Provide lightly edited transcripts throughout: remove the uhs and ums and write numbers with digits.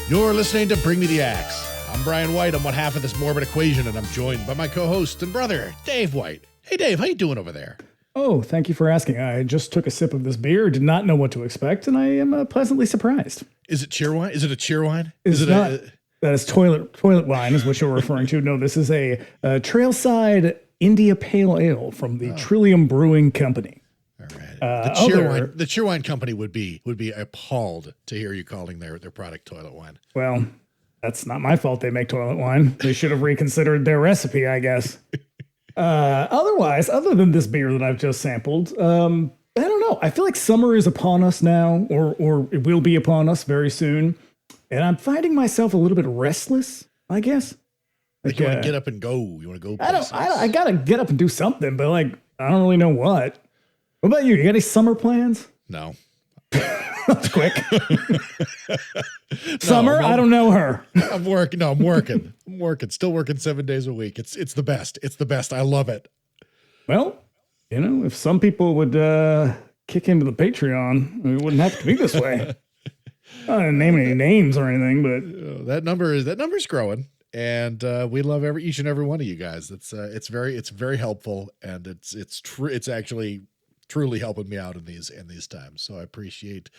You're listening to Bring Me the Axe. I'm Brian White. I'm one half of this morbid equation, and I'm joined by my co-host and brother, Dave White. Hey, Dave, how you doing over there? Oh, thank you for asking. I just took a sip of this beer, did not know what to expect, and I am pleasantly surprised. Is it cheer wine? Is it a cheer wine? Is it not? That is toilet wine, is what you're referring to. No, this is a Trailside India Pale Ale from the Trillium Brewing Company. All right. The cheer wine company would be appalled to hear you calling their product toilet wine. Well, that's not my fault they make toilet wine. They should have reconsidered their recipe, I guess. Other than this beer that I've just sampled, I don't know. I feel like summer is upon us now, or it will be upon us very soon. And I'm finding myself a little bit restless, I guess. Like you want to get up and go. You want to go places. I got to get up and do something, but like, I don't really know what. What about you? You got any summer plans? No. That's quick. Summer? No. I don't know her. I'm working. No, I'm working. I'm working. Still working 7 days a week. It's the best. It's the best. I love it. Well, you know, if some people would kick into the Patreon, it wouldn't have to be this way. I didn't name any names or anything, but that number's growing, and we love each and every one of you guys. It's very helpful, and it's actually truly helping me out in these times. So I appreciate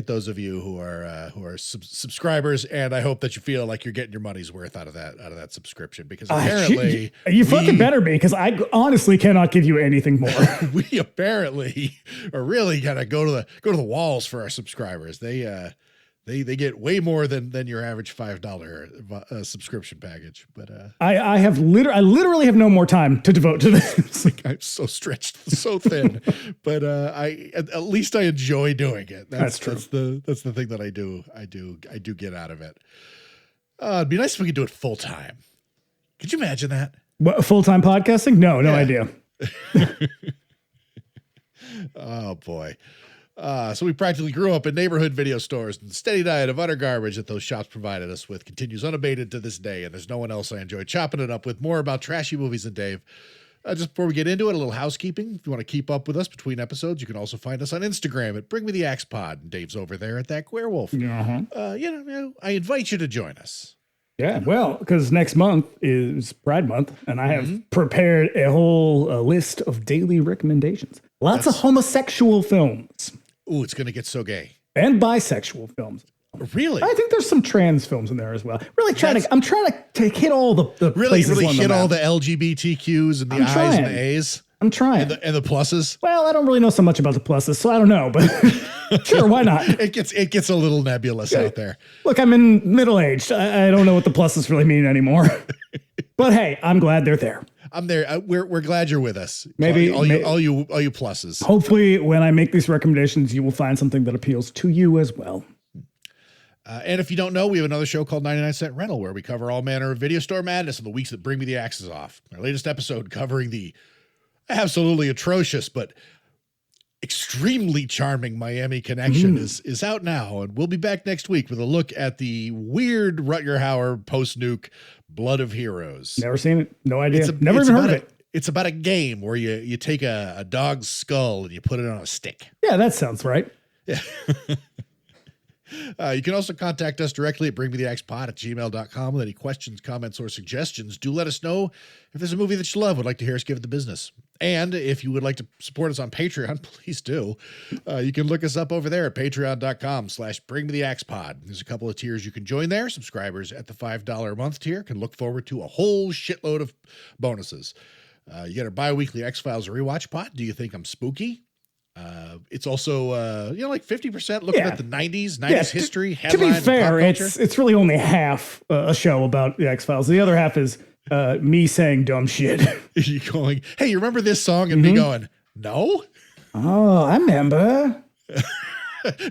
those of you who are subscribers, and I hope that you feel like you're getting your money's worth out of that subscription, because apparently you fucking better be, because I honestly cannot give you anything more. We apparently are really gonna go to the walls for our subscribers. They get way more than your average $5 subscription package. But I literally have no more time to devote to this. I'm so stretched, so thin. But at least I enjoy doing it. That's true. That's the thing that I do get out of it. It'd be nice if we could do it full time. Could you imagine that? What, full-time podcasting? No idea. Oh boy. So we practically grew up in neighborhood video stores, and the steady diet of utter garbage that those shops provided us with continues unabated to this day, and there's no one else I enjoy chopping it up with more about trashy movies than Dave. Just before we get into it, a little housekeeping. If you want to keep up with us between episodes, you can also find us on Instagram at Bring Me the Axe Pod, and Dave's over there at That Werewolf. I invite you to join us. Yeah, well, because next month is Pride Month, and I have prepared a whole list of daily recommendations. Lots of homosexual films. Ooh, it's going to get so gay. And bisexual films. Really? I think there's some trans films in there as well. I'm trying to hit all the really places hit all the LGBTQs and the I's and the A's. I'm trying. And the pluses. Well, I don't really know so much about the pluses, so I don't know, but sure, why not? It gets a little nebulous out there. Look, I'm in middle-aged. I don't know what the pluses really mean anymore. But hey, I'm glad they're there. I'm there. We're glad you're with us. Maybe all you pluses. Hopefully, when I make these recommendations, you will find something that appeals to you as well. And if you don't know, we have another show called 99-Cent Rental, where we cover all manner of video store madness in the weeks that bring me the axes off. Our latest episode covering the absolutely atrocious but extremely charming Miami Connection is out now, and we'll be back next week with a look at the weird Rutger Hauer post-nuke Blood of Heroes. Never seen it. No idea. Never even heard of it. It's about a game where you take a dog's skull and you put it on a stick. Yeah, that sounds right. Yeah. You can also contact us directly at bringmetheaxepod@gmail.com with any questions, comments, or suggestions. Do let us know if there's a movie that you love, would like to hear us give it the business. And if you would like to support us on Patreon, please do. You can look us up over there at patreon.com/bringmetheaxepod. There's a couple of tiers you can join there. Subscribers at the $5 a month tier can look forward to a whole shitload of bonuses. You get our bi-weekly X-Files rewatch pod. Do you think I'm spooky? It's also, like 50% looking at the 90s history, headlines. To be fair, it's really only half a show about the X-Files. The other half is me saying dumb shit. You going, hey, you remember this song? And me going, no. Oh, I remember.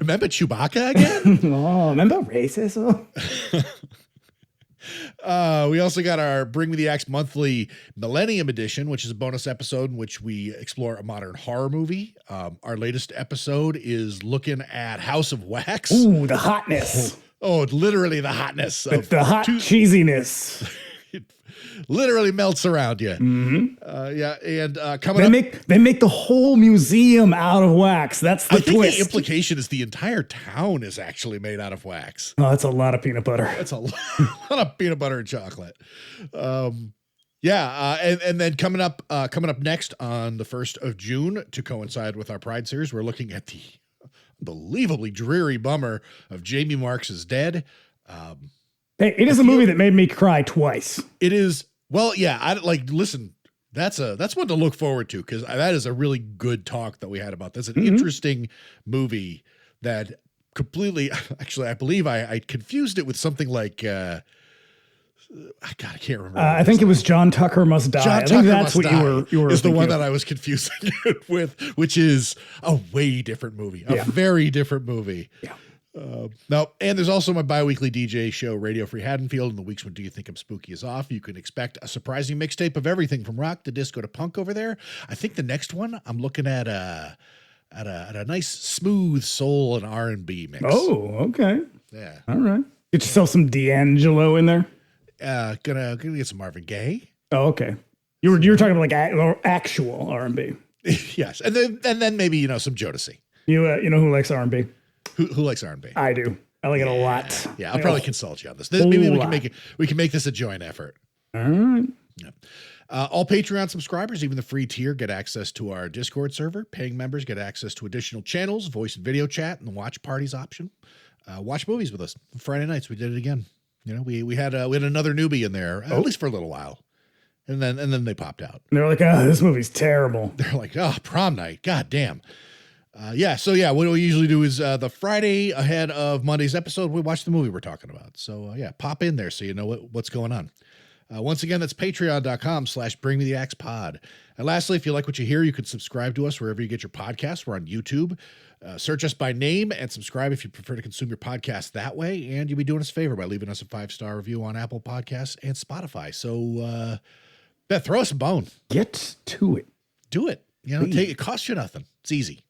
Remember Chewbacca again? Oh, remember racism? We also got our Bring Me the Axe monthly Millennium Edition, which is a bonus episode in which we explore a modern horror movie. Our latest episode is looking at House of Wax. Ooh, the hotness. Oh, literally the hotness. The hot cheesiness. It literally melts around you. Yeah, and coming They make the whole museum out of wax. That's the I think twist. the implication is the entire town is actually made out of wax. Oh, that's a lot of peanut butter. That's a lot of peanut butter and chocolate. And then coming up next on the 1st of June to coincide with our Pride series, we're looking at the unbelievably dreary bummer of Jamie Marks is Dead. Hey, it is a movie that made me cry twice. It is. Well, yeah. Listen, that's one to look forward to, because that is a really good talk that we had about this. An interesting movie that completely. Actually, I believe I confused it with something like. I can't remember. I think it was John Tucker Must Die. I think that's what you were. Is the one that I was confusing it with, which is a way different movie, a very different movie. Yeah. No, and there's also my bi-weekly DJ show, Radio Free Haddonfield. In the weeks when Do You Think I'm Spooky is off, you can expect a surprising mixtape of everything from rock to disco to punk over there. I think the next one I'm looking at a nice smooth soul and R&B mix. Oh, okay. Yeah. All right. Get yourself some D'Angelo in there. Gonna get some Marvin Gaye. Oh, okay. You were talking about like actual R&B. Yes, and then maybe some Jodeci. You know who likes R&B? Who likes R&B? I do. I like it a lot. Yeah, I'll probably consult you on this. Maybe we can make this a joint effort. All right. Yeah. All Patreon subscribers, even the free tier, get access to our Discord server. Paying members get access to additional channels, voice and video chat, and the watch parties option. Watch movies with us. Friday nights, we did it again. We had another newbie in there, at least for a little while. And then they popped out. And they're like, oh, this movie's terrible. They're like, oh, Prom Night. God damn. What we usually do is the Friday ahead of Monday's episode, we watch the movie we're talking about. So pop in there so you know what's going on. Once again, that's patreon.com/bringmetheaxepod. And lastly, if you like what you hear, you can subscribe to us wherever you get your podcasts. We're on YouTube. Search us by name and subscribe if you prefer to consume your podcast that way. And you'll be doing us a favor by leaving us a 5-star review on Apple Podcasts and Spotify. So, Beth, throw us a bone. Get to it. Do it. It costs you nothing. It's easy.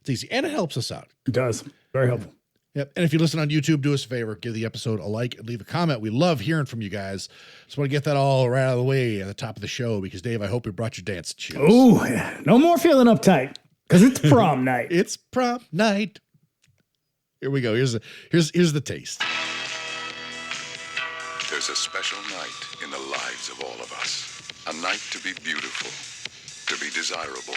It's easy. And it helps us out. It does. Very helpful. Yep. And if you listen on YouTube, do us a favor, give the episode a like and leave a comment. We love hearing from you guys. Just want to get that all right out of the way at the top of the show because, Dave, I hope you brought your dance shoes. Oh, no more feeling uptight because it's prom night. It's prom night. Here we go. Here's the taste. There's a special night in the lives of all of us. A night to be beautiful, to be desirable.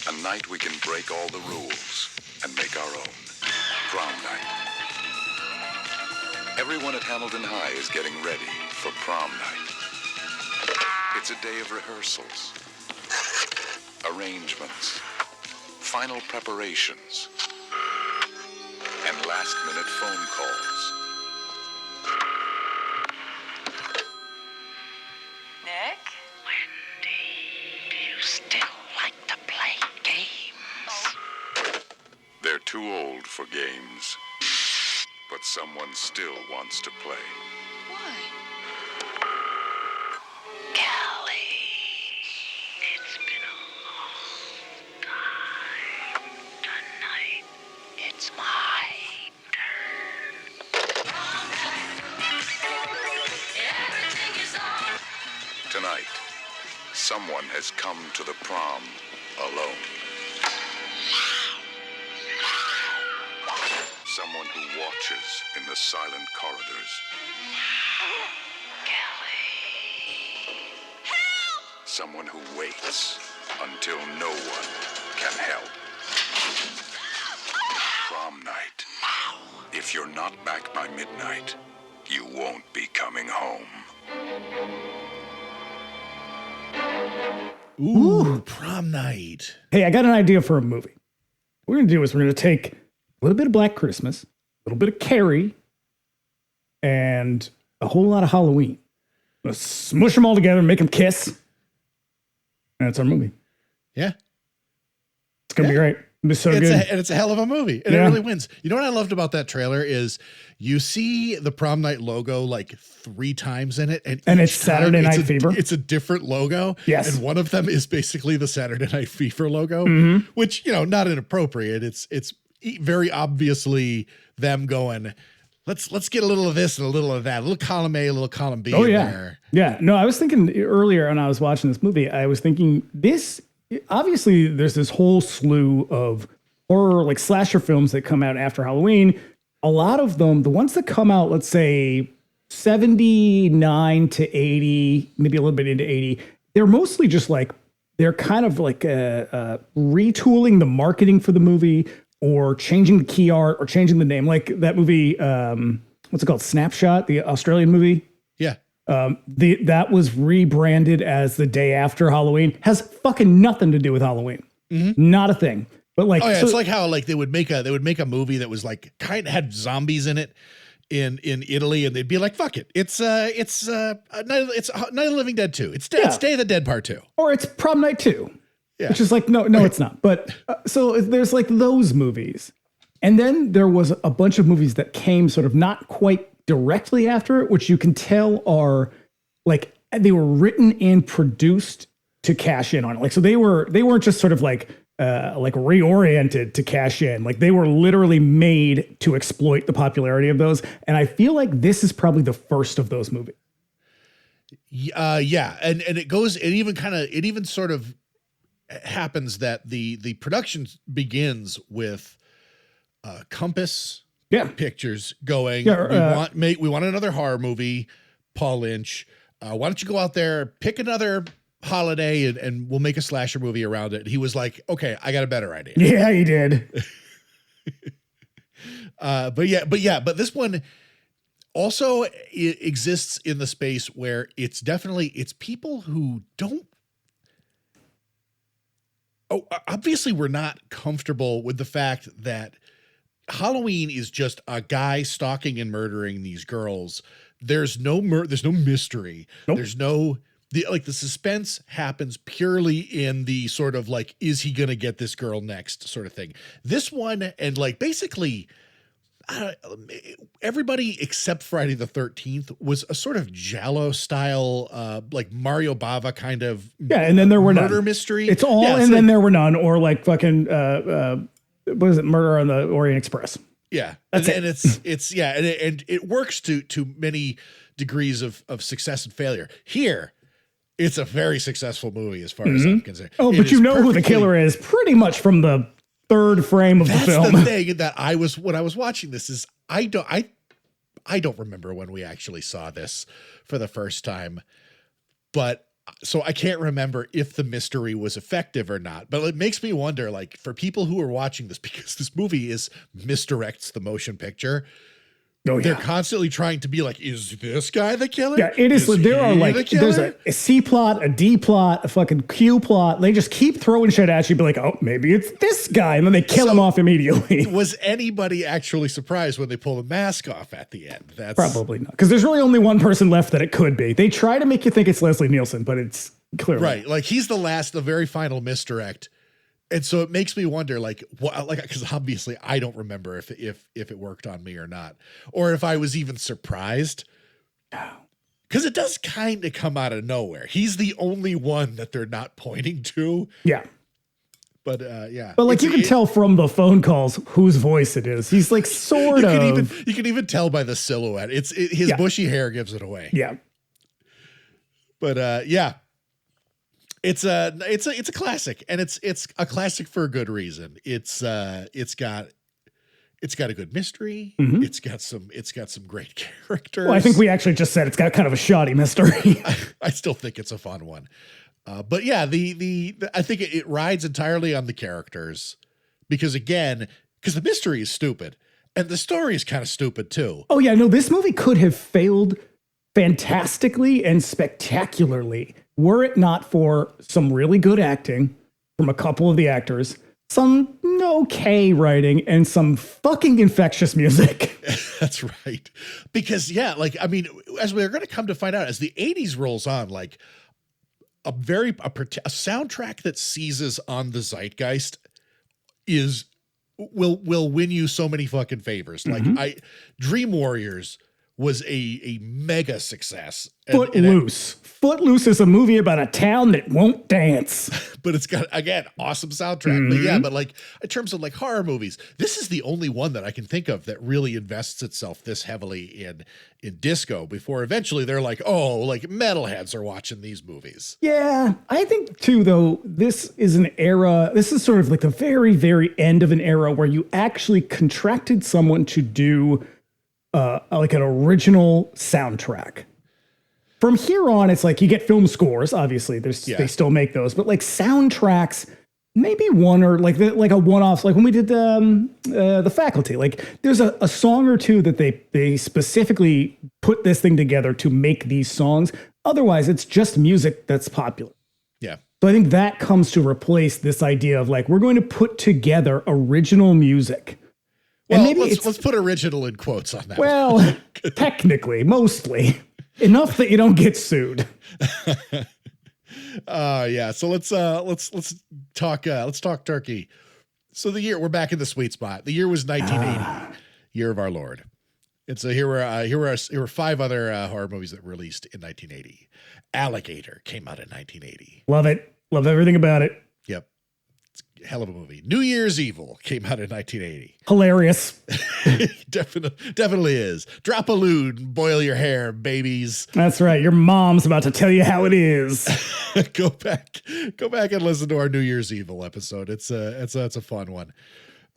A night we can break all the rules and make our own. Prom night. Everyone at Hamilton High is getting ready for prom night. It's a day of rehearsals, arrangements, final preparations, and last-minute phone calls. Nick? Wendy, do you still like to play games? They're too old for games, but someone still wants to play. Why? Callie, it's been a long time. Tonight, it's my turn. Tonight, someone has come to the prom alone. Someone who watches in the silent corridors. Callie. Someone who waits until no one can help. Prom night. If you're not back by midnight, you won't be coming home. Ooh, Prom Night. Hey, I got an idea for a movie. What we're going to do is we're going to take a little bit of Black Christmas, a little bit of Carrie, and a whole lot of Halloween. Let's smush them all together and make them kiss. And that's our movie. Yeah. It's going to be great. It'll be so good. And it's a hell of a movie. And it really wins. You know what I loved about that trailer is you see the Prom Night logo like 3 times in it. And it's Saturday Night Fever. It's a different logo. Yes. And one of them is basically the Saturday Night Fever logo, which, not inappropriate. It's very obviously them going, let's get a little of this and a little of that, a little column A, a little column B. Oh, in yeah. there. Yeah. No, I was thinking earlier when I was watching this movie, I was thinking this, obviously there's this whole slew of horror, like slasher films that come out after Halloween. A lot of them, the ones that come out, let's say 79 to 80, maybe a little bit into 80, they're mostly just like, they're kind of like retooling the marketing for the movie or changing the key art or changing the name. Like that movie, what's it called? Snapshot, the Australian movie. Yeah. That was rebranded as The Day After Halloween. Has fucking nothing to do with Halloween. Not a thing. But like, It's like how like they would make a movie that was like kind of had zombies in it in Italy, and they'd be like, fuck it. It's Night of the Living Dead 2. It's Day of the Dead Part 2. Or it's Prom Night 2. Yeah. Which is like, no, it's not. But so there's like those movies. And then there was a bunch of movies that came sort of not quite directly after it, which you can tell are like, they were written and produced to cash in on it. Like, so they weren't just sort of like reoriented to cash in. Like they were literally made to exploit the popularity of those. And I feel like this is probably the first of those movies. Yeah. And it even sort of happens that the production begins with Compass Pictures going, we want another horror movie, Paul Lynch. Why don't you go out there, pick another holiday and we'll make a slasher movie around it. He was like, okay, I got a better idea. Yeah, he did. But this one also exists in the space where it's people who don't. Oh, obviously we're not comfortable with the fact that Halloween is just a guy stalking and murdering these girls. There's no mystery. Nope. There's no, the suspense happens purely in the sort of like, is he going to get this girl next sort of thing. This one, and like basically everybody except Friday the 13th was a sort of Giallo style, like Mario Bava kind of and then there were murder mystery. It's all, then there were none, or like fucking what is it, Murder on the Orient Express. Yeah, and it works to many degrees of success and failure. Here, it's a very successful movie as far as I'm concerned. Oh, but you know who the killer is pretty much from the third frame of the film. That's the thing that when I was watching this is I don't remember when we actually saw this for the first time, but so I can't remember if the mystery was effective or not. But it makes me wonder, like, for people who are watching this, because this movie misdirects the motion picture. Oh, yeah. They're constantly trying to be like, is this guy the killer? Yeah, it is. There are like, there's a C plot, a D plot, a fucking Q plot. They just keep throwing shit at you, be like, oh, maybe it's this guy. And then they kill him off immediately. Was anybody actually surprised when they pull the mask off at the end? That's probably not. Because there's really only one person left that it could be. They try to make you think it's Leslie Nielsen, but it's clearly right. Like he's the very final misdirect. And so it makes me wonder, like, what, like, because obviously I don't remember if it worked on me or not, or if I was even surprised. Because it does kind of come out of nowhere. He's the only one that they're not pointing to. Yeah. But yeah. But like you can tell from the phone calls whose voice it is. He's like sort of. You can even tell by the silhouette. His bushy hair gives it away. Yeah. But yeah. It's a classic, and it's a classic for a good reason. It's got a good mystery. Mm-hmm. It's got some great characters. Well, I think we actually just said it's got kind of a shoddy mystery. I still think it's a fun one. But yeah, I think it rides entirely on the characters because the mystery is stupid and the story is kind of stupid too. Oh yeah, no, this movie could have failed fantastically and spectacularly were it not for some really good acting from a couple of the actors, some okay writing, and some fucking infectious music. That's right. Because yeah, like, I mean, as we're going to come to find out, as the 80s rolls on, like a soundtrack that seizes on the zeitgeist will win you so many fucking favors. Like Dream Warriors was a mega success. And Footloose. Footloose is a movie about a town that won't dance. but it's got, again, awesome soundtrack. But yeah, but like in terms of like horror movies, this is the only one that I can think of that really invests itself this heavily in disco before eventually they're like, oh, like metalheads are watching these movies. Yeah, I think too, though, this is an era, this is sort of like the very, very end of an era where you actually contracted someone to do like an original soundtrack. From here on, it's like you get film scores. Obviously, they still make those, but like soundtracks, maybe one or like a one-off. Like when we did the Faculty, like there's a song or two that they specifically put this thing together to make these songs. Otherwise, it's just music that's popular. Yeah. So I think that comes to replace this idea of like we're going to put together original music. Well, and maybe let's put original in quotes on that. Well, technically, mostly. Enough that you don't get sued. Yeah. So let's talk turkey. So we're back in the sweet spot. The year was 1980, year of our Lord. And so here were 5 other horror movies that were released in 1980. Alligator came out in 1980. Love it. Love everything about it. Yep. It's a hell of a movie. New Year's Evil came out in 1980. Hilarious. Definitely is. Drop a loon, boil your hair, babies. That's right. Your mom's about to tell you how it is. Go back and listen to our New Year's Evil episode. It's a fun one.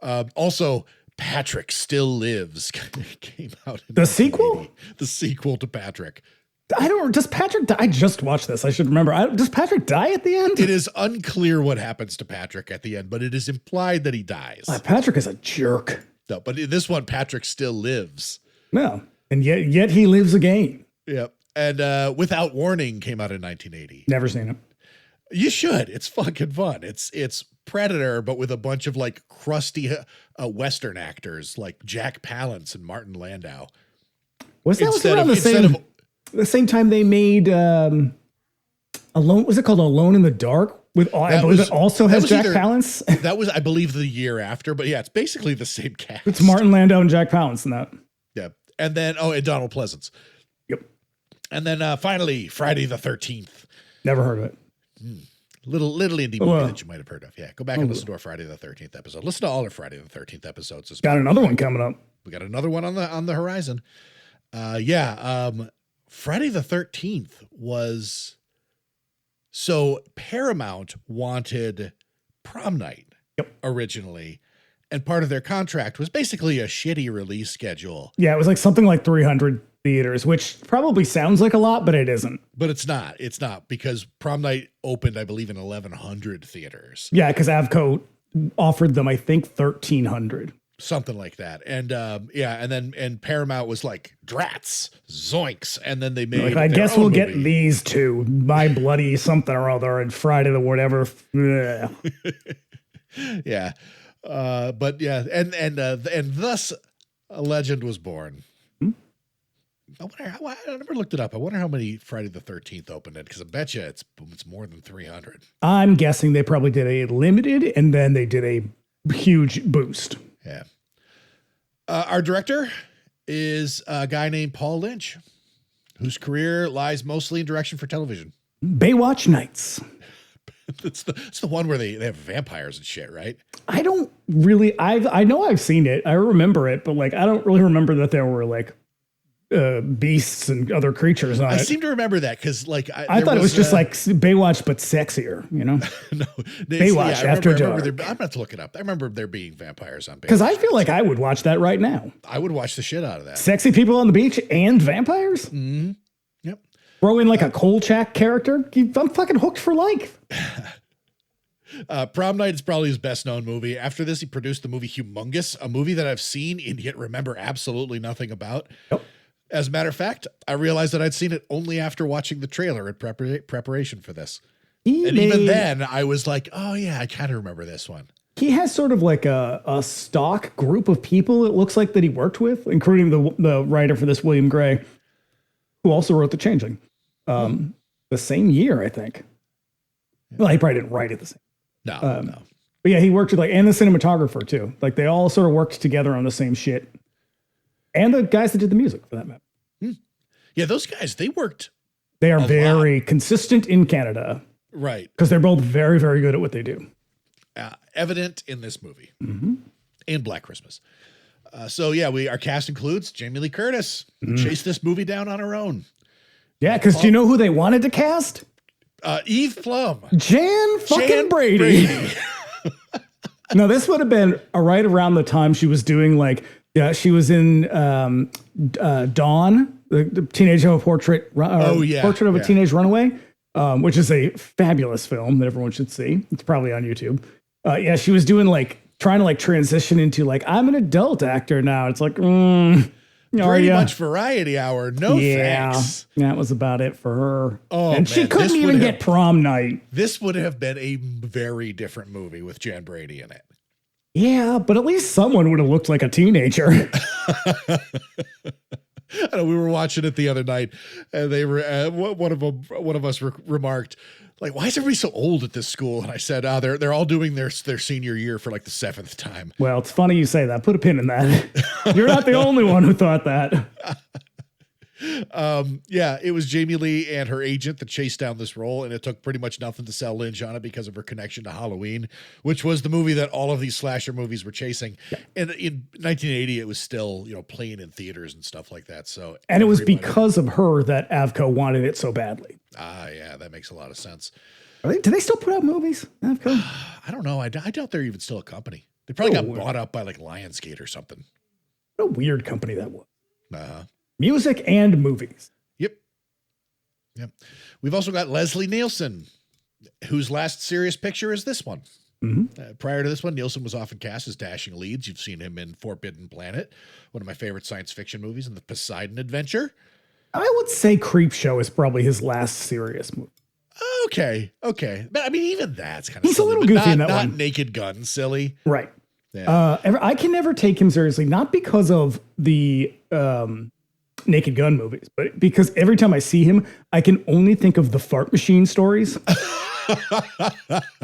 Also, Patrick Still Lives came out. The sequel? The sequel to Patrick. Does Patrick die? I just watched this. I should remember. Does Patrick die at the end? It is unclear what happens to Patrick at the end, but it is implied that he dies. Patrick is a jerk. No, but in this one, Patrick still lives. No. And yet he lives again. Yep. And Without Warning came out in 1980. Never seen it. You should. It's fucking fun. It's Predator, but with a bunch of like crusty Western actors like Jack Palance and Martin Landau. Was around the same time they made Alone? Was it called Alone in the Dark? I believe it also has Jack Palance. That was, I believe, the year after. But yeah, it's basically the same cast. It's Martin Landau and Jack Palance in that. Yeah, and then and Donald Pleasance. Yep. And then finally, Friday the 13th. Never heard of it. Little indie movie that you might have heard of. Yeah, go back and listen to our Friday the 13th episode. Listen to all our Friday the 13th episodes. Got another one coming up. We got another one on the horizon. Friday the 13th was, so Paramount wanted Prom Night originally, and part of their contract was basically a shitty release schedule. Yeah, it was like something like 300 theaters, which probably sounds like a lot, but it isn't. But it's not. It's not, because Prom Night opened, I believe, in 1,100 theaters. Yeah, because Avco offered them, I think, 1,300. Something like that. And and Paramount was like, drats, zoinks. And then they made I guess we'll get these two, My Bloody something or other, and Friday the whatever. Yeah. But yeah, and thus a legend was born. I never looked it up. I wonder how many Friday the 13th opened it, because I bet you it's more than 300. I'm guessing they probably did a limited and then they did a huge boost. Yeah. Our director is a guy named Paul Lynch, whose career lies mostly in direction for television. Baywatch Nights. It's the one where they have vampires and shit, right? I don't really, I know I've seen it. I remember it, but like, I don't really remember that there were like beasts and other creatures on it. I seem to remember that because like I thought it was just like Baywatch but sexier, you know. No, Baywatch After Dark. I'm going to look it up. I remember there being vampires on Baywatch. Because I feel like I would watch that right now. I would watch the shit out of that. Sexy people on the beach and vampires. Mm-hmm. Yep. Throw in like a Kolchak character. I'm fucking hooked for life. Prom Night is probably his best known movie. After this, he produced the movie Humongous, a movie that I've seen and yet remember absolutely nothing about. Yep. As a matter of fact, I realized that I'd seen it only after watching the trailer in preparation for this. Even then, I was like, oh yeah, I kind of remember this one. He has sort of like a stock group of people, it looks like, that he worked with, including the writer for this, William Gray, who also wrote The Changeling. The same year, I think. Well, he probably didn't write it the same. No. But yeah, he worked with and the cinematographer too. Like they all sort of worked together on the same shit. And the guys that did the music, for that matter. Yeah, those guys, they worked They are a very consistent in Canada right. because they're both very, very good at what they do. Evident in this movie and Black Christmas. So yeah, our cast includes Jamie Lee Curtis, who chased this movie down on her own. Yeah, because do you know who they wanted to cast? Eve Plum. Jan Brady. No, this would have been right around the time she was doing she was in Dawn, the Teenage Portrait. Portrait of a Teenage Runaway, which is a fabulous film that everyone should see. It's probably on YouTube. Yeah, she was doing trying to transition into I'm an adult actor now. It's pretty much Variety Hour. No thanks. That was about it for her. Oh, and she couldn't even get Prom Night. This would have been a very different movie with Jan Brady in it. Yeah, but at least someone would have looked like a teenager. I know we were watching it the other night, and they were one of us remarked, why is everybody so old at this school? And I said, they're all doing their senior year for the 7th time. Well, it's funny you say that. Put a pin in that. You're not the only one who thought that. Yeah, it was Jamie Lee and her agent that chased down this role, and it took pretty much nothing to sell Lynch on it because of her connection to Halloween, which was the movie that all of these slasher movies were chasing. Yeah. And in 1980, it was still, playing in theaters and stuff like that. So, and it was because of her that Avco wanted it so badly. Yeah, that makes a lot of sense. Do they still put out movies, Avco? I don't know. I doubt they're even still a company. They probably got bought up by Lionsgate or something. What a weird company that was. Uh-huh. Music and movies. Yep. We've also got Leslie Nielsen, whose last serious picture is this one. Prior to this one, Nielsen was often cast as dashing leads. You've seen him in Forbidden Planet, one of my favorite science fiction movies, and The Poseidon Adventure. I would say Creepshow is probably his last serious movie. Okay. But I mean, even that's kind of He's silly, a little goofy in that not one. Naked Gun silly. Right. Yeah. I can never take him seriously, not because of the Naked Gun movies, but because every time I see him, I can only think of the fart machine stories.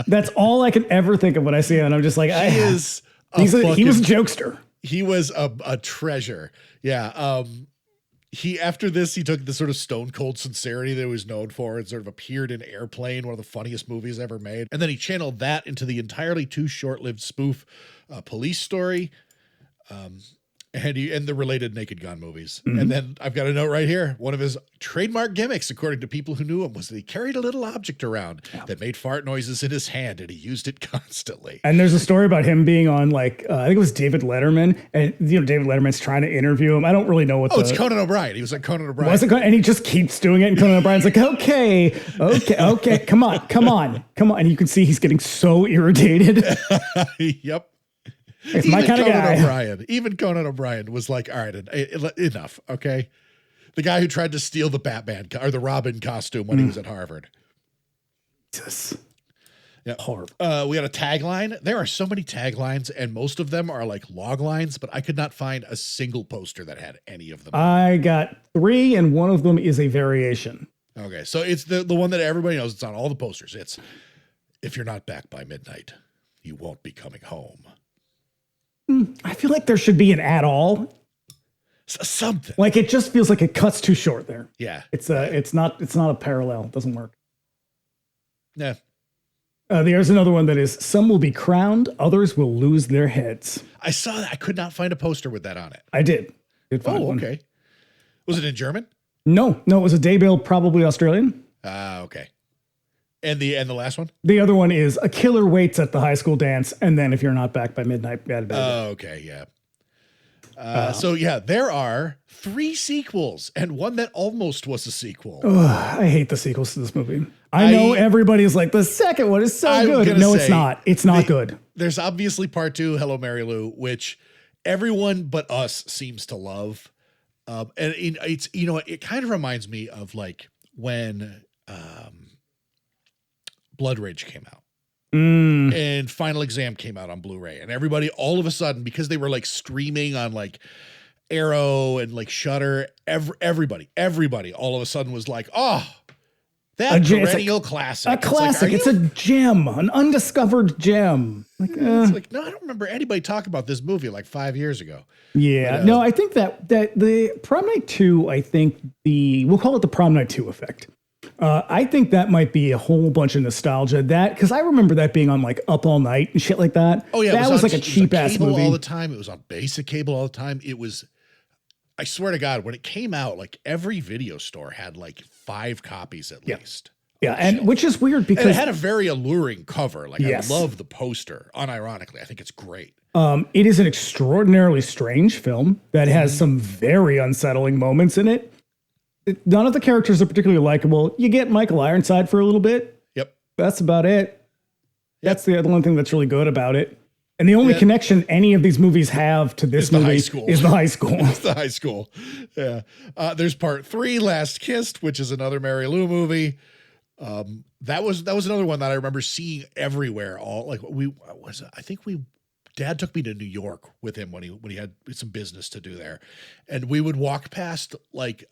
That's all I can ever think of when I see him. And I'm just like, he was a jokester. He was a treasure. Yeah. After this, he took the sort of stone cold sincerity that he was known for and sort of appeared in Airplane, one of the funniest movies ever made. And then he channeled that into the entirely too short-lived spoof Police Story. And the related Naked Gun movies. And then I've got a note right here. One of his trademark gimmicks, according to people who knew him, was that he carried a little object around that made fart noises in his hand, and he used it constantly. And there's a story about him being on I think it was David Letterman, and David Letterman's trying to interview him. I don't really know what. It's Conan O'Brien. He was like Conan O'Brien. And he just keeps doing it, and Conan O'Brien's like, okay, come on, and you can see he's getting so irritated. Yep. It's my kind of guy. Even Conan O'Brien was like, all right, enough, okay? The guy who tried to steal the Batman or the Robin costume when he was at Harvard. Jesus. Yeah. We got a tagline. There are so many taglines, and most of them are log lines, but I could not find a single poster that had any of them. I got 3, and one of them is a variation. Okay, so it's the one that everybody knows. It's on all the posters. It's, if you're not back by midnight, you won't be coming home. I feel like there should be an at all. Something. It just feels like it cuts too short there. Yeah. It's not a parallel. It doesn't work. Yeah. There's another one that is, some will be crowned, others will lose their heads. I saw that. I could not find a poster with that on it. I did. Find one. Okay. Was it in German? No, it was a daybill, probably Australian. Okay. And the last one? The other one is, a killer waits at the high school dance, and then if you're not back by midnight, bad. Okay, yeah. So yeah, there are 3 sequels and one that almost was a sequel. I hate the sequels to this movie. I know everybody's like, the second one is so good. No, it's not. It's not good. There's obviously part 2, Hello, Mary Lou, which everyone but us seems to love. And it's, it kind of reminds me of when Blood Rage came out and Final Exam came out on Blu-ray, and everybody all of a sudden, because they were streaming on Arrow and Shudder, everybody all of a sudden was like, oh, That it's perennial classic. A classic. It's a gem, an undiscovered gem. Like, it's like, no, I don't remember anybody talking about this movie like 5 years ago. yeah. But, No, I think that the Prom Night 2, I think we'll call it the Prom Night 2 effect. I think that might be a whole bunch of nostalgia. That because I remember that being on like Up All Night and shit like that. Oh yeah, that was like a cheap ass cable movie all the time. It was on basic cable all the time. It was. I swear to God, when it came out, like every video store had like 5 copies at least. Yeah, and which is weird because and it had a very alluring cover. Like Yes. I love the poster. Unironically, I think it's great. it is an extraordinarily strange film that has some very unsettling moments in it. None of the characters are particularly likable. You get Michael Ironside for a little bit. Yep. That's about it. That's the one thing that's really good about it. And the only connection any of these movies have to this movie high school. is the high school. It's the high school. Yeah. There's part 3, Last Kissed, which is another Mary Lou movie. That was another one that I remember seeing everywhere. Dad took me to New York with him when he had some business to do there. And we would walk past like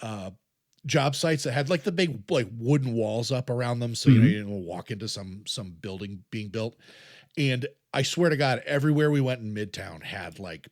job sites that had like the big like wooden walls up around them. So you didn't walk into some building being built. And I swear to God, everywhere we went in Midtown had like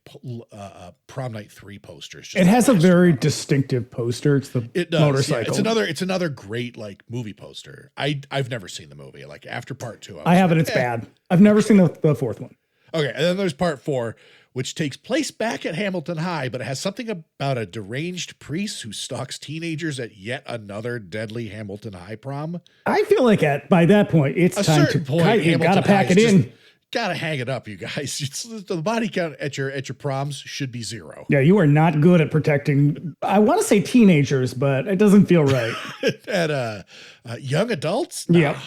Prom Night 3 posters. It has a very distinctive poster. It's the It does. motorcycle. Yeah, it's another great like movie poster. I've never seen the movie. Like after part 2, I haven't. It's bad. I've never seen the fourth one. Okay, and then there's part 4, which takes place back at Hamilton High, but it has something about a deranged priest who stalks teenagers at yet another deadly Hamilton High prom. I feel like by that point, it's time to you got to pack it in. Got to hang it up, you guys. The body count at your proms should be 0. Yeah, you are not good at protecting. I want to say teenagers, but it doesn't feel right. At young adults? Yeah.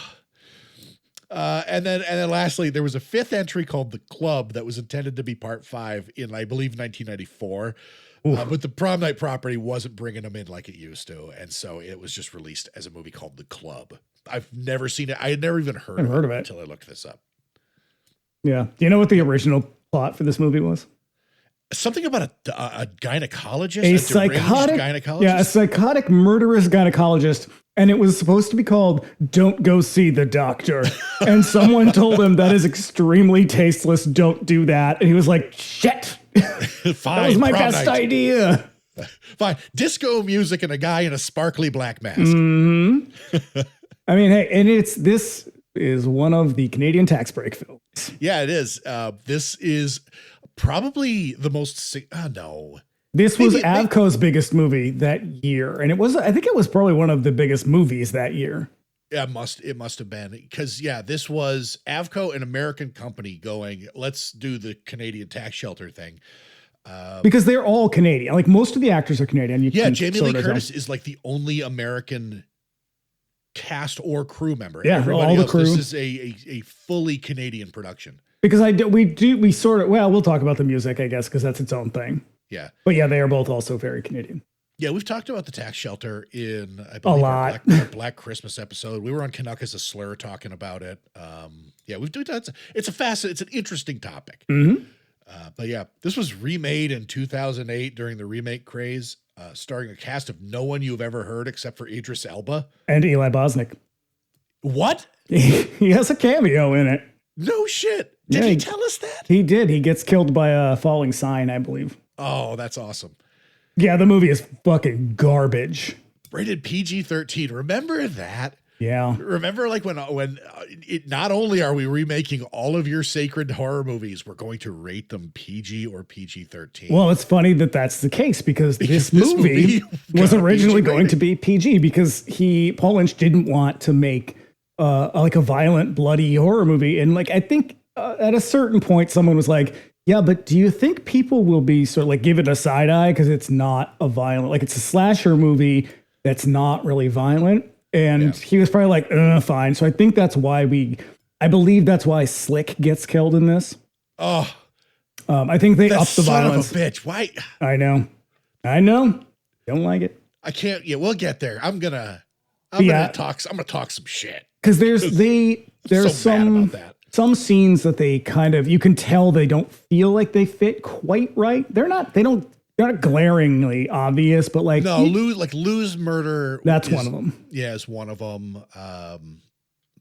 And then lastly, there was a 5th entry called The Club that was intended to be part 5 in, I believe, 1994. But the Prom Night property wasn't bringing them in like it used to. And so it was just released as a movie called The Club. I've never seen it. I had never even heard of it until I looked this up. Yeah. Do you know what the original plot for this movie was? Something about a gynecologist? A deranged psychotic gynecologist? Yeah, a psychotic murderous gynecologist. And it was supposed to be called Don't Go See the Doctor. And someone told him that is extremely tasteless. Don't do that. And he was like, shit. Fine, that was my Prom best Night. idea. Fine. Disco music and a guy in a sparkly black mask. I mean, hey, and this is one of the Canadian tax break films. Yeah, it is. This is probably the most. No. This was Avco's biggest movie that year, and I think it was probably one of the biggest movies that year. Yeah, it must have been because this was Avco, an American company, going, let's do the Canadian tax shelter thing. Because they're all Canadian. Like most of the actors are Canadian. Jamie Lee Curtis is like the only American cast or crew member. Yeah, everybody all the else, crew. This is a fully Canadian production. Because we sort of, we'll talk about the music, I guess, because that's its own thing. Yeah. But yeah, they are both also very Canadian. Yeah, we've talked about the tax shelter in, I believe, a lot. our Black Christmas episode. We were on Canuck as a Slur talking about it. We've done that. It's an interesting topic. Mm-hmm. But yeah, this was remade in 2008 during the remake craze, starring a cast of no one you've ever heard except for Idris Elba. And Eli Bosnick. What? He has a cameo in it. No shit. Did he tell us that? He did. He gets killed by a falling sign, I believe. Oh, that's awesome. Yeah, the movie is fucking garbage. Rated PG-13. Remember that? Yeah. Remember, like when not only are we remaking all of your sacred horror movies, we're going to rate them PG or PG-13. Well, it's funny that that's the case because this movie was originally going to be PG because Paul Lynch didn't want to make like a violent, bloody horror movie, and like I think at a certain point, someone was like, "Yeah, but do you think people will be sort of like give it a side eye because it's not a violent, like it's a slasher movie that's not really violent?" And he was probably like, fine. So I think that's why I believe that's why Slick gets killed in this. Oh, I think they upped the violence. Son of a bitch. Why? I know. Don't like it. I can't. Yeah, we'll get there. I'm gonna talk some shit. Because there's some scenes that they kind of, you can tell they don't feel like they fit quite right. They don't not glaringly obvious, but like no, Lou's murder. That's one of them. Yeah, it's one of them.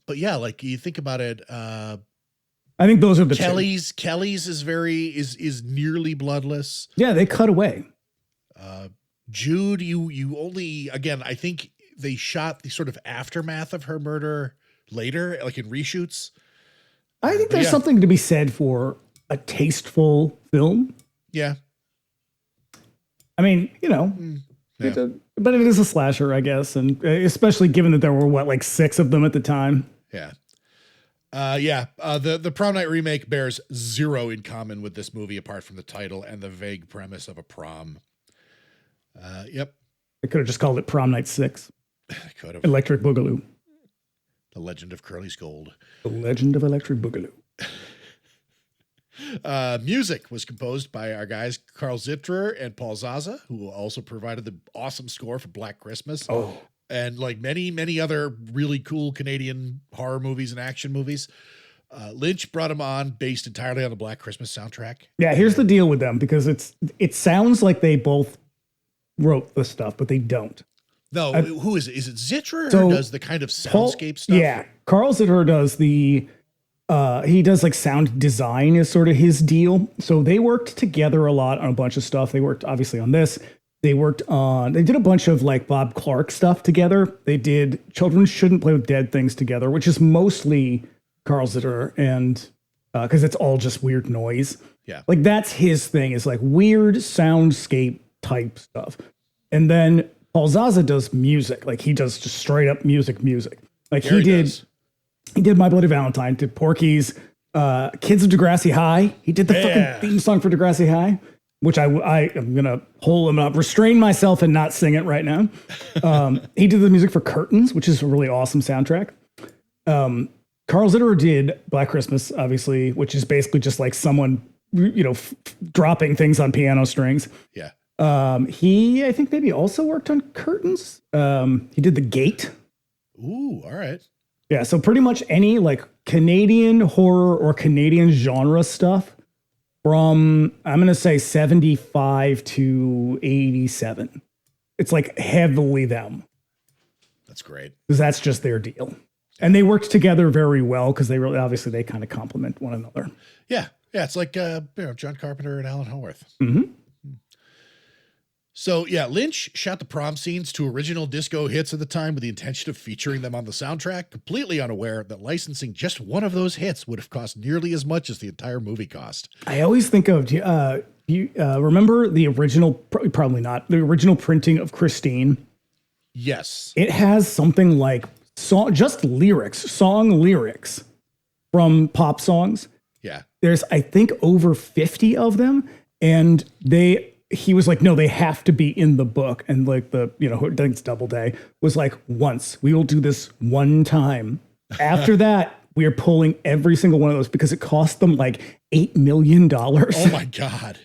But yeah, like you think about it. I think those are the Kelly's is nearly bloodless. Yeah, they cut away. Jude, you only, again, I think they shot the sort of aftermath of her murder later, like in reshoots. I think there's something to be said for a tasteful film. Yeah. I mean, but it is a slasher, I guess. And especially given that there were like 6 of them at the time. Yeah. The Prom Night remake bears 0 in common with this movie, apart from the title and the vague premise of a prom. Yep. They could have just called it Prom Night 6. Could have. Electric Boogaloo. The Legend of Curly's Gold. The Legend of Electric Boogaloo. Music was composed by our guys Carl Zitterer and Paul Zaza, who also provided the awesome score for Black Christmas. Oh. And like many other really cool Canadian horror movies and action movies. Lynch brought him on based entirely on the Black Christmas soundtrack. Yeah, here's the deal with them, because it sounds like they both wrote the stuff, but they don't. No, who is it? Is it Zitterer who does the kind of soundscape stuff? Yeah, Carl Zitterer does he does like sound design is sort of his deal. So they worked together a lot on a bunch of stuff. They worked obviously on this. They did a bunch of like Bob Clark stuff together. They did Children Shouldn't Play with Dead Things together, which is mostly Carl Zitterer, and because it's all just weird noise. Yeah. Like that's his thing, is like weird soundscape type stuff. And then Paul Zaza does music. Like he does just straight up music. Like he did My Bloody Valentine, did Porky's, Kids of Degrassi High. He did the fucking theme song for Degrassi High, which I am going to hold him up, restrain myself and not sing it right now. He did the music for Curtains, which is a really awesome soundtrack. Carl Zitterer did Black Christmas, obviously, which is basically just like someone, dropping things on piano strings. Yeah. He, I think, maybe also worked on Curtains. He did The Gate. Ooh, all right. Yeah, so pretty much any like Canadian horror or Canadian genre stuff from, I'm going to say 75 to 87. It's like heavily them. That's great. Because that's just their deal. And they worked together very well because they really, obviously, they kind of complement one another. Yeah. Yeah, it's like John Carpenter and Alan Howarth. Mm-hmm. So, yeah, Lynch shot the prom scenes to original disco hits at the time with the intention of featuring them on the soundtrack, completely unaware that licensing just one of those hits would have cost nearly as much as the entire movie cost. I always think of, you remember the original, probably not, the original printing of Christine? Yes. It has something like song lyrics from pop songs. Yeah. There's, I think, over 50 of them, and he was like, no, they have to be in the book. And like I think it's Doubleday was like, once we will do this one time. After that, we are pulling every single one of those because it cost them like $8 million. Oh my God.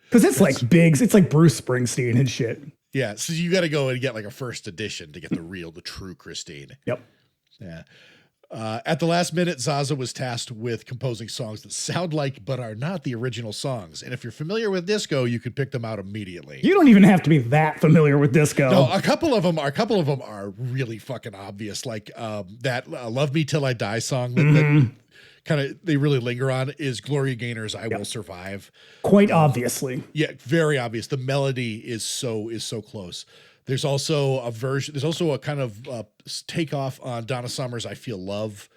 Because it's like Biggs, it's like Bruce Springsteen and shit. Yeah. So you got to go and get like a first edition to get the true Christine. Yep. Yeah. At the last minute, Zaza was tasked with composing songs that sound like but are not the original songs. And if you're familiar with disco, you could pick them out immediately. You don't even have to be that familiar with disco. No, a couple of them are really fucking obvious. Like that "Love Me Till I Die" song that kind of they really linger on is Gloria Gaynor's "I Will Survive." Quite obviously. Yeah, very obvious. The melody is so close. There's also a version. There's also a kind of takeoff on Donna Summer's "I Feel Love."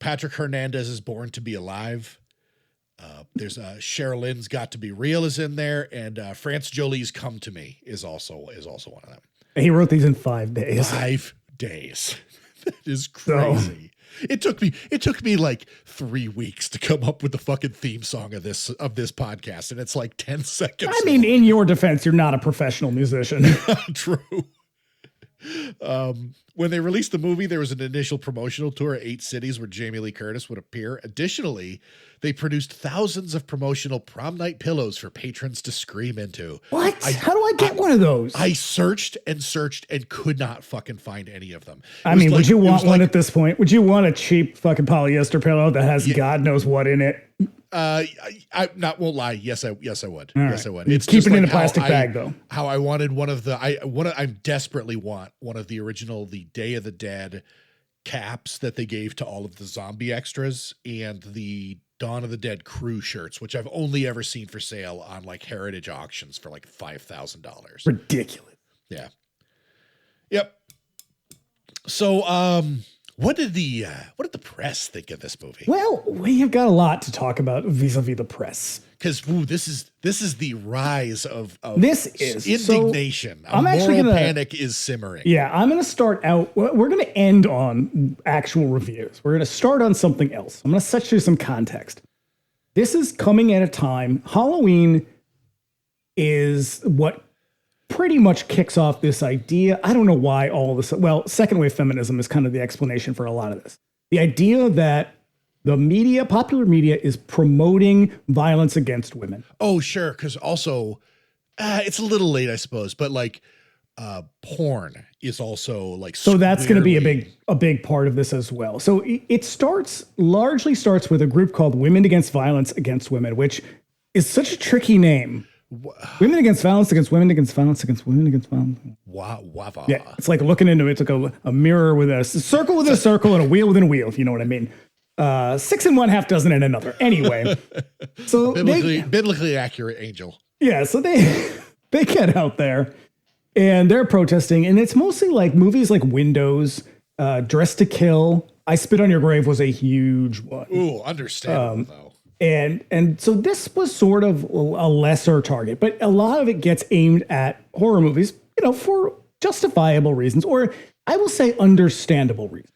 Patrick Hernandez's "Born to Be Alive." There's Cheryl Lynn's "Got to Be Real" is in there, and France Jolie's "Come to Me" is also one of them. He wrote these in 5 days. 5 days. That is crazy. It took me like 3 weeks to come up with the fucking theme song of this podcast, and it's like 10 seconds. I mean, in your defense, you're not a professional musician. True. When they released the movie, there was an initial promotional tour at 8 cities where Jamie Lee Curtis would appear. Additionally, they produced thousands of promotional prom night pillows for patrons to scream into. What? How do I get one of those? I searched and could not fucking find any of them. I mean, would you want one at this point? Would you want a cheap fucking polyester pillow that has God knows what in it? I not won't lie. Yes, I would. All Yes, right. I would. Keep just it in like a plastic how bag, though. How I wanted I desperately want one of the original the Day of the Dead caps that they gave to all of the zombie extras and the Dawn of the Dead crew shirts, which I've only ever seen for sale on like heritage auctions for like $5,000. Ridiculous. Yeah. Yep. So, what did the press think of this movie? Well, we have got a lot to talk about vis-a-vis the press. Because this is the rise of This is indignation. So I'm actually moral gonna panic is simmering. Yeah, I'm going to start out. We're going to end on actual reviews. We're going to start on something else. I'm going to set you some context. This is coming at a time. Halloween is what pretty much kicks off this idea. I don't know why all of this. Well, second wave feminism is kind of the explanation for a lot of this. The idea that the media, popular media, is promoting violence against women. Oh, sure. Because also, it's a little late, I suppose, but like porn is also like so that's going to be squarely- a big part of this as well. So it largely starts with a group called Women Against Violence Against Women, which is such a tricky name. Women Against Violence Against Women Against Violence Against Women Against Violence. Wow. Yeah, it's like looking into it. It's like a mirror with a circle within a circle and a wheel within a wheel, if you know what I mean. 6 and 1/2 dozen in another. Anyway, so biblically accurate, Angel. Yeah, so they get out there and they're protesting, and it's mostly like movies like Windows, Dress to Kill. I Spit on Your Grave was a huge one. Ooh, understandable though. And so this was sort of a lesser target, but a lot of it gets aimed at horror movies, for justifiable reasons, or I will say understandable reasons.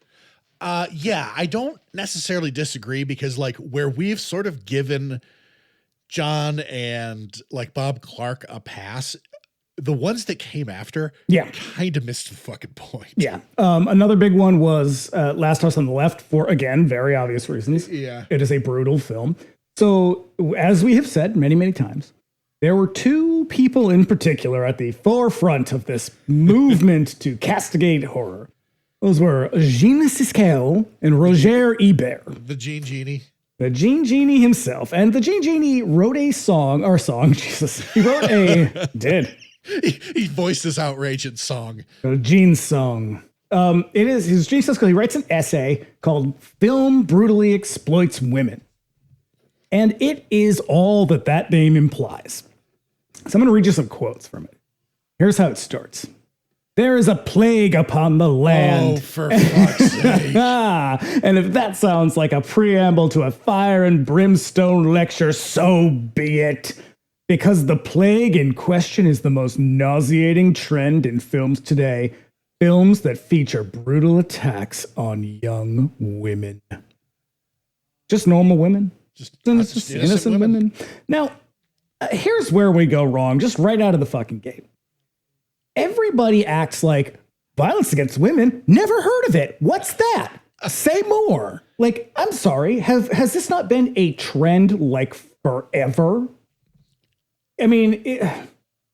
Yeah, I don't necessarily disagree because like where we've sort of given John and like Bob Clark a pass, the ones that came after kind of missed the fucking point. Yeah. Another big one was Last House on the Left for, again, very obvious reasons. Yeah. It is a brutal film. So as we have said many, many times, there were two people in particular at the forefront of this movement to castigate horror. Those were Jean Siskel and Roger Ebert. The Gene Genie. The Gene Genie himself. And the Gene Genie wrote he wrote He voiced his outrage in song. Gene's song. It is his Gene Siskel. He writes an essay called "Film Brutally Exploits Women," and it is all that name implies. So I'm going to read you some quotes from it. Here's how it starts. There is a plague upon the land. Oh, for fuck's sake. And if that sounds like a preamble to a fire and brimstone lecture, so be it. Because the plague in question is the most nauseating trend in films today. Films that feature brutal attacks on young women. Just normal women. Just innocent women. Now, here's where we go wrong, just right out of the fucking gate. Everybody acts like violence against women. Never heard of it. What's that? Say more. Like, I'm sorry. Has this not been a trend like forever? I mean,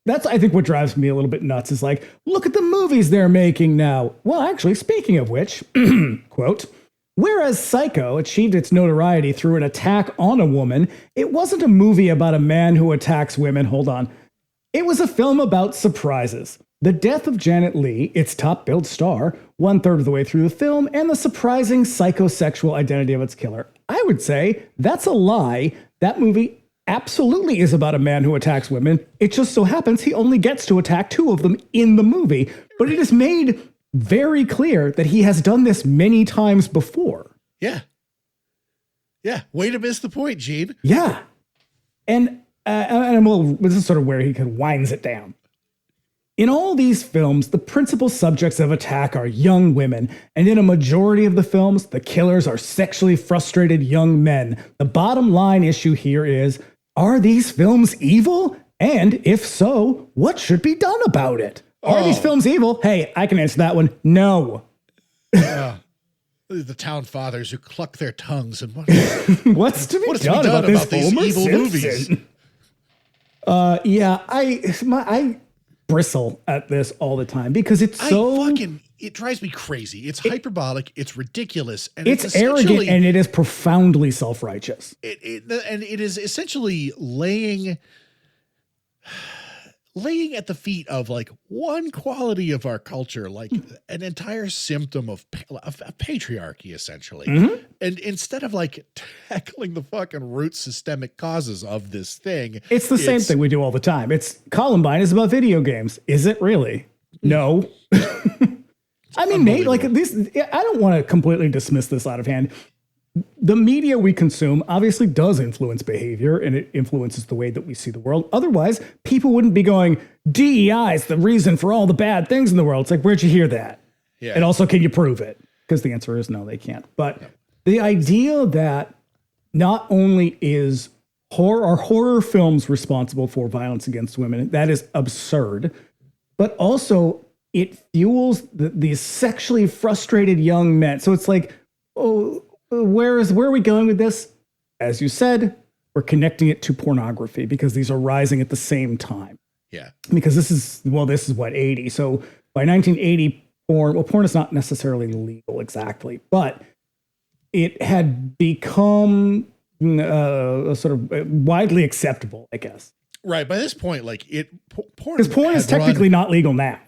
that's, I think, what drives me a little bit nuts is like, look at the movies they're making now. Well, actually, speaking of which, quote, whereas Psycho achieved its notoriety through an attack on a woman, it wasn't a movie about a man who attacks women. Hold on. It was a film about surprises. The death of Janet Leigh, its top-billed star, 1/3 of the way through the film, and the surprising psychosexual identity of its killer. I would say that's a lie. That movie absolutely is about a man who attacks women. It just so happens he only gets to attack 2 of them in the movie. But it is made very clear that he has done this many times before. Yeah. Yeah. Way to miss the point, Gene. Yeah. And this is sort of where he kind of winds it down. In all these films, the principal subjects of attack are young women, and in a majority of the films, the killers are sexually frustrated young men. The bottom line issue here is, are these films evil? And if so, what should be done about it? Are these films evil? Hey, I can answer that one. No. The town fathers who cluck their tongues and what's to be done about this these Homer evil Simpson? movies? Yeah, I bristle at this all the time because it's so I fucking it drives me crazy. It's hyperbolic. It's ridiculous. And it's arrogant, and it is profoundly self-righteous. And it is essentially laying at the feet of like one quality of our culture, like an entire symptom of patriarchy, essentially. And instead of like tackling the fucking root systemic causes of this thing, it's the same thing we do all the time. It's Columbine is about video games. Is it really? No. I mean, Nate, like this, I don't want to completely dismiss this out of hand. The media we consume obviously does influence behavior, and it influences the way that we see the world. Otherwise, people wouldn't be going, DEI is the reason for all the bad things in the world. It's like, where'd you hear that? Yeah. And also, can you prove it? Because the answer is no, they can't. But the idea that not only is horror films responsible for violence against women, that is absurd. But also, it fuels these sexually frustrated young men. So it's like, oh, where are we going with this? As you said, we're connecting it to pornography because these are rising at the same time. Yeah. Because this is what, 80. So by 1980, porn is not necessarily legal exactly, but it had become sort of widely acceptable, I guess. Right. By this point, like porn. Because porn is technically not legal now.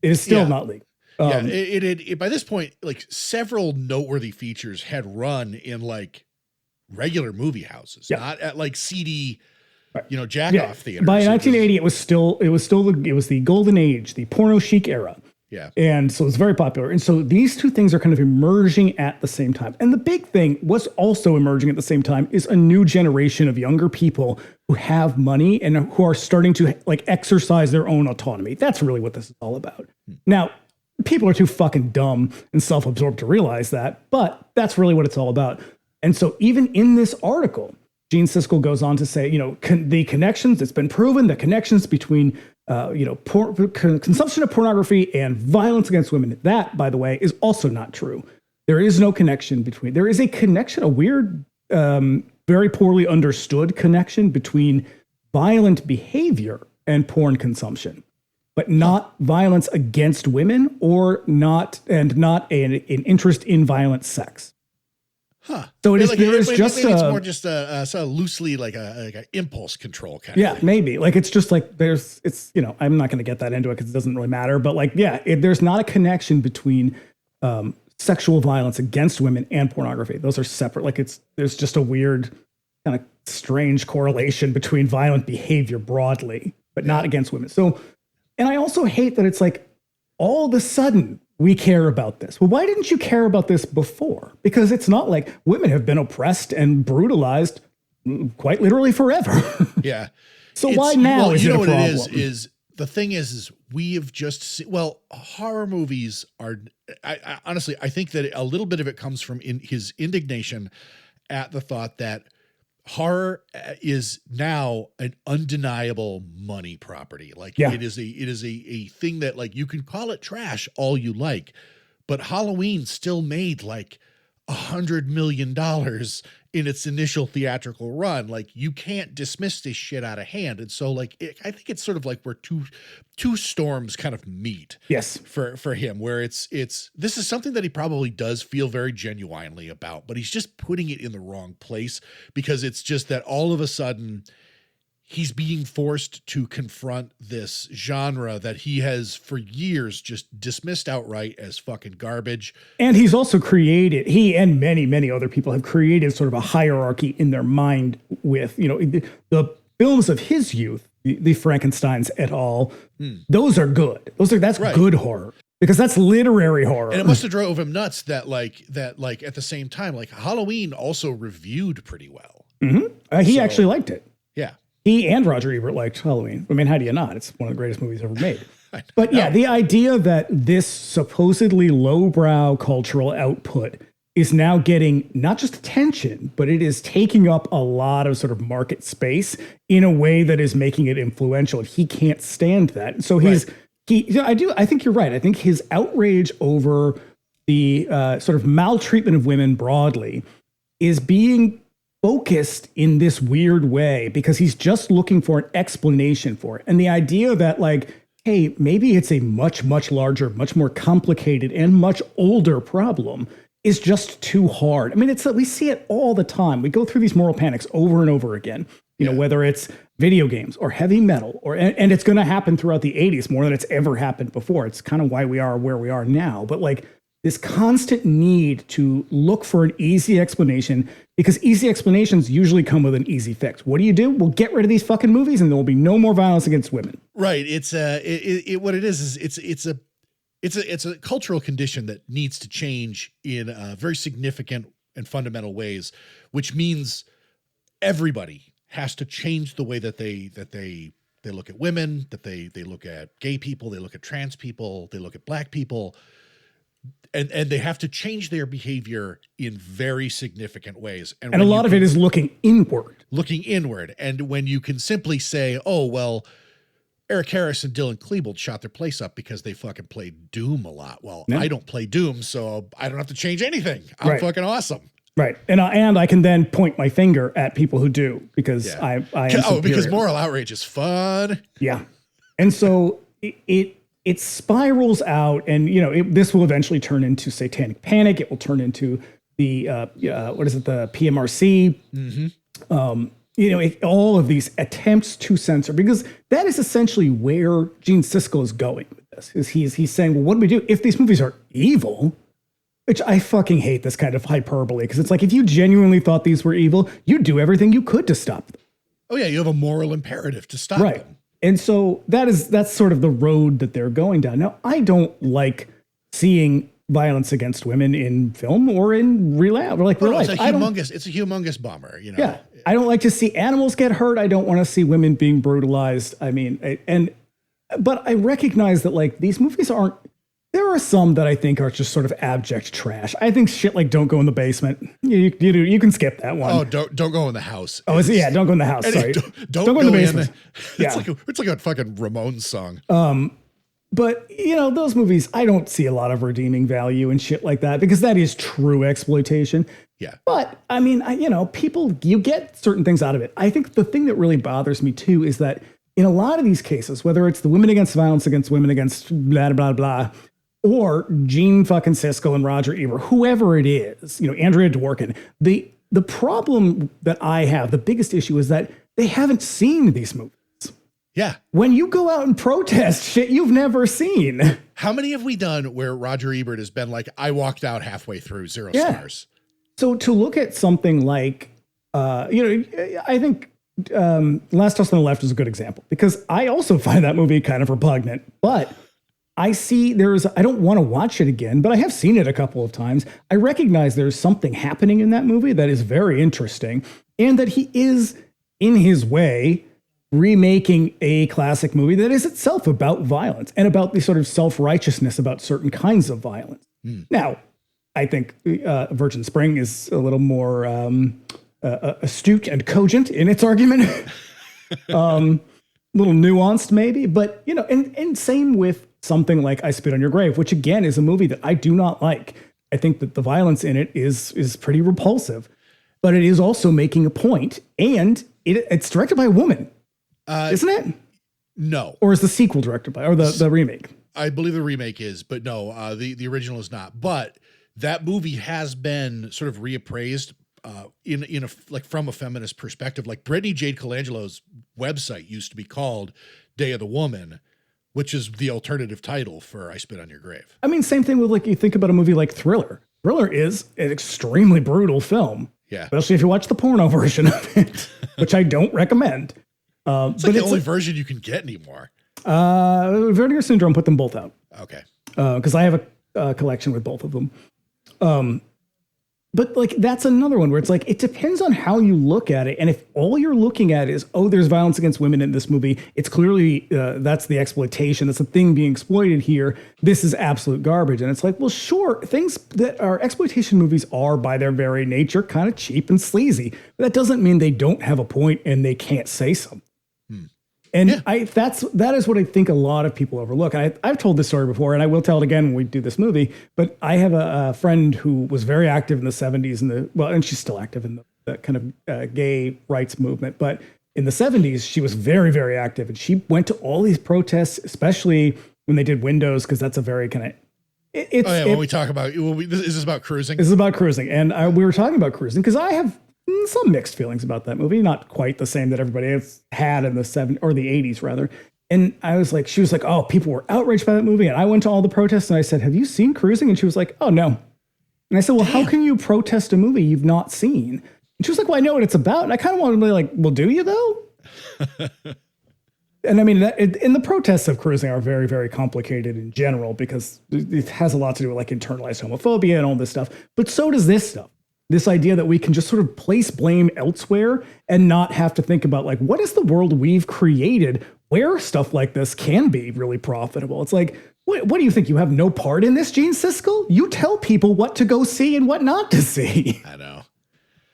It is still not legal. It by this point, like several noteworthy features had run in like regular movie houses, not at like seedy, jack-off theaters. By 1980, it was the golden age, the porno chic era. Yeah. And so it's very popular. And so these two things are kind of emerging at the same time. And the big thing, what's also emerging at the same time, is a new generation of younger people who have money and who are starting to like exercise their own autonomy. That's really what this is all about. Now, people are too fucking dumb and self-absorbed to realize that, but that's really what it's all about. And so even in this article, Gene Siskel goes on to say, the connections, it's been proven, the connections between consumption of pornography and violence against women. That, by the way, is also not true. There is no connection between. There is a connection, a weird, very poorly understood connection between violent behavior and porn consumption, but not violence against women not an interest in violent sex. Huh. So it is. Like, there is maybe just it's more just a sort of loosely like a impulse control kind of thing. Maybe like it's just like I'm not going to get that into it because it doesn't really matter. But like there's not a connection between sexual violence against women and pornography. Those are separate. Like there's just a weird kind of strange correlation between violent behavior broadly, but not against women. So, and I also hate that it's like all of a sudden we care about this. Well, why didn't you care about this before? Because it's not like women have been oppressed and brutalized quite literally forever. Yeah. So why now is it a problem? What it is the thing is we have just seen, horror movies are, I honestly, I think that a little bit of it comes from his indignation at the thought that horror is now an undeniable money property. Like it is a thing that like you can call it trash all you like, but Halloween still made like $100 million in its initial theatrical run. Like you can't dismiss this shit out of hand. And so like, I think it's sort of like where two storms kind of meet. Yes. For him, where this is something that he probably does feel very genuinely about, but he's just putting it in the wrong place because it's just that all of a sudden he's being forced to confront this genre that he has for years just dismissed outright as fucking garbage. And he's also he and many, many other people have created sort of a hierarchy in their mind with, the films of his youth, the Frankensteins et al. Those are good. That's right. Good horror. Because that's literary horror. And it must have drove him nuts that at the same time, like Halloween also reviewed pretty well. Mm-hmm. He actually liked it. Yeah. He and Roger Ebert liked Halloween. I mean, how do you not? It's one of the greatest movies ever made. But yeah, the idea that this supposedly lowbrow cultural output is now getting not just attention, but it is taking up a lot of sort of market space in a way that is making it influential. He can't stand that. So I think you're right. I think his outrage over the sort of maltreatment of women broadly is being focused in this weird way because he's just looking for an explanation for it. And the idea that like hey, maybe it's a much, much larger, much more complicated and much older problem is just too hard. I mean, we see it all the time. We go through these moral panics over and over again, you know, whether it's video games or heavy metal and it's going to happen throughout the 80s more than it's ever happened before. It's kind of why we are where we are now. But like this constant need to look for an easy explanation, because easy explanations usually come with an easy fix. What do? We'll get rid of these fucking movies and there will be no more violence against women. Right. It's what it is it's a cultural condition that needs to change in very significant and fundamental ways, which means everybody has to change the way that they look at women, that they look at gay people, they look at trans people, they look at black people, and they have to change their behavior in very significant ways. And a lot of it is looking inward. And when you can simply say, oh, well, Eric Harris and Dylan Klebold shot their place up because they fucking played Doom a lot. Well, I don't play Doom, so I don't have to change anything. I'm fucking awesome. Right. And I can then point my finger at people who do because I am superior. Because moral outrage is fun. Yeah. And so it spirals out, and you know, this will eventually turn into satanic panic. It will turn into the the PMRC. Mm-hmm. You know, all of these attempts to censor, because that is essentially where Gene Siskel is going with this. Is he's saying, well, what do we do if these movies are evil? Which I fucking hate this kind of hyperbole, because it's like, if you genuinely thought these were evil, you'd do everything you could to stop them. Oh yeah, you have a moral imperative to stop them. And so that's sort of the road that they're going down. Now, I don't like seeing violence against women in film or in real life. It's a humongous bummer, you know. Yeah. I don't like to see animals get hurt. I don't want to see women being brutalized. I mean, but I recognize that like these movies aren't. There are some that I think are just sort of abject trash. I think shit like Don't Go in the Basement. You can skip that one. Oh, don't go in the house. Oh, Don't Go in the House. Sorry, don't go in the basement. It's like a fucking Ramones song. But you know, those movies, I don't see a lot of redeeming value and shit like that, because that is true exploitation. Yeah. But I mean, you get certain things out of it. I think the thing that really bothers me too is that in a lot of these cases, whether it's the women against violence against women against blah blah blah, or Gene fucking Siskel and Roger Ebert, whoever it is, you know, Andrea Dworkin, the problem that I have, the biggest issue is that they haven't seen these movies. Yeah. When you go out and protest shit you've never seen. How many have we done where Roger Ebert has been like, I walked out halfway through, 0 stars? So to look at something like, I think Last House on the Left is a good example, because I also find that movie kind of repugnant, but I see I don't want to watch it again, but I have seen it a couple of times. I recognize there's something happening in that movie that is very interesting, and that he is, in his way, remaking a classic movie that is itself about violence and about the sort of self-righteousness about certain kinds of violence. Now, I think Virgin Spring is a little more astute and cogent in its argument. Little nuanced maybe, but you know, and same with something like I Spit on Your Grave, which again is a movie that I do not like. I think that the violence in it is pretty repulsive, but it is also making a point, and it's directed by a woman, isn't it? No. Or is the sequel directed by, or the remake? I believe the remake is, but no, the original is not. But that movie has been sort of reappraised from a feminist perspective. Like Brittany Jade Colangelo's website used to be called Day of the Woman, which is the alternative title for I Spit on Your Grave. I mean, same thing with, like, you think about a movie like Thriller. Thriller is an extremely brutal film. Yeah. Especially if you watch the porno version of it, which I don't recommend. It's like the only version you can get anymore. Vertigo Syndrome put them both out. Okay. Because I have a collection with both of them. But like, that's another one where it's like, it depends on how you look at it. And if all you're looking at is, oh, there's violence against women in this movie, it's clearly, that's the exploitation. That's the thing being exploited here. This is absolute garbage. And it's like, well, sure, things that are exploitation movies are by their very nature kind of cheap and sleazy. But that doesn't mean they don't have a point and they can't say something. And that is what I think a lot of people overlook. I've told this story before, and I will tell it again when we do this movie. But I have a friend who was very active in the 70s and she's still active in the kind of gay rights movement. But in the 70s, she was very, very active. And she went to all these protests, especially when they did Windows, because that's a very kind of... When we talk about... is this about cruising? This is about cruising. And we were talking about cruising because I have some mixed feelings about that movie. Not quite the same that everybody else had in the 70s, or the 80s, rather. And I was like, she was like, oh, people were outraged by that movie. And I went to all the protests and I said, have you seen Cruising? And she was like, oh, no. And I said, well, how can you protest a movie you've not seen? And she was like, well, I know what it's about. And I kind of wanted to be like, well, do you though? And I mean, and the protests of Cruising are very, very complicated in general because it has a lot to do with like internalized homophobia and all this stuff. But so does this stuff. This idea that we can just sort of place blame elsewhere and not have to think about like, what is the world we've created where stuff like this can be really profitable? It's like, what do you think? You have no part in this, Gene Siskel? You tell people what to go see and what not to see. I know.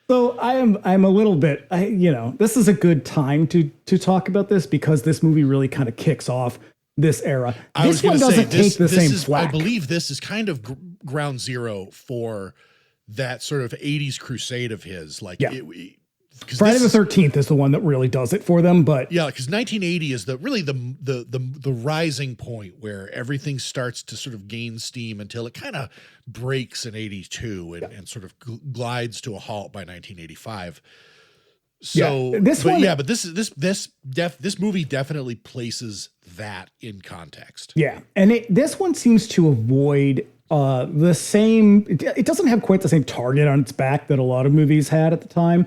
So I'm a little bit, this is a good time to talk about this because this movie really kind of kicks off this era. This one doesn't take the same flack. I believe this is kind of ground zero for that sort of 80s crusade of his. Like, yeah. Friday the 13th is the one that really does it for them, but yeah, because 1980 is the rising point where everything starts to sort of gain steam until it kind of breaks in 82 and sort of glides to a halt by 1985. So this movie definitely places that in context. Yeah, and this one seems to avoid the same. It doesn't have quite the same target on its back that a lot of movies had at the time.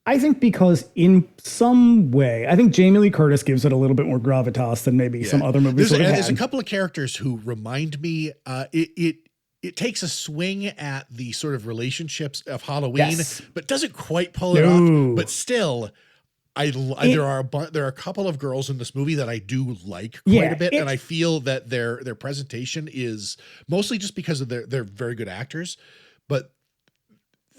I think because in some way, I think Jamie Lee Curtis gives it a little bit more gravitas than maybe some other movies. There's a couple of characters who remind me. It takes a swing at the sort of relationships of Halloween, but doesn't quite pull it off. But still, there are a couple of girls in this movie that I do like quite a bit, and I feel that their presentation is mostly just because of they're very good actors, but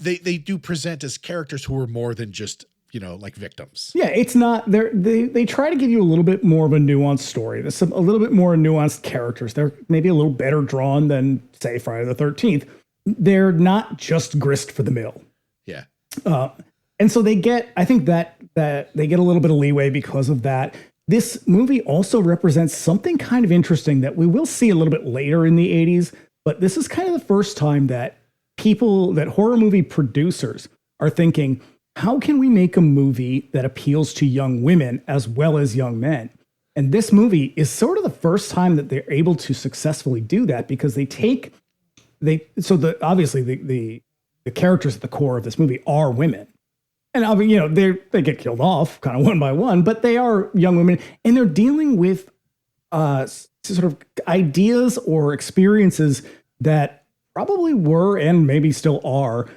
they do present as characters who are more than just, like victims. Yeah, it's not, they try to give you a little bit more of a nuanced story. There's a little bit more nuanced characters. They're maybe a little better drawn than, say, Friday the 13th. They're not just grist for the mill. Yeah. And so I think that they get a little bit of leeway because of that. This movie also represents something kind of interesting that we will see a little bit later in the 80s, but this is kind of the first time that horror movie producers are thinking, how can we make a movie that appeals to young women as well as young men? And this movie is sort of the first time that they're able to successfully do that because obviously the characters at the core of this movie are women. And they get killed off kind of one by one, but they are young women and they're dealing with sort of ideas or experiences that probably were and maybe still are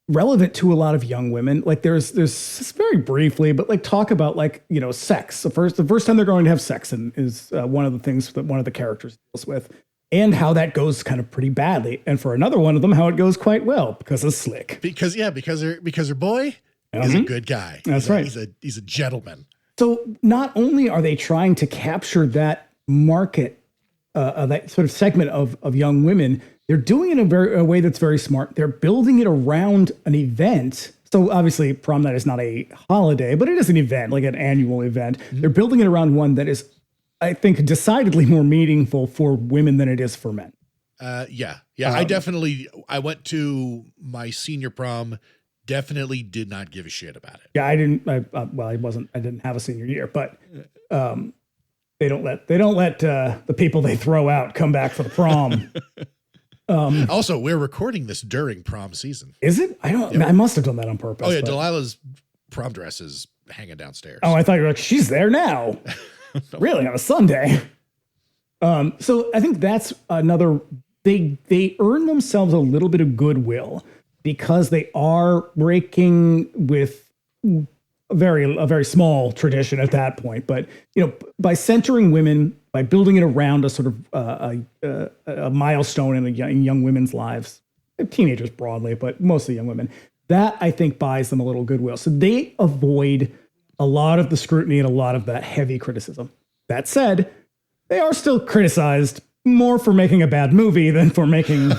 relevant to a lot of young women. Like there's just very briefly, but like talk about sex. The first time they're going to have sex is one of the things that one of the characters deals with, and how that goes kind of pretty badly. And for another one of them, how it goes quite well because of Slick. Because her boy is a good guy. That's right. He's a gentleman. So not only are they trying to capture that market, that sort of segment of young women, they're doing it in a way that's very smart. They're building it around an event. So obviously Prom Night is not a holiday, but it is an event, like an annual event. Mm-hmm. They're building it around one that is, I think, decidedly more meaningful for women than it is for men. Yeah. I went to my senior prom, definitely did not give a shit about it. Yeah, I didn't have a senior year, but they don't let the people they throw out come back for the prom. Also, we're recording this during prom season. Is it? I must have done that on purpose. Oh yeah, Delilah's prom dress is hanging downstairs. Oh, I thought you were like, she's there now. Really, on a Sunday. So I think that's another. They earn themselves a little bit of goodwill because they are breaking with a very small tradition at that point. But by centering women, by building it around a sort of a milestone in young women's lives, teenagers broadly, but mostly young women, that I think buys them a little goodwill. So they avoid a lot of the scrutiny and a lot of that heavy criticism. That said, they are still criticized more for making a bad movie than for making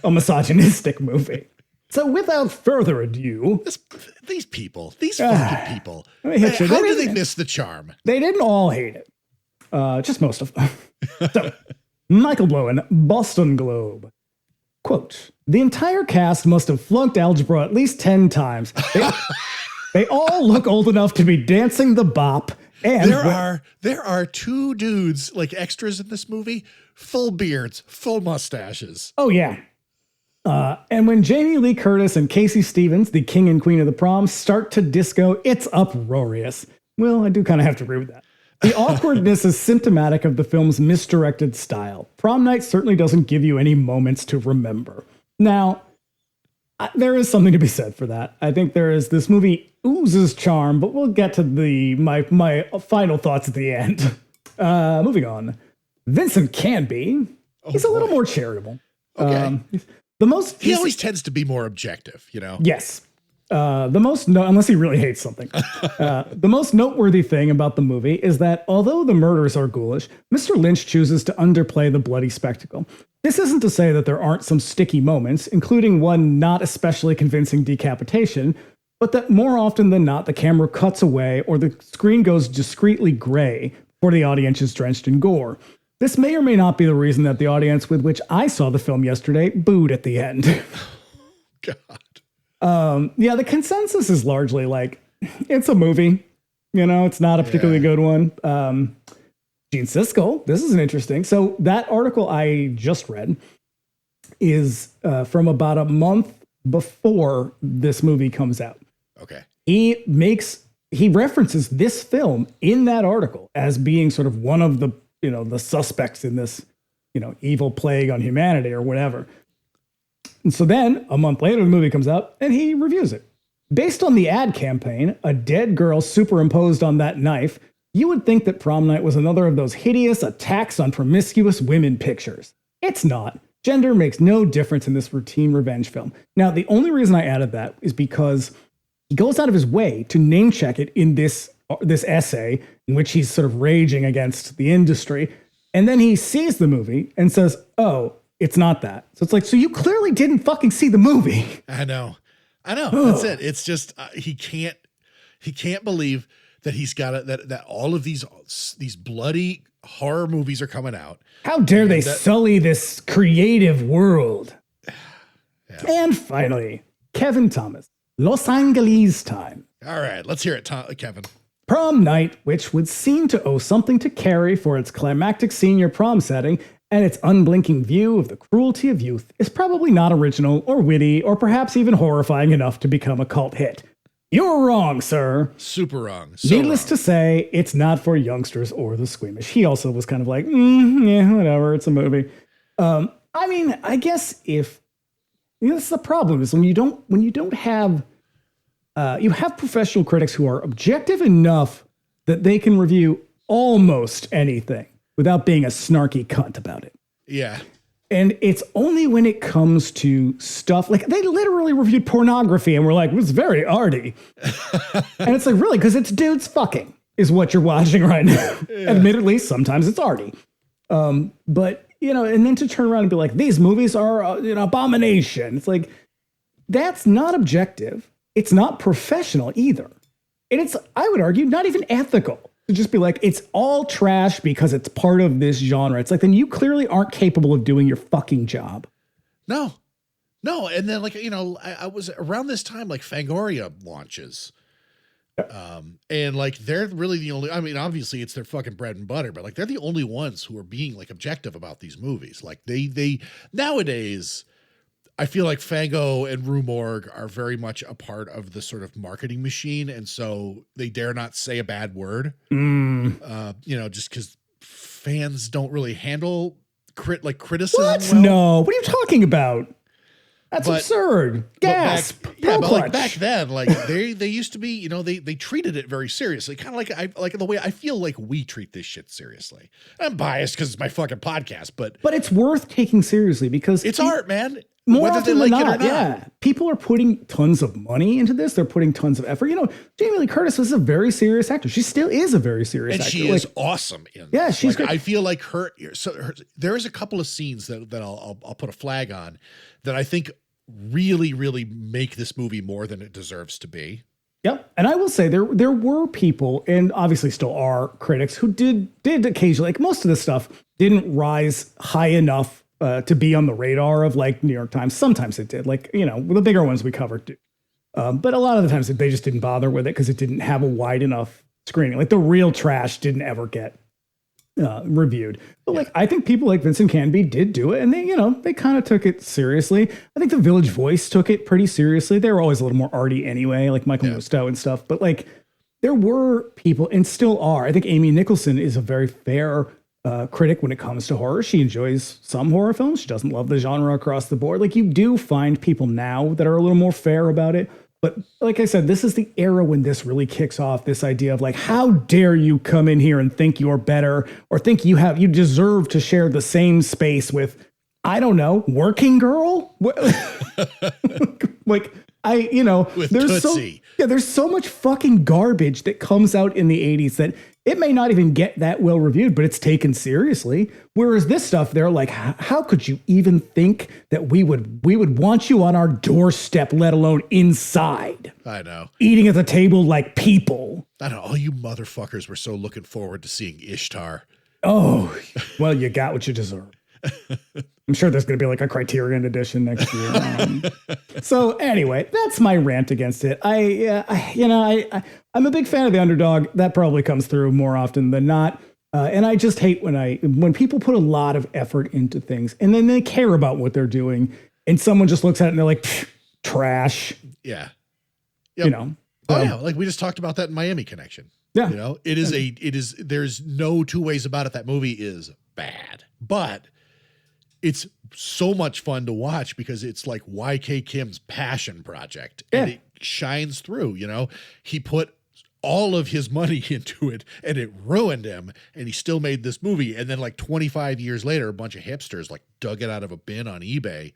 a misogynistic movie. So without further ado, These fucking people. let me hit you. How do they miss the charm? They didn't all hate it. Just most of them. So, Michael Blowen, Boston Globe. Quote, the entire cast must have flunked algebra at least 10 times. They all look old enough to be dancing the bop. And there are two dudes, like extras in this movie, full beards, full mustaches. Oh, yeah. And when Jamie Lee Curtis and Casey Stevens, the king and queen of the prom, start to disco, it's uproarious. Well, I do kind of have to agree with that. The awkwardness is symptomatic of the film's misdirected style. Prom Night certainly doesn't give you any moments to remember. Now, there is something to be said for that. I think this movie oozes charm, but we'll get to my final thoughts at the end. Moving on. Vincent Canby. He's a little more charitable. Okay. He always tends to be more objective, you know? Yes. Unless he really hates something. The most noteworthy thing about the movie is that although the murders are ghoulish, Mr. Lynch chooses to underplay the bloody spectacle. This isn't to say that there aren't some sticky moments, including one not especially convincing decapitation, but that more often than not, the camera cuts away or the screen goes discreetly gray before the audience is drenched in gore. This may or may not be the reason that the audience with which I saw the film yesterday booed at the end. God. Yeah, the consensus is largely like, it's a movie. You know, it's not a particularly good one. Gene Siskel, this is an interesting. So that article I just read is from about a month before this movie comes out. Okay. He references this film in that article as being sort of one of the suspects in this, evil plague on humanity or whatever. And so then a month later, the movie comes out and he reviews it. Based on the ad campaign, a dead girl superimposed on that knife, you would think that Prom Night was another of those hideous attacks on promiscuous women pictures. It's not. Gender makes no difference in this routine revenge film. Now, the only reason I added that is because he goes out of his way to name check it in this essay in which he's sort of raging against the industry. And then he sees the movie and says, oh, it's not that. So it's like, so you clearly didn't fucking see the movie. I know. That's it. It's just, he can't believe that he's got that all of these bloody horror movies are coming out. How dare they sully this creative world? Yeah. And finally, Kevin Thomas, Los Angeles Time. All right, let's hear it, Kevin. Prom Night, which would seem to owe something to Carrie for its climactic senior prom setting and its unblinking view of the cruelty of youth, is probably not original or witty or perhaps even horrifying enough to become a cult hit. You're wrong, sir. Super wrong. Needless to say, it's not for youngsters or the squeamish. He also was kind of like, yeah, whatever, it's a movie. I mean, I guess if that's the problem is when you don't have you have professional critics who are objective enough that they can review almost anything without being a snarky cunt about it. Yeah. And it's only when it comes to stuff like they literally reviewed pornography and were like, it was very arty. And it's like, really? Because it's dudes fucking is what you're watching right now. Yeah. Admittedly, sometimes it's arty. But, and then to turn around and be like, these movies are an abomination. It's like, that's not objective. It's not professional either. And it's, I would argue, not even ethical. To just be like, it's all trash because it's part of this genre. It's like, then you clearly aren't capable of doing your fucking job. No. And then I was around this time, like Fangoria launches. And like, they're really the only, I mean, obviously it's their fucking bread and butter, but like, they're the only ones who are being like objective about these movies. Like they nowadays, I feel like Fango and Rue Morgue are very much a part of the sort of marketing machine. And so they dare not say a bad word, just because fans don't really handle criticism. What? Well. No. What are you talking about? That's absurd. Gasp. But back then, like they used to be, they treated it very seriously. Kind of like the way I feel like we treat this shit seriously. I'm biased because it's my fucking podcast, but it's worth taking seriously because it's art, man. More often than not, yeah. People are putting tons of money into this. They're putting tons of effort. Jamie Lee Curtis was a very serious actor. She still is a very serious actor. And she is awesome in yeah, this. she's great. I feel like there is a couple of scenes that I'll put a flag on that I think really, really make this movie more than it deserves to be. Yep. And I will say there were people, and obviously still are critics, who did occasionally, like most of this stuff didn't rise high enough to be on the radar of like New York Times. Sometimes it did, like, you know, the bigger ones we covered do. But a lot of the times they just didn't bother with it because it didn't have a wide enough screening. Like the real trash didn't ever get reviewed. But like, I think people like Vincent Canby did do it, and they, you know, they kind of took it seriously. I think the Village Voice took it pretty seriously. They were always a little more arty anyway, like Michael Musto and stuff. But like, there were people, and still are. I think Amy Nicholson is a very fair critic when it comes to horror. She enjoys some horror films. She doesn't love the genre across the board. Like, you do find people now that are a little more fair about it. But like I said, this is the era when this really kicks off, this idea of like, how dare you come in here and think you're better or think you deserve to share the same space with, I don't know, Working Girl? Like, With Tootsie. there's so much fucking garbage that comes out in the 80s that it may not even get that well reviewed, but it's taken seriously. Whereas this stuff, they're like, how could you even think that we would want you on our doorstep, let alone inside? I know. Eating at the table like people. I know. All you motherfuckers were so looking forward to seeing Ishtar. Oh, well, you got what you deserve. I'm sure there's going to be like a Criterion edition next year. So anyway, that's my rant against it. I'm a big fan of the underdog. That probably comes through more often than not. And I just hate when people put a lot of effort into things and then they care about what they're doing and someone just looks at it and they're like, trash. Yeah. Yep. You know? Oh yeah. Like we just talked about that in Miami Connection. Yeah. You know, there's no two ways about it. That movie is bad, but it's so much fun to watch because it's like YK Kim's passion project and it shines through. You know, he put all of his money into it and it ruined him and he still made this movie. And then like 25 years later, a bunch of hipsters like dug it out of a bin on eBay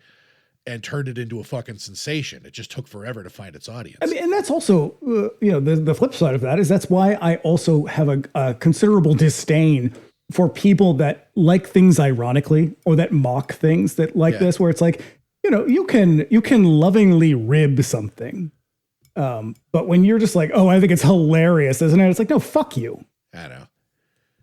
and turned it into a fucking sensation. It just took forever to find its audience. I mean, and that's also, the flip side of that is that's why I also have a considerable disdain for people that like things ironically or that mock things that like this, where it's like, you know, you can lovingly rib something. But when you're just like, oh, I think it's hilarious, isn't it? It's like, no, fuck you. I know.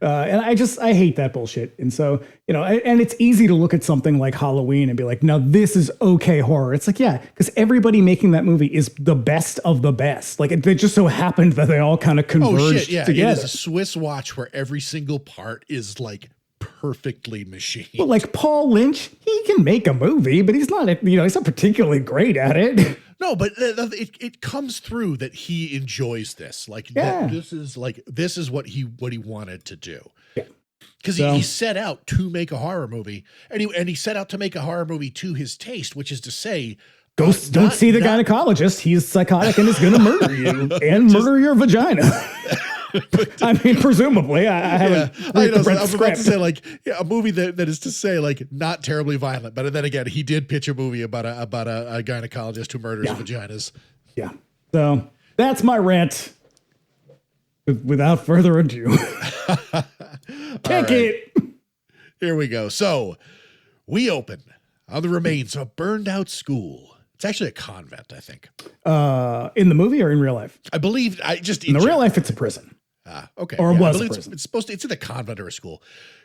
And I hate that bullshit. And so, you know, and it's easy to look at something like Halloween and be like, now this is okay horror. It's like, yeah, because everybody making that movie is the best of the best. Like it just so happened that they all kind of converged together. It is a Swiss watch where every single part is like perfectly machined. But like Paul Lynch, he can make a movie, but he's not particularly great at it. No, but it comes through that he enjoys this. Like this is what he wanted to do. Yeah. Because he set out to make a horror movie, and he set out to make a horror movie to his taste, which is to say, don't see the gynecologist. He's psychotic and is going to murder you and murder your vagina. I mean, presumably, I haven't read the script. About to say, like, a movie that is to say, like, not terribly violent. But then again, he did pitch a movie about a gynecologist who murders vaginas. Yeah. So that's my rant. Without further ado, take it. Here we go. So we open on the remains of a burned out school. It's actually a convent, I think. In the movie or in real life? I believe in the real life, it's a prison. Okay. Or it was a prison. It's in a convent or a school.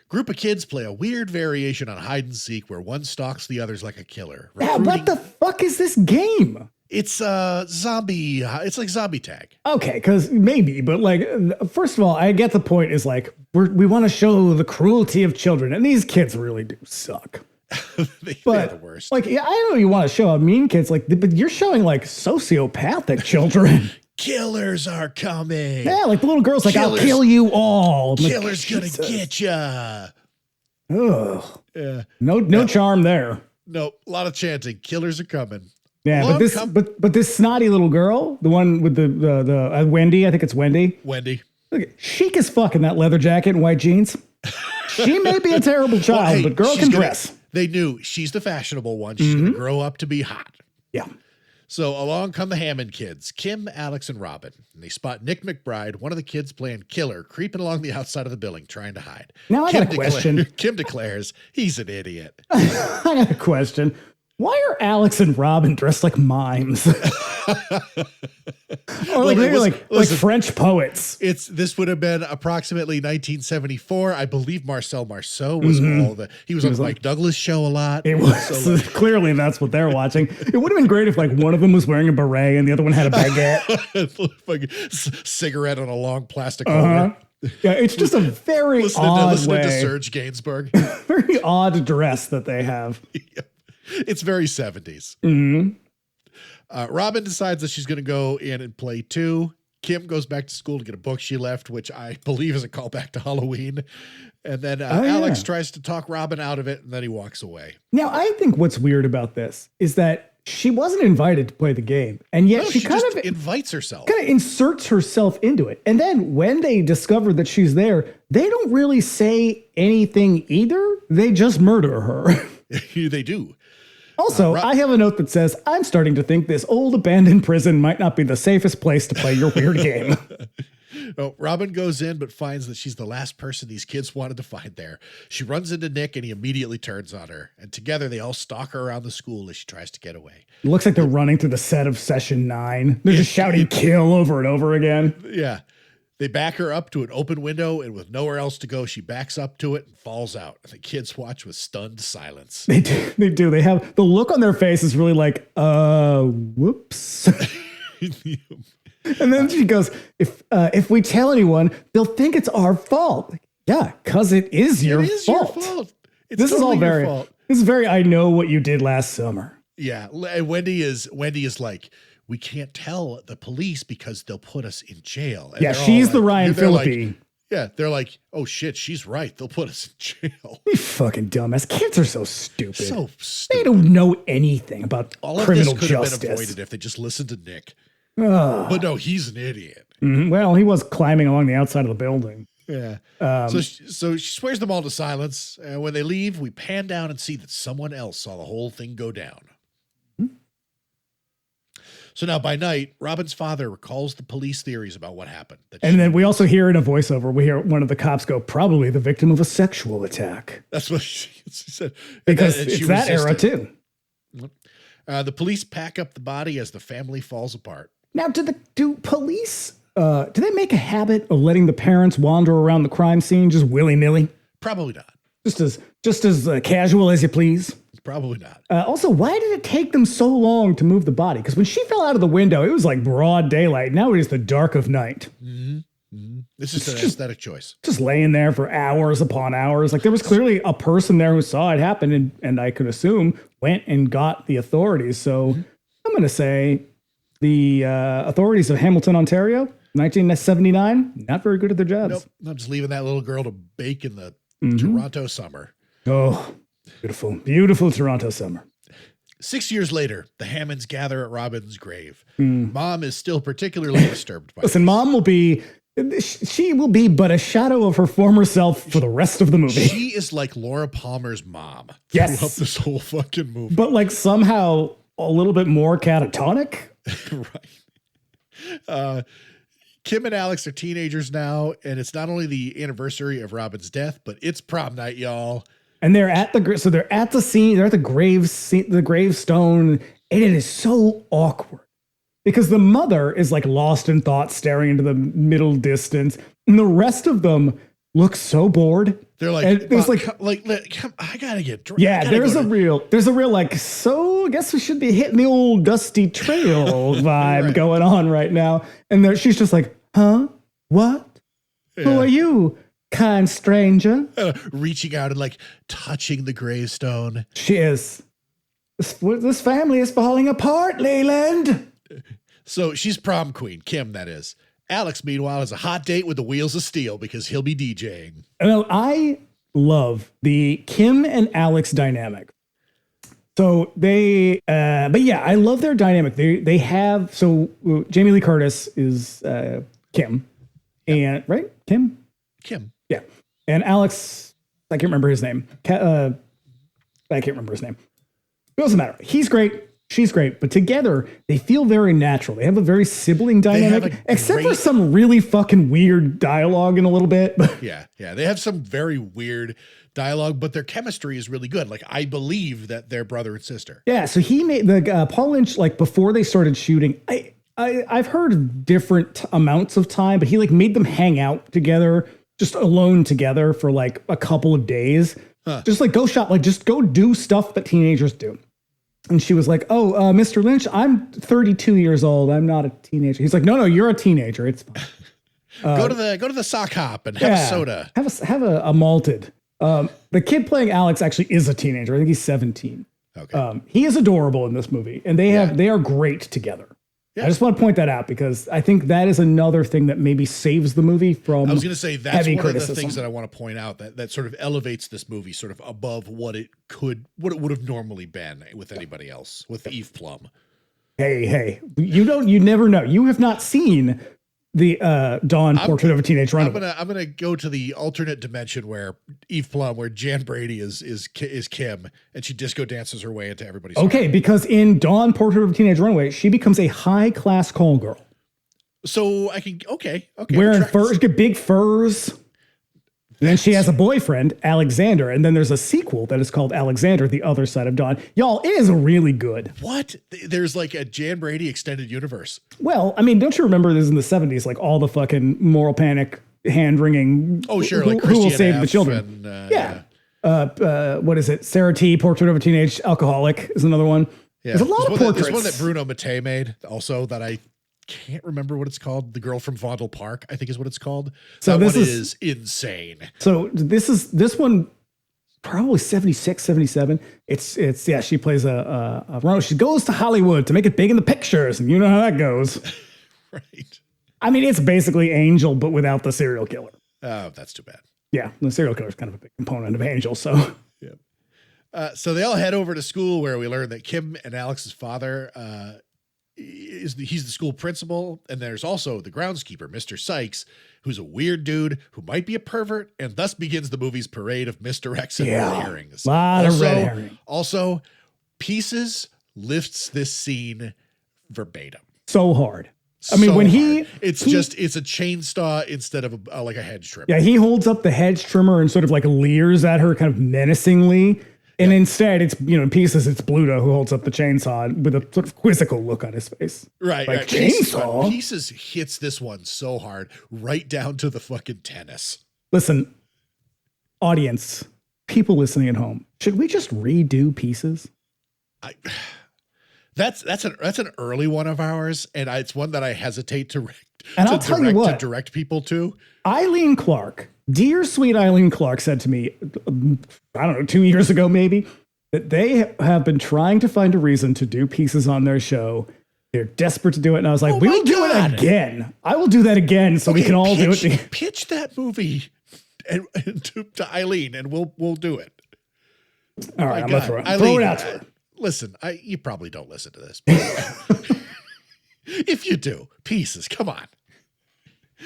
Group of kids play a weird variation on hide and seek where one stalks the others like a killer. Yeah, what the fuck is this game? It's zombie. It's like zombie tag. Okay, because maybe, but like, first of all, I get the point is like, we want to show the cruelty of children, and these kids really do suck. They're the worst. Like, yeah, I know you want to show mean kids, like, but you're showing like sociopathic children. Killers are coming. Yeah, like the little girl's like, I'll kill you all. Killer's gonna get ya. Ugh. Yeah. No charm there. No, a lot of chanting. Killers are coming. Yeah, but this snotty little girl, the one with the Wendy, I think it's Wendy. Look, chic as fuck in that leather jacket and white jeans. She may be a terrible child, but girl can dress. They knew she's the fashionable one. She's going to grow up to be hot. Yeah. So along come the Hammond kids, Kim, Alex, and Robin. And they spot Nick McBride, one of the kids playing killer, creeping along the outside of the building, trying to hide. Now I got a question. Kim declares he's an idiot. I got a question. Why are Alex and Robin dressed like mimes? Or like maybe like French poets. This would have been approximately 1974. I believe Marcel Marceau was he was on the Mike Douglas show a lot. It was so clearly that's what they're watching. It would have been great if like one of them was wearing a beret and the other one had a baguette. Cigarette on a long plastic holder. Yeah, it's just a very odd listening way. to Serge Gainsbourg. Very odd dress that they have. It's very 70s. Robin decides that she's going to go in and play too. Kim goes back to school to get a book she left, which I believe is a callback to Halloween. And then Alex tries to talk Robin out of it, and then he walks away. Now, I think what's weird about this is that she wasn't invited to play the game, and yet she kind of invites herself. Kind of inserts herself into it. And then when they discover that she's there, they don't really say anything either. They just murder her. They do. Also, I have a note that says, I'm starting to think this old abandoned prison might not be the safest place to play your weird game. Robin goes in, but finds that she's the last person these kids wanted to find there. She runs into Nick, and he immediately turns on her. And together, they all stalk her around the school as she tries to get away. It looks like they're running through the set of session 9. They're just shouting kill over and over again. Yeah. They back her up to an open window, and with nowhere else to go, she backs up to it and falls out. The kids watch with stunned silence. They do. They have the look on their face is really like, whoops. And then she goes, if we tell anyone, they'll think it's our fault. Yeah, because it is your fault. Your fault. This is all very, this is very, I know what you did last summer. Yeah. And Wendy is like, we can't tell the police because they'll put us in jail. And she's the Ryan Phillippe. They're like, oh shit, she's right. They'll put us in jail. You fucking dumbass. Kids are so stupid. So stupid. They don't know anything about all criminal of this could justice. have been avoided if they just listened to Nick. But no, he's an idiot. Mm-hmm. Well, he was climbing along the outside of the building. Yeah. So she swears them all to silence. And when they leave, we pan down and see that someone else saw the whole thing go down. So now by night, Robin's father recalls the police theories about what happened. And then we also hear in a voiceover, we hear one of the cops go, probably the victim of a sexual attack. That's what she said. Because it's that era too. The police pack up the body as the family falls apart. Now, do police, do they make a habit of letting the parents wander around the crime scene just willy-nilly? Probably not. Just as casual as you please? Probably not. Also, why did it take them so long to move the body? Because when she fell out of the window, it was like broad daylight. Now it is the dark of night. This is an aesthetic choice. Just laying there for hours upon hours. Like there was clearly a person there who saw it happen and I could assume went and got the authorities. So I'm going to say the authorities of Hamilton, Ontario, 1979, not very good at their jobs. Nope. I'm just leaving that little girl to bake in the Toronto summer. Oh, beautiful, beautiful Toronto summer. 6 years later, the Hammonds gather at Robin's grave. Mom is still particularly disturbed by Listen, Mom will be, she will be but a shadow of her former self for the rest of the movie. She is like Laura Palmer's mom throughout this whole fucking movie. But like somehow a little bit more catatonic. Right. Kim and Alex are teenagers now, and it's not only the anniversary of Robin's death, but it's prom night, y'all. And they're at the scene, they're at the gravestone, and it is so awkward because the mother is like lost in thought, staring into the middle distance, and the rest of them look so bored. They're like, there's I gotta get drunk. Yeah, there's a real like, so I guess we should be hitting the old dusty trail vibe going on right now. And she's just like, huh? What? Yeah. Who are you? Kind stranger. Reaching out and like touching the gravestone. She is. This family is falling apart, Leyland. So she's prom queen, Kim, that is. Alex, meanwhile, has a hot date with the Wheels of Steel because he'll be DJing. Well, I love the Kim and Alex dynamic. So they, but yeah, I love their dynamic. They have, so Jamie Lee Curtis is Kim, and right? Kim. Yeah. And Alex, I can't remember his name. I can't remember his name. It doesn't matter. He's great. She's great, but together they feel very natural. They have a very sibling dynamic, except for some really fucking weird dialogue in a little bit. Yeah. They have some very weird dialogue, but their chemistry is really good. Like, I believe that they're brother and sister. Yeah. So he made the Paul Lynch, like before they started shooting, I've heard different amounts of time, but he like made them hang out together, just alone together for like a couple of days. Just like go shop, like just go do stuff that teenagers do. And she was like, "Oh, Mr. Lynch, I'm 32 years old. I'm not a teenager." He's like, "No, you're a teenager. It's fine. Go to the sock hop and have a soda. Have a malted." The kid playing Alex actually is a teenager. I think he's 17. Okay. He is adorable in this movie, and they are great together. Yeah. I just want to point that out because I think that is another thing that maybe saves the movie from. I was going to say that's one criticism. of the things that I want to point out that sort of elevates this movie sort of above what it would have normally been with anybody else, with Eve Plum. Hey, you never know. You have not seen the Dawn Portrait of a Teenage Runaway. I'm gonna go to the alternate dimension where Eve Plum, where Jan Brady is Kim, and she disco dances her way into everybody's heart. Because in Dawn Portrait of a Teenage Runaway, she becomes a high class call girl. So I can wearing furs, get big furs. And then she has a boyfriend, Alexander, and then there's a sequel that is called Alexander: The Other Side of Dawn. Y'all, it is really good. What? There's like a Jan Brady extended universe. Well, I mean, don't you remember this in the 70s, like all the fucking moral panic, hand-wringing. Oh, sure, who, like who will Christian save F. the children? And, what is it? Sarah T, Portrait of a Teenage Alcoholic is another one. Yeah. There's a lot of portraits. There's one that Bruno Mattei made also that I can't remember what it's called. The Girl from Vondel Park, I think is what it's called. So that one is insane. So this one probably 76, 77. It's she plays a Rose. She goes to Hollywood to make it big in the pictures, and you know how that goes. Right. I mean, it's basically Angel, but without the serial killer. Oh, that's too bad. Yeah, the serial killer is kind of a big component of Angel, so. Yeah. So they all head over to school where we learn that Kim and Alex's father he's the school principal, and there's also the groundskeeper, Mr. Sykes, who's a weird dude who might be a pervert, and thus begins the movie's parade of misdirects and red herrings. Lot of red herring. Also, Pieces lifts this scene verbatim. So hard. I mean, when it's a chainsaw instead of like a hedge trimmer. Yeah, he holds up the hedge trimmer and sort of like leers at her kind of menacingly. And instead, it's, in Pieces, it's Bluto who holds up the chainsaw with a sort of quizzical look on his face. Right. Like, chainsaw? Pieces hits this one so hard, right down to the fucking tennis. Listen, audience, people listening at home, should we just redo Pieces? That's an early one of ours, and it's one that I hesitate to direct people to. Eileen Clark, dear sweet Eileen Clark, said to me, I don't know, 2 years ago maybe, that they have been trying to find a reason to do Pieces on their show. They're desperate to do it, and I was like, we will do it again. I will do that again, so we can all do it. Pitch that movie to Eileen, and we'll do it. All right, I'm gonna throw it out to her. Listen, you probably don't listen to this. If you do, Pieces, come on.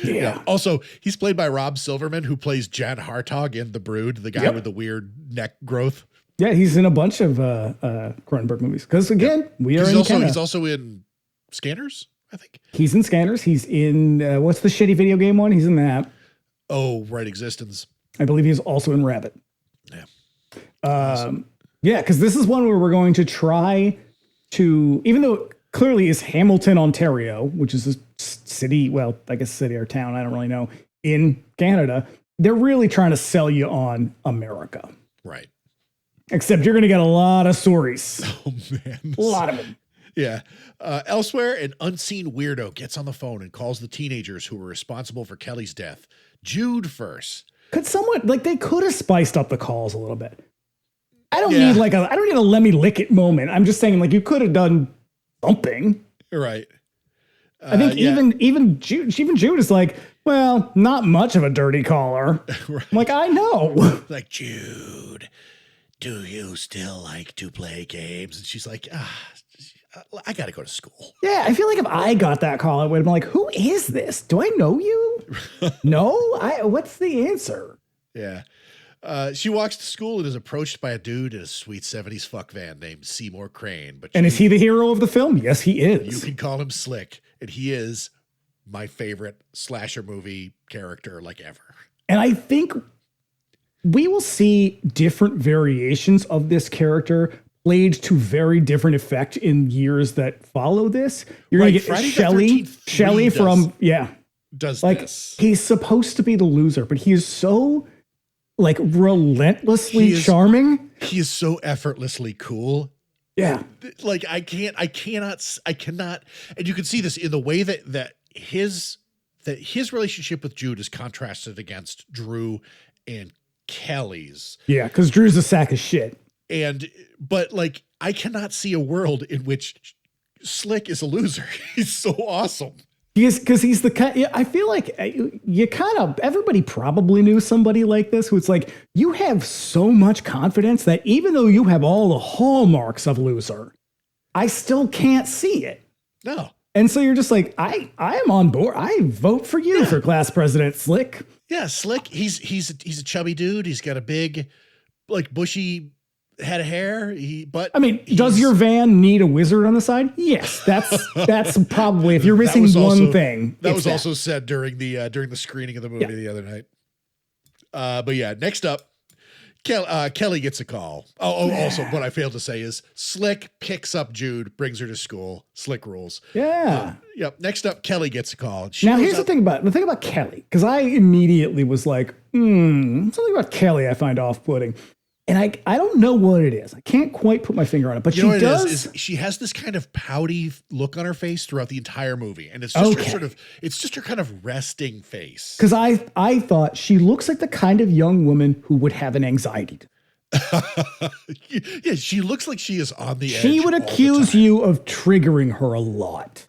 Yeah. Also, he's played by Rob Silverman, who plays Jan Hartog in The Brood, the guy with the weird neck growth. Yeah, he's in a bunch of Cronenberg movies. Because again, he's also in Scanners, I think. He's in Scanners. He's in what's the shitty video game one? He's in that. Oh, right, Existence. I believe he's also in Rabbit. Yeah. Awesome. Yeah, because this is one where we're going to try to, even though it clearly is Hamilton, Ontario, which is a city, well, I guess city or town, I don't really know, in Canada, they're really trying to sell you on America. Right. Except you're going to get a lot of stories. Oh, man. A lot of them. Yeah. Elsewhere, an unseen weirdo gets on the phone and calls the teenagers who were responsible for Kelly's death. Jude first. Could someone, they could have spiced up the calls a little bit. I don't need a let me lick it moment. I'm just saying, you could have done something. Right. I think even Jude is like, well, not much of a dirty caller. Right. I'm like, I know. Like, Jude, do you still like to play games? And she's like, I got to go to school. Yeah, I feel like if I got that call, I would have been like, who is this? Do I know you? No? What's the answer? Yeah. She walks to school and is approached by a dude in a sweet 70s fuck van named Seymour Crane. But And is he the hero of the film? Yes, he you is. can call him Slick, and he is my favorite slasher movie character like ever. And I think we will see different variations of this character played to very different effect in years that follow this. You're going to get Friday the Shelley 13th from, does like this. he's supposed to be the loser, but he is so like relentlessly charming. He is so effortlessly cool. Yeah. Like I cannot, and you can see this in the way that his relationship with Jude is contrasted against Drew and Kelly's. Yeah, because Drew's a sack of shit. But like, I cannot see a world in which Slick is a loser. He's so awesome. Because he's the kind. I feel like you kind of everybody probably knew somebody like this who it's like you have so much confidence that even though you have all the hallmarks of loser, I still can't see it. No. And so you're just like, I am on board. I vote for you for class president, Slick. Yeah, Slick. He's a chubby dude. He's got a big, like bushy head of hair. Does your van need a wizard on the side? Yes, that's probably if you're missing one thing. That was also said during the screening of the movie the other night. But yeah, next up, Kelly gets a call. Also, what I failed to say is Slick picks up Jude, brings her to school. Slick rules. Yeah. Yep. Next up, Kelly gets a call. Now here's the thing about Kelly, because I immediately was like, something about Kelly I find off-putting. And I don't know what it is. I can't quite put my finger on it, but you know what it is she has this kind of pouty look on her face throughout the entire movie. And it's just it's just her kind of resting face. Because I thought she looks like the kind of young woman who would have an anxiety. Yeah, she looks like she is on the edge. She would accuse you of triggering her a lot.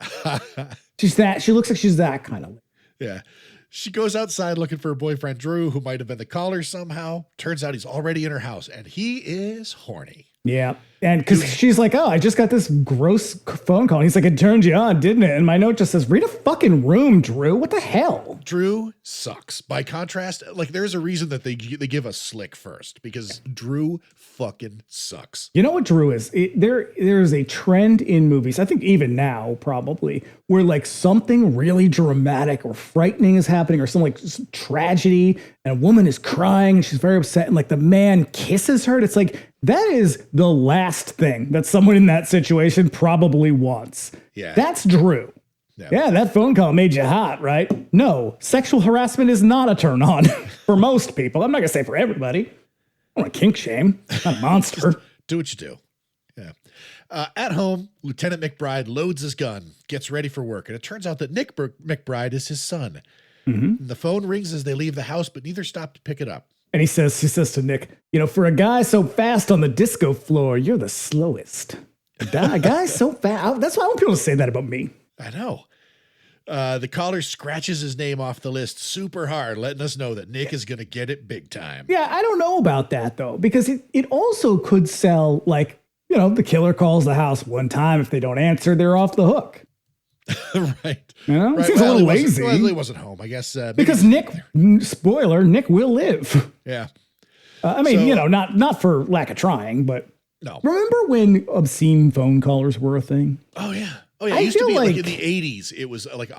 She looks like she's that kind of. Yeah. She goes outside looking for her boyfriend, Drew, who might have been the caller somehow. Turns out he's already in her house, and he is horny. Yeah. And because she's like, I just got this gross phone call. And he's like, it turned you on, didn't it? And my note just says, read a fucking room, Drew. What the hell? Drew sucks. By contrast, like there's a reason that they give us Slick first, because Drew fucking sucks. You know what Drew is? There is a trend in movies, I think even now probably, where like something really dramatic or frightening is happening or some like tragedy and a woman is crying and she's very upset and like the man kisses her. And it's like, that is the last thing that someone in that situation probably wants. Yeah. That's Drew. Yeah, that phone call made you hot, right? No, sexual harassment is not a turn on for most people. I'm not going to say for everybody. I don't want to kink shame. I'm not a monster. Do what you do. Yeah. At home, Lieutenant McBride loads his gun, gets ready for work, and it turns out that Nick McBride is his son. Mm-hmm. The phone rings as they leave the house, but neither stop to pick it up. And he says to Nick, for a guy so fast on the disco floor, you're the slowest. A guy so fast. That's why I want people to say that about me. I know. The caller scratches his name off the list super hard, letting us know that Nick is going to get it big time. Yeah, I don't know about that, though, because it also could sell, like, the killer calls the house one time. If they don't answer, they're off the hook. Right. It seems a little lazy. He wasn't home, I guess. Because Nick, spoiler, Nick will live. Yeah. Not for lack of trying, but no. Remember when obscene phone callers were a thing? Oh, yeah. Oh, yeah. It used to be like in the 80s. It was like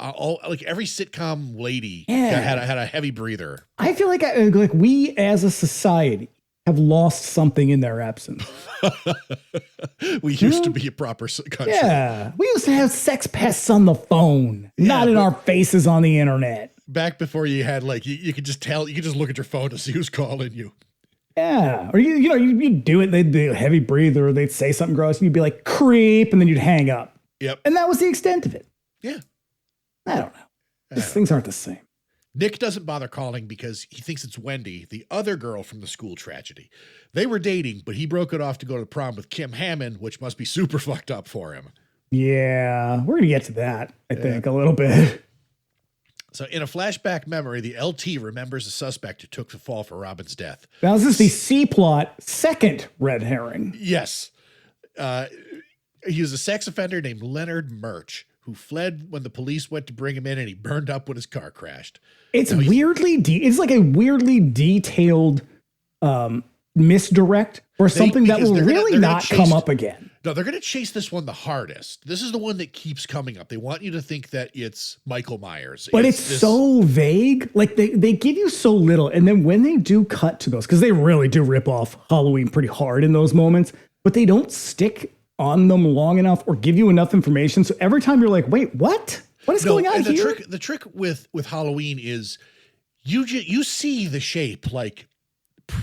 every sitcom lady had a heavy breather. I feel like we as a society have lost something in their absence. We used to be a proper country. Yeah. We used to have sex pests on the phone, not in our faces on the internet. Back before you had you could just tell, you could just look at your phone to see who's calling you. Yeah. Or you'd do it. They'd be a heavy breather. Or they'd say something gross and you'd be like, creep. And then you'd hang up. Yep. And that was the extent of it. Yeah. I don't know. These things aren't the same. Nick doesn't bother calling because he thinks it's Wendy, the other girl from the school tragedy. They were dating, but he broke it off to go to the prom with Kim Hammond, which must be super fucked up for him. Yeah, we're going to get to that, I think, a little bit. So in a flashback memory, the LT remembers a suspect who took the fall for Robin's death. Now, this is the C-plot second red herring. Yes. He was a sex offender named Leonard Murch, who fled when the police went to bring him in, and he burned up when his car crashed. It's like a weirdly detailed misdirect or something that will really not come up again. No, they're going to chase this one the hardest. This is the one that keeps coming up. They want you to think that it's Michael Myers. But it's so vague. Like they give you so little. And then when they do cut to those, because they really do rip off Halloween pretty hard in those moments, but they don't stick on them long enough or give you enough information. So every time you're like, wait, what? What is going on here? The trick with Halloween is you see the shape like.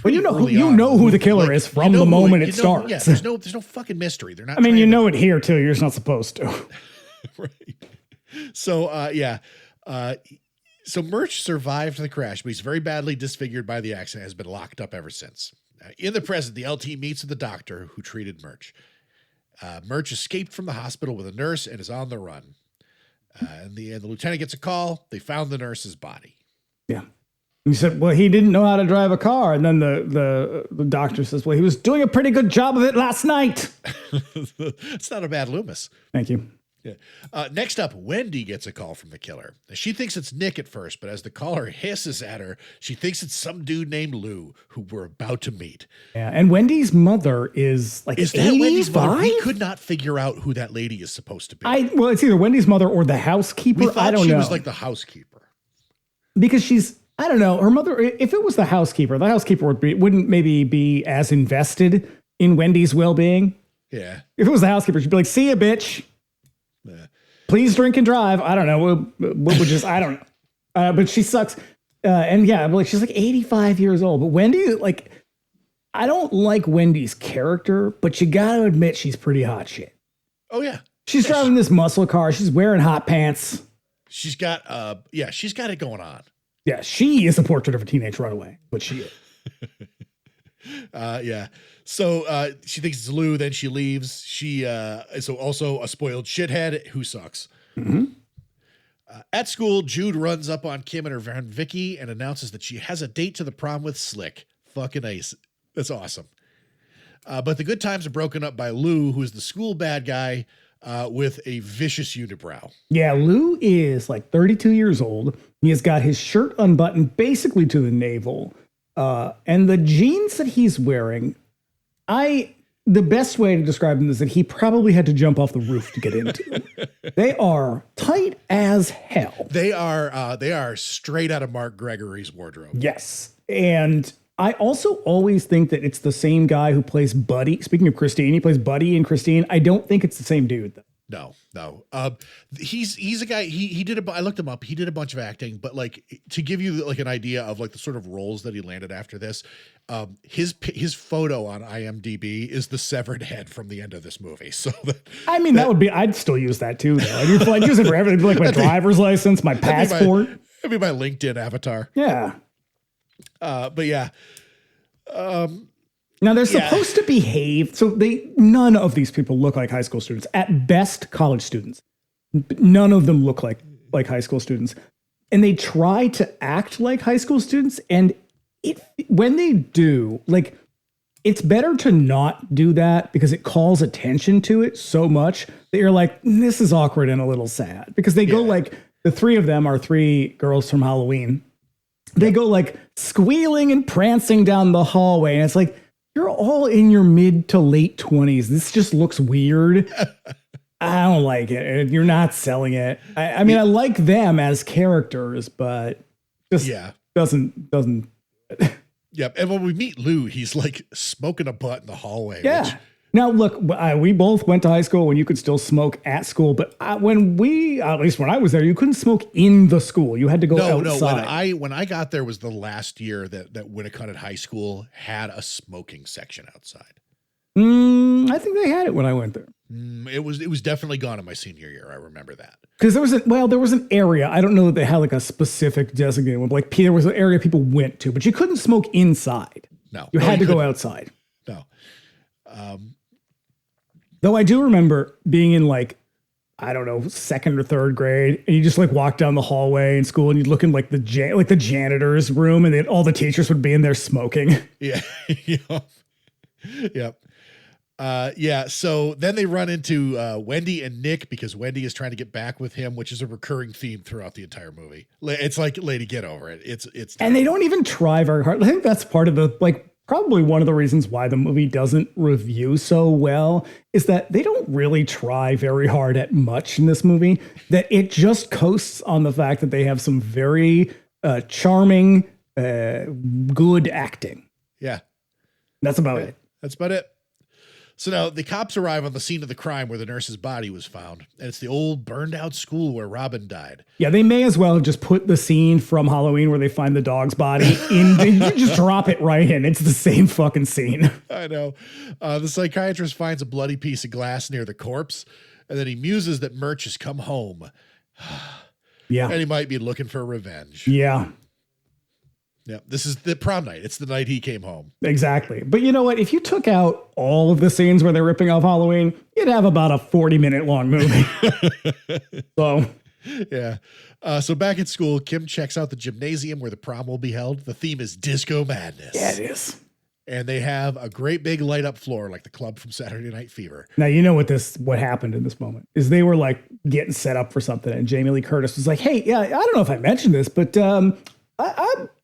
Well, you know who the killer is from the moment it starts. Yeah, there's no fucking mystery. They're not. I mean, you know it here too. You're just not supposed to. Right. So so Murch survived the crash, but he's very badly disfigured by the accident. Has been locked up ever since. In the present, the LT meets with the doctor who treated Murch. Murch escaped from the hospital with a nurse and is on the run. And the lieutenant gets a call. They found the nurse's body. Yeah. He said, well, he didn't know how to drive a car. And then the doctor says, well, he was doing a pretty good job of it last night. It's not a bad Loomis. Thank you. Yeah. Next up, Wendy gets a call from the killer. She thinks it's Nick at first, but as the caller hisses at her, she thinks it's some dude named Lou who we're about to meet. Yeah, and Wendy's mother is like 85? That Wendy's mother? We could not figure out who that lady is supposed to be. Well, it's either Wendy's mother or the housekeeper. I don't know. She was like the housekeeper. Because she's, I don't know, her mother, if it was the housekeeper wouldn't maybe be as invested in Wendy's well-being. Yeah. If it was the housekeeper, she'd be like, see ya, bitch. Yeah. Please drink and drive. I don't know. I don't know. But she sucks. And yeah, like she's like 85 years old. But Wendy, like, I don't like Wendy's character, but you got to admit she's pretty hot shit. Oh, yeah. She's driving this muscle car. She's wearing hot pants. She's got it going on. Yeah, she is a portrait of a teenage runaway, but she is. Yeah. So she thinks it's Lou, then she leaves. She is also a spoiled shithead who sucks. Mm-hmm. At school, Jude runs up on Kim and her friend Vicky and announces that she has a date to the prom with Slick. Fucking ace. That's awesome. But the good times are broken up by Lou, who's the school bad guy with a vicious unibrow. Yeah, Lou is like 32 years old. He has got his shirt unbuttoned basically to the navel. And the jeans that he's wearing, the best way to describe them is that he probably had to jump off the roof to get into. They are tight as hell. They are straight out of Mark Gregory's wardrobe. Yes. And I also always think that it's the same guy who plays Buddy. Speaking of Christine, he plays Buddy in Christine. I don't think it's the same dude, though. No. He's a guy. He did I looked him up. He did a bunch of acting, but like to give you like an idea of like the sort of roles that he landed after this, his photo on IMDb is the severed head from the end of this movie. So that would be. I'd still use that too. Though. I'd use it for everything, like my driver's license, my passport. That'd be my LinkedIn avatar. Yeah. But yeah. Now they're supposed to behave. So none of these people look like high school students. At best, college students. None of them look like high school students. And they try to act like high school students. And when they do, like, it's better to not do that because it calls attention to it so much that you're like, this is awkward and a little sad. Because they go like, the three of them are three girls from Halloween. They go like squealing and prancing down the hallway. And it's like, you're all in your mid to late 20s. This just looks weird. I don't like it. You're not selling it. I mean, I like them as characters, but just doesn't. Yep. And when we meet Lou, he's like smoking a butt in the hallway. Yeah. Now, look, we both went to high school when you could still smoke at school. But at least when I was there, you couldn't smoke in the school. You had to go outside. No, when I got there was the last year that Winnicott High School had a smoking section outside. I think they had it when I went there. It was definitely gone in my senior year. I remember that. Because there was an area. I don't know that they had like a specific designated one. Like there was an area people went to, but you couldn't smoke inside. No. You had to go outside. No. Though I do remember being in like, I don't know, second or third grade, and you just like walk down the hallway in school and you'd look in like the janitor's room and all the teachers would be in there smoking. Yeah. Yep. So then they run into Wendy and Nick because Wendy is trying to get back with him, which is a recurring theme throughout the entire movie. It's like, lady, get over it. It's and they don't even try very hard. I think that's part of the like probably one of the reasons why the movie doesn't review so well is that they don't really try very hard at much in this movie, that it just coasts on the fact that they have some very charming, good acting. Yeah. That's about it. That's about it. So now the cops arrive on the scene of the crime where the nurse's body was found. And it's the old burned out school where Robin died. Yeah, they may as well have just put the scene from Halloween where they find the dog's body in. You just drop it right in. It's the same fucking scene. I know. The psychiatrist finds a bloody piece of glass near the corpse. And then he muses that Murch has come home. Yeah. And he might be looking for revenge. Yeah. Yeah, this is the prom night. It's the night he came home. Exactly. But you know what? If you took out all of the scenes where they're ripping off Halloween, you'd have about a 40-minute long movie. So, yeah. So back at school, Kim checks out the gymnasium where the prom will be held. The theme is Disco Madness. yeah, it is. And they have a great big light up floor like the club from Saturday Night Fever. Now, you know what happened in this moment is they were like getting set up for something. And Jamie Lee Curtis was like, hey, yeah, I don't know if I mentioned this, but I'm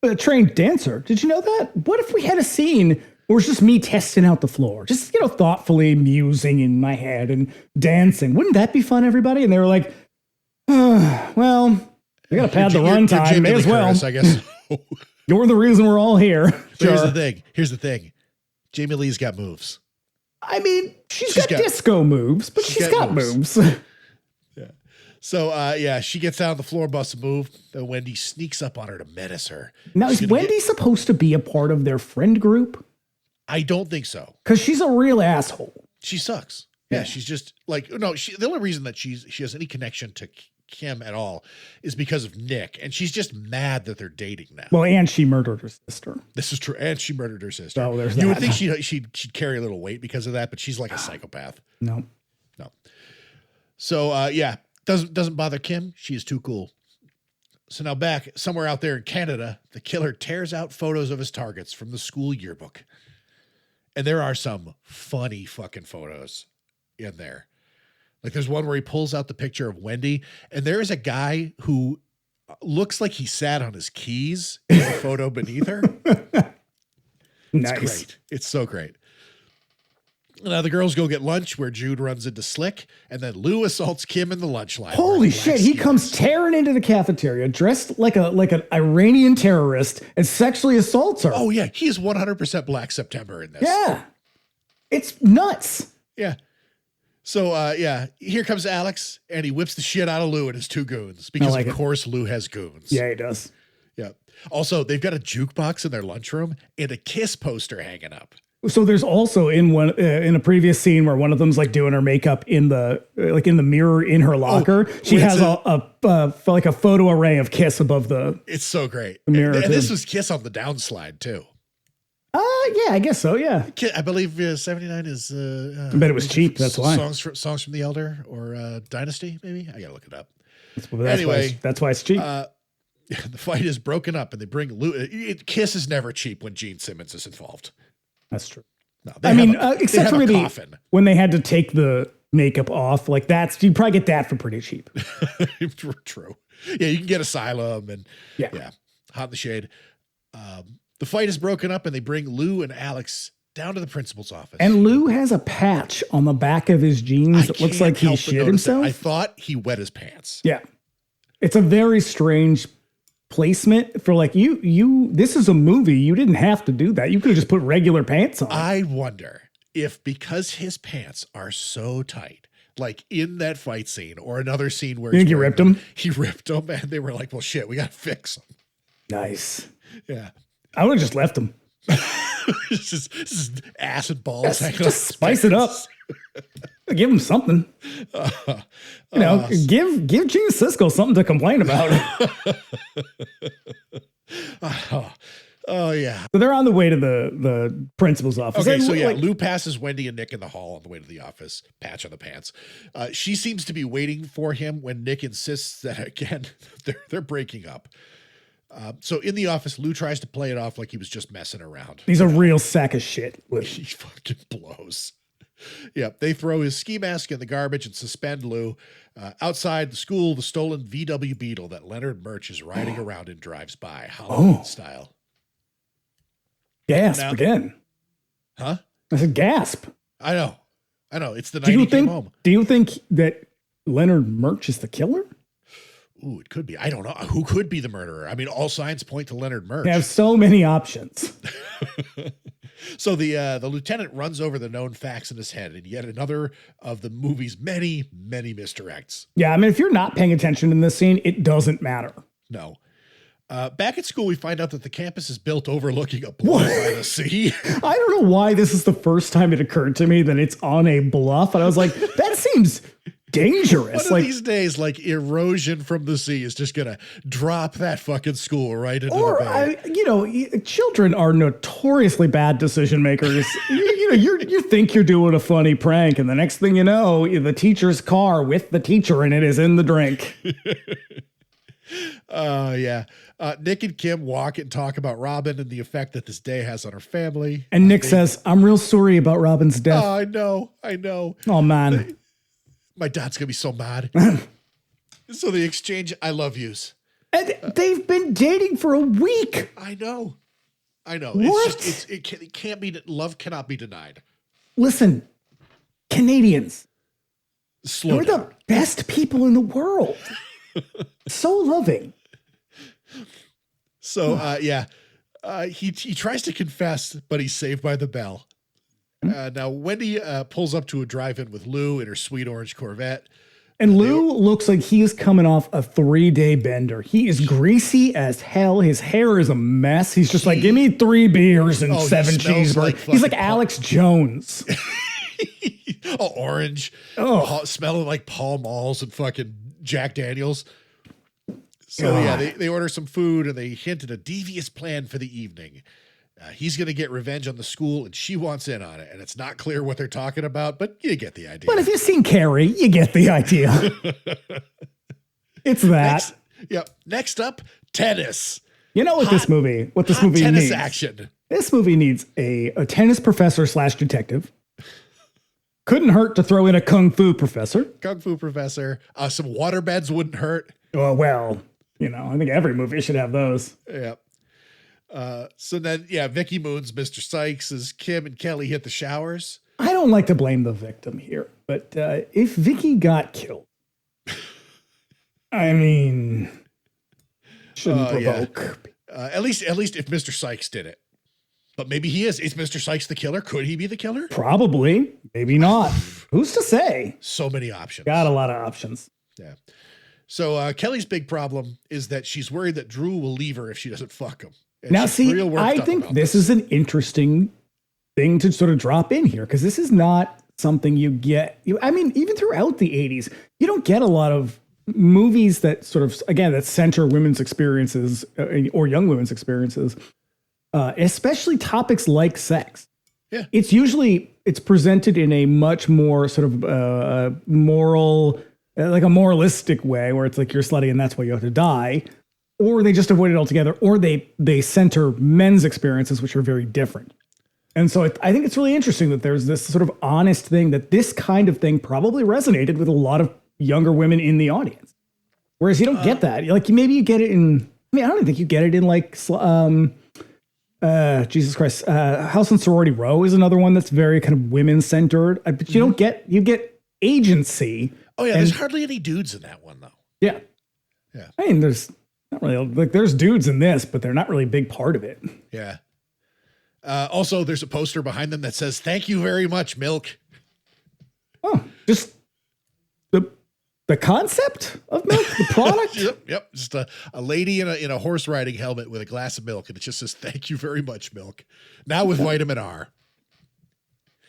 a trained dancer. Did you know that? What if we had a scene where it's just me testing out the floor? Just, thoughtfully musing in my head and dancing. Wouldn't that be fun, everybody? And they were like, well, we got to pad the runtime. May as well. Curtis, I guess. You're the reason we're all here. Here's the thing. Jamie Lee's got moves. I mean, she's got disco moves, but she's got moves. Yeah. So, she gets down on the floor, busts a move. Then Wendy sneaks up on her to menace her. Now, is Wendy supposed to be a part of their friend group? I don't think so. Because she's a real asshole. She sucks. Yeah, she's just like, no, the only reason that she has any connection to Kim at all is because of Nick. And she's just mad that they're dating now. Well, and she murdered her sister. This is true. And she murdered her sister. Oh, there's you would that. think she'd carry a little weight because of that, but she's like a psychopath. No. So, doesn't bother Kim. She is too cool. So now back somewhere out there in Canada, the killer tears out photos of his targets from the school yearbook. And there are some funny fucking photos in there. Like there's one where he pulls out the picture of Wendy, and there is a guy who looks like he sat on his keys in the photo beneath her. Nice. It's great. It's so great. Now the girls go get lunch where Jude runs into Slick, and then Lou assaults Kim in the lunch line. Holy shit, he comes tearing into the cafeteria dressed like an Iranian terrorist and sexually assaults her. Oh yeah, he is 100% Black September in this. Yeah. It's nuts. Yeah. So, here comes Alex, and he whips the shit out of Lou and his two goons because, of course, Lou has goons. Yeah, he does. Yeah. Also, they've got a jukebox in their lunchroom and a Kiss poster hanging up. So there's also in a previous scene where one of them's like doing her makeup in the mirror in her locker. She has a photo array of Kiss above the. It's so great. Mirror and this was Kiss on the downslide too. Yeah, I guess so. Yeah, I believe 79 is. I bet it was cheap. That's why songs from the Elder or Dynasty. Maybe I gotta look it up. That's why it's cheap. The fight is broken up, and they bring Lou. Kiss is never cheap when Gene Simmons is involved. That's true. No, except for maybe coffin. When they had to take the makeup off, like you probably get that for pretty cheap. True. Yeah, you can get Asylum and Hot in the Shade. The fight is broken up, and they bring Lou and Alex down to the principal's office. And Lou has a patch on the back of his jeans that looks like he shit himself. I thought he wet his pants. Yeah. It's a very strange placement for like this is a movie. You didn't have to do that. You could have just put regular pants on. I wonder if because his pants are so tight, like in that fight scene or another scene where he ripped them. He ripped them, and they were like, well, shit, we got to fix them. Nice. Yeah. I would have just left them. This is ass and balls. Just spice it up. Give him something. Give Gene Siskel something to complain about. Oh yeah. So they're on the way to the principal's office. Okay, so Lou passes Wendy and Nick in the hall on the way to the office. Patch on the pants. She seems to be waiting for him when Nick insists that again they're breaking up. So in the office, Lou tries to play it off like he was just messing around. He's a real sack of shit. He fucking blows. Yeah, they throw his ski mask in the garbage and suspend Lou. Outside the school, the stolen VW Beetle that Leonard Murch is riding around and drives by, Halloween style. Gasp Now- again. Huh? I said gasp. I know. It's the night he came home. Do you think that Leonard Murch is the killer? Ooh, it could be. I don't know. Who could be the murderer? I mean, all signs point to Leonard Murch. They have so many options. So the lieutenant runs over the known facts in his head, and yet another of the movie's many, many misdirects. Yeah, I mean, if you're not paying attention in this scene, it doesn't matter. No. Back at school, we find out that the campus is built overlooking a bluff by the sea. I don't know why this is the first time it occurred to me that it's on a bluff. And I was like, that seems dangerous. One of these days, like erosion from the sea is just going to drop that fucking school right into the bay. Children are notoriously bad decision makers. You think you're doing a funny prank, and the next thing you know, the teacher's car with the teacher in it is in the drink. Yeah. Nick and Kim walk and talk about Robin and the effect that this day has on her family. And Nick says, I'm real sorry about Robin's death. Oh, I know. Oh, man. My dad's going to be so mad. So they exchange I love yous. And they've been dating for a week. I know. What? It can't be, love cannot be denied. Listen, Canadians, Slow we're down. the best people in the world. So loving. So, he tries to confess, but he's saved by the bell. Now, Wendy pulls up to a drive-in with Lou in her sweet orange Corvette. And Lou looks like he is coming off a 3-day bender. He is greasy as hell. His hair is a mess. He's just like, give me 3 beers and 7 cheeseburgers. Like He's like Alex Jones. Orange. Oh. Smelling like Pall Malls and fucking Jack Daniels. So, they order some food and they hint at a devious plan for the evening. He's going to get revenge on the school and she wants in on it. And it's not clear what they're talking about, but you get the idea. But if you've seen Carrie, you get the idea. It's that. Next up, tennis. You know what this movie tennis needs? Action. This movie needs a tennis professor / detective. Couldn't hurt to throw in a kung fu professor. Some water beds wouldn't hurt. Well, I think every movie should have those. Yeah. So then, Vicky moons Mr. Sykes as Kim and Kelly hit the showers. I don't like to blame the victim here, but if Vicky got killed, I mean, shouldn't provoke. At least if Mr. Sykes did it. But maybe he is. Is Mr. Sykes the killer? Could he be the killer? Probably. Maybe not. Who's to say? So many options. Got a lot of options. Yeah. So Kelly's big problem is that she's worried that Drew will leave her if she doesn't fuck him. And now, she's see, real worked I up think about this is an interesting thing to sort of drop in here because this is not something you get. I mean, even throughout the 80s, you don't get a lot of movies that sort of, again, that center women's experiences or young women's experiences, especially topics like sex. Yeah. It's presented in a much more sort of moral, like a moralistic way where it's like you're slutty and that's why you have to die. Or they just avoid it altogether, or they center men's experiences, which are very different. And so I think it's really interesting that there's this sort of honest thing that this kind of thing probably resonated with a lot of younger women in the audience. Whereas you don't get that. Like maybe you get it in, I don't think you get it in like, Jesus Christ, House and Sorority Row is another one that's very kind of women centered, but you get agency. Oh yeah, there's hardly any dudes in that one though. Yeah. Yeah. I mean, there's not really, like there's dudes in this, but they're not really a big part of it. Yeah. Also, there's a poster behind them that says, "Thank you very much, Milk." Oh, just the concept of milk, the product. Yep. Just a lady in a horse riding helmet with a glass of milk, and it just says, "Thank you very much, Milk." Now with vitamin R.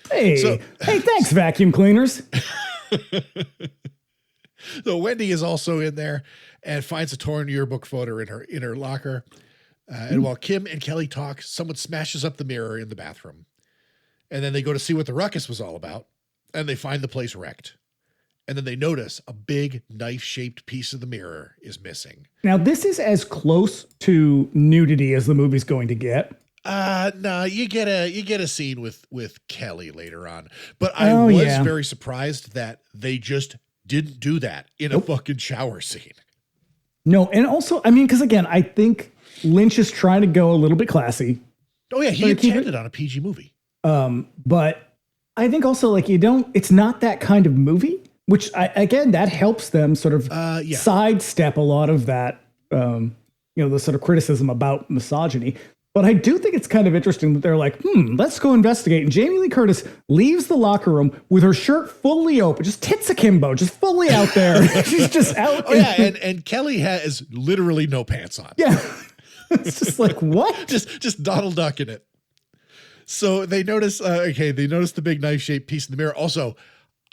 Hey, thanks, vacuum cleaners. So Wendy is also in there and finds a torn yearbook photo in her locker. And while Kim and Kelly talk, someone smashes up the mirror in the bathroom. And then they go to see what the ruckus was all about. And they find the place wrecked. And then they notice a big knife-shaped piece of the mirror is missing. Now, this is as close to nudity as the movie's going to get. No, you get a scene with Kelly later on. But I was very surprised that they just didn't do that in a fucking shower scene. No, and also, I mean, because again, I think Lynch is trying to go a little bit classy. Oh, yeah. He Like, intended on a PG movie. But I think also like it's not that kind of movie, which again, that helps them sort of sidestep a lot of that, the sort of criticism about misogyny. But I do think it's kind of interesting that they're like, let's go investigate. And Jamie Lee Curtis leaves the locker room with her shirt fully open, just tits akimbo, just fully out there. She's just out. Oh, yeah. And Kelly has literally no pants on. Yeah. It's just like, what? just Donald Duck in it. So they notice, they notice the big knife-shaped piece in the mirror. Also,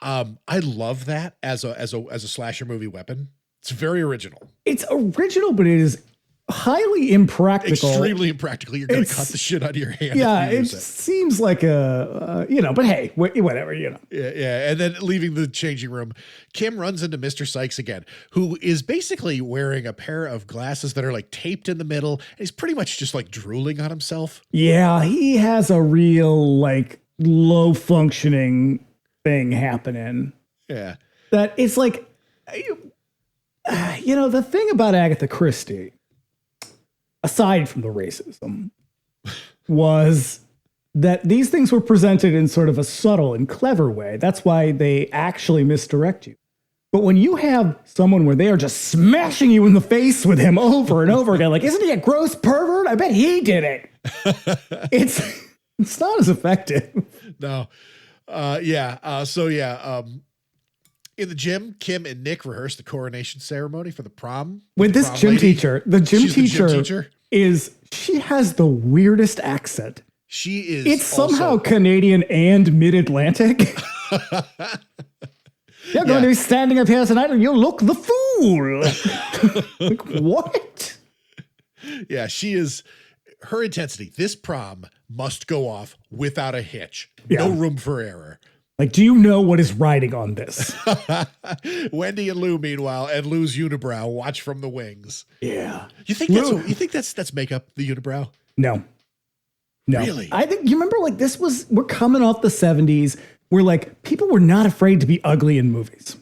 I love that as a slasher movie weapon. It's very original. It's original, but it is highly impractical. Extremely impractical. You're going to cut the shit out of your hand. Yeah, it seems like but hey, whatever, Yeah. And then leaving the changing room, Kim runs into Mr. Sykes again, who is basically wearing a pair of glasses that are like taped in the middle. And he's pretty much just like drooling on himself. Yeah, he has a real like low functioning thing happening. Yeah. That it's like, the thing about Agatha Christie, aside from the racism, was that these things were presented in sort of a subtle and clever way. That's why they actually misdirect you. But when you have someone where they are just smashing you in the face with him over and over again, like, isn't he a gross pervert? I bet he did it. It's not as effective. No. In the gym, Kim and Nick rehearse the coronation ceremony for the prom. With this gym teacher, the gym teacher she has the weirdest accent. She is. It's somehow Canadian and mid-Atlantic. You're going to be standing up here tonight and you'll look the fool. Like, what? Yeah, she is. Her intensity. This prom must go off without a hitch. Yeah. No room for error. Like, do you know what is riding on this? Wendy and Lou, meanwhile, and Lou's unibrow watch from the wings. Yeah. You think that's makeup, the unibrow? No. Really? I think, you remember, like, we're coming off the 70s where, like, people were not afraid to be ugly in movies.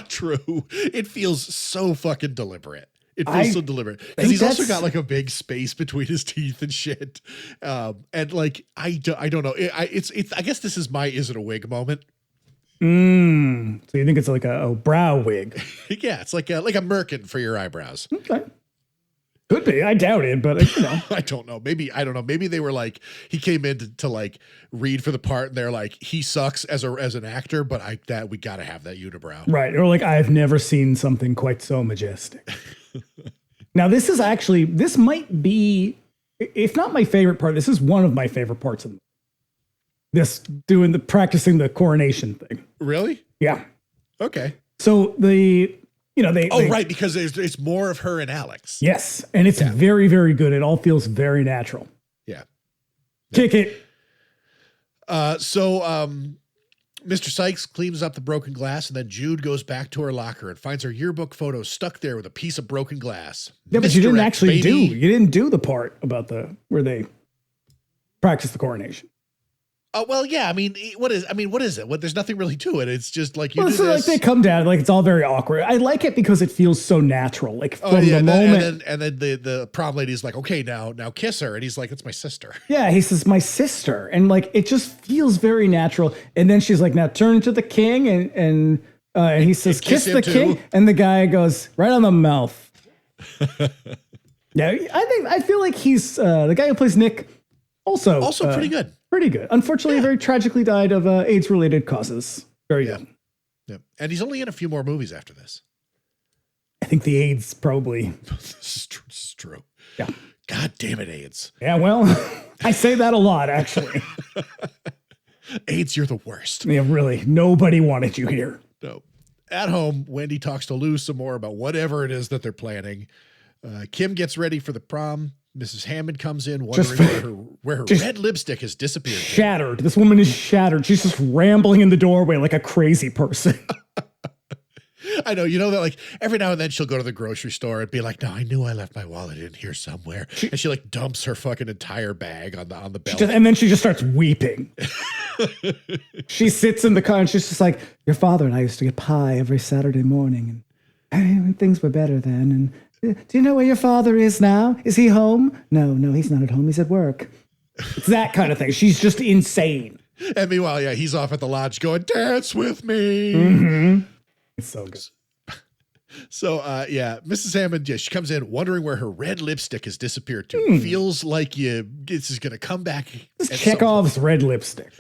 True. It feels so fucking deliberate. It feels so deliberate. Because he's also got, like, a big space between his teeth and shit. And, like, I don't know. I guess this is my is it a wig moment. So you think it's like a brow wig? Yeah, it's like a merkin for your eyebrows. Okay. Could be. I doubt it, but I don't know. Maybe they were like, he came in to like read for the part and they're like, he sucks as an actor, but we got to have that unibrow. Right. Or like, I've never seen something quite so majestic. Now, this might be, if not my favorite part, this is one of my favorite parts of this, practicing the coronation thing. Really? Yeah. Okay. So right, because it's more of her and Alex. Yes, and it's very, very good. It all feels very natural. Yeah. Kick it. Mr. Sykes cleans up the broken glass, and then Jude goes back to her locker and finds her yearbook photo stuck there with a piece of broken glass. Yeah, but you didn't do the part about where they practice the coronation. Well, yeah. I mean, what is it? There's nothing really to it. It's just like do this. Like they come down, like it's all very awkward. I like it because it feels so natural. Like from the moment, and then the prom lady's like, okay, now kiss her, and he's like, it's my sister. Yeah, he says my sister, and like it just feels very natural. And then she's like, now turn to the king, and he says, kiss the king, and the guy goes right on the mouth. Yeah, I feel like he's the guy who plays Nick. Also pretty good. Pretty good. Unfortunately, very tragically died of AIDS-related causes. Very young. Yeah. And he's only in a few more movies after this. I think the AIDS probably. This is true. Yeah. God damn it, AIDS. Yeah, well, I say that a lot, actually. AIDS, you're the worst. Yeah, really. Nobody wanted you here. No. At home, Wendy talks to Lou some more about whatever it is that they're planning. Kim gets ready for the prom. Mrs. Hammond comes in wondering where her red lipstick has disappeared. Shattered. This woman is shattered. She's just rambling in the doorway like a crazy person. I know. You know that like every now and then she'll go to the grocery store and be like, no, I knew I left my wallet in here somewhere. And she like dumps her fucking entire bag on the belt. And then she just starts weeping. She sits in the car and she's just like, your father and I used to get pie every Saturday morning. And things were better then. And do you know where your father is now? Is he home? No, he's not at home. He's at work. It's that kind of thing. She's just insane. And meanwhile, yeah, he's off at the lodge going, dance with me. It's so good. So, yeah, Mrs. Hammond, yeah, she comes in wondering where her red lipstick has disappeared to. Feels like this is going to come back. This is Chekhov's red lipstick.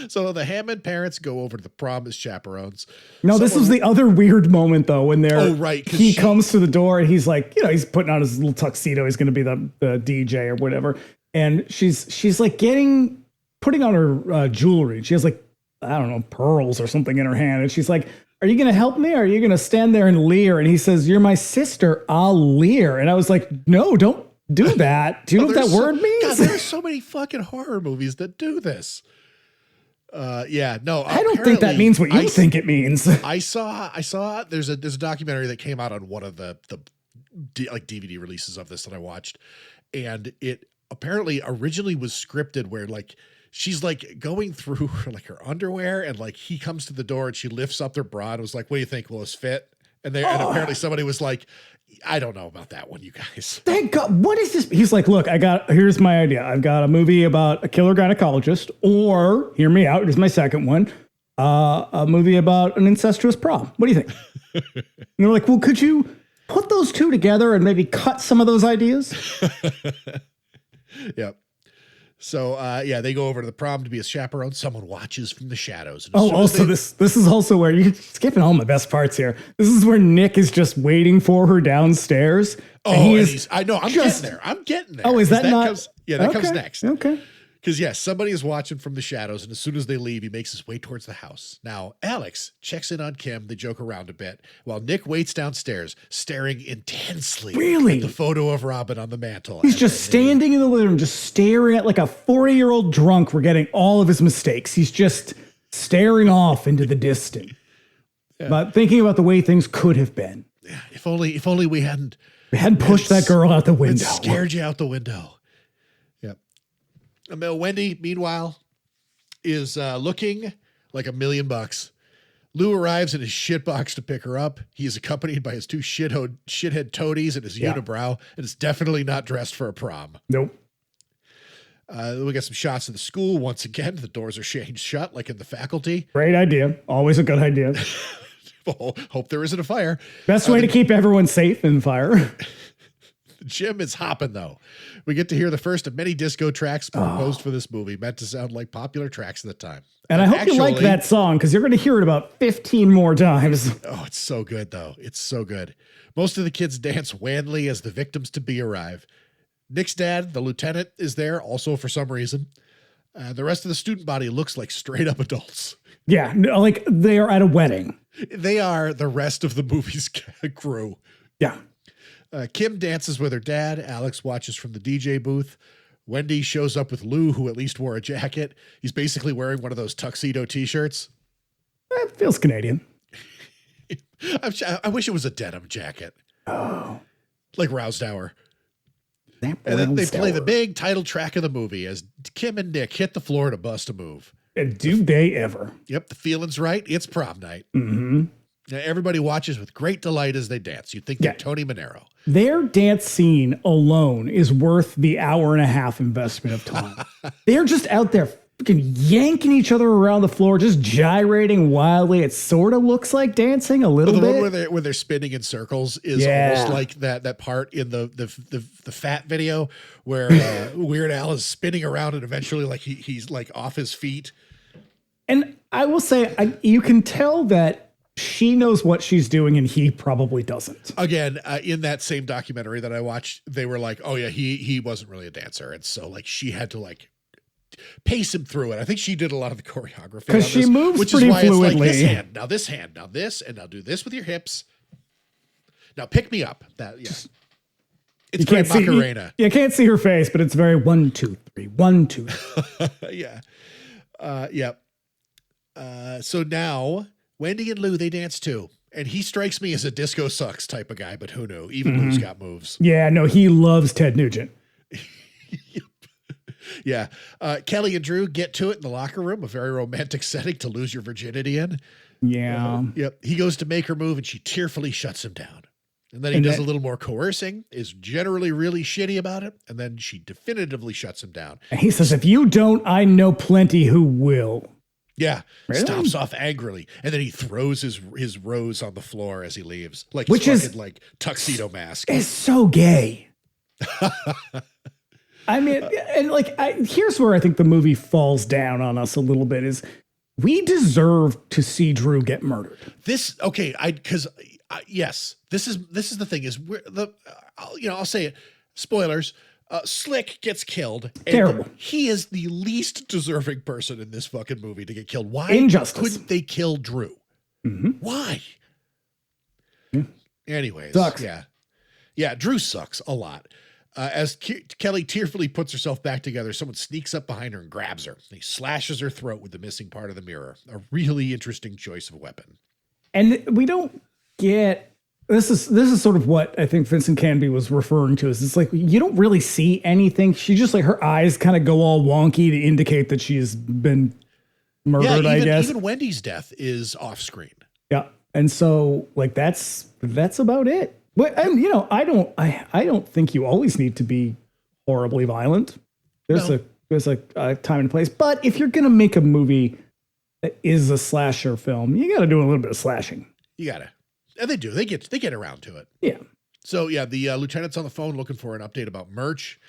So the Hammond parents go over to the prom as chaperones. No, this was the other weird moment, though, when he comes to the door and he's like, he's putting on his little tuxedo. He's going to be the DJ or whatever. And she's like putting on her jewelry. She has like, I don't know, pearls or something in her hand. And she's like, are you going to help me? Or are you going to stand there and leer? And he says, you're my sister. I'll leer. And I was like, no, don't do that. Do you know what that word means? God, there are so many fucking horror movies that do this. Yeah, no, I don't think that means what you think it means. I saw there's a documentary that came out on one of the DVD releases of this that I watched. And it apparently originally was scripted where like, she's like going through like her underwear and like he comes to the door and she lifts up their bra and was like, what do you think? Will this fit? And and apparently somebody was like, I don't know about that one, you guys. Thank God. What is this? He's like, look, here's my idea. I've got a movie about a killer gynecologist, or hear me out. Here's my second one. A movie about an incestuous prom. What do you think? And they're like, well, could you put those two together and maybe cut some of those ideas? Yep. So, yeah, they go over to the prom to be a chaperone. Someone watches from the shadows. And also this is also where you're skipping all my best parts here. This is where Nick is just waiting for her downstairs. I know. I'm getting there. Oh, is that not? That comes next. Okay. Because, yes, somebody is watching from the shadows, and as soon as they leave, he makes his way towards the house. Now, Alex checks in on Kim. They joke around a bit, while Nick waits downstairs, staring intensely at the photo of Robin on the mantle. He's just standing in the living room, just staring at like a 40-year-old drunk forgetting all of his mistakes. He's just staring off into the distance, but thinking about the way things could have been. Yeah, if only we hadn't pushed that girl out the window. Scared you out the window. Wendy, meanwhile, is looking like $1 million. Lou arrives in his shitbox to pick her up. He is accompanied by his two shithead toadies and his unibrow, and is definitely not dressed for a prom. Nope. We get some shots of the school. Once again, the doors are changed shut, like in the faculty. Great idea. Always a good idea. Hope there isn't a fire. Best way to keep everyone safe in fire. The gym is hopping, though. We get to hear the first of many disco tracks proposed for this movie, meant to sound like popular tracks at the time. And I hope you like that song, because you're going to hear it about 15 more times. Oh, it's so good, though. It's so good. Most of the kids dance wanly as the victims-to-be arrive. Nick's dad, the lieutenant, is there, also for some reason. The rest of the student body looks like straight-up adults. Yeah, like they are at a wedding. They are the rest of the movie's crew. Yeah. Kim dances with her dad. Alex watches from the DJ booth. Wendy shows up with Lou, who at least wore a jacket. He's basically wearing one of those tuxedo t-shirts. That feels Canadian. I wish it was a denim jacket. Oh. Like Roused Hour. And then they play the big title track of the movie as Kim and Nick hit the floor to bust a move. And do they ever? Yep, the feeling's right. It's prom night. Mm-hmm. Now, everybody watches with great delight as they dance. You'd think they're Tony Manero. Their dance scene alone is worth the hour-and-a-half investment of time. They're just out there fucking yanking each other around the floor, just gyrating wildly. It sort of looks like dancing a little bit. The one where they're spinning in circles is almost like that part in the Fat video where Weird Al is spinning around and eventually like he's like off his feet. And I will say, you can tell that she knows what she's doing and he probably doesn't. Again, in that same documentary that I watched, they were like, oh yeah, he wasn't really a dancer. And so like she had to like pace him through it. I think she did a lot of the choreography. Because she moves pretty fluidly. It's like this hand, now this, and now do this with your hips. Now pick me up. It's great Macarena. You can't see her face, but it's very 1, 2, 3, 1, 2. Yeah. So now Wendy and Lou, they dance too. And he strikes me as a disco sucks type of guy, but who knew? Even Lou's got moves. Yeah, no, he loves Ted Nugent. Yeah. Kelly and Drew get to it in the locker room, a very romantic setting to lose your virginity in. Yeah. Yep. He goes to make her move and she tearfully shuts him down. And then he does a little more coercing, is generally really shitty about it, and then she definitively shuts him down. And he says, if you don't, I know plenty who will. Yeah, Really? stomps off angrily, and then he throws his rose on the floor as he leaves, like Which his is fucking like tuxedo mask. It's so gay. I mean, and like, here's where I think the movie falls down on us a little bit: is we deserve to see Drew get murdered. This okay? Yes, this is the thing is I'll say it. Spoilers. Slick gets killed. And Terrible. He is the least deserving person in this fucking movie to get killed. Why Injustice. couldn't they kill Drew? Mm-hmm. Why? Yeah. Anyways, Sucks. yeah. Drew sucks a lot. As Kelly tearfully puts herself back together, someone sneaks up behind her and grabs her. He slashes her throat with the missing part of the mirror. A really interesting choice of weapon. And we don't get this is sort of what I think Vincent Canby was referring to. Is it's like you don't really see anything. She just like her eyes kind of go all wonky to indicate that she's been murdered. I guess even Wendy's death is off screen. Yeah, and so like that's about it. But and I don't think you always need to be horribly violent. There's a time and place. But if you're gonna make a movie that is a slasher film, you got to do a little bit of slashing. You gotta. And they do. They get around to it. Yeah. So yeah, the lieutenant's on the phone looking for an update about Murch.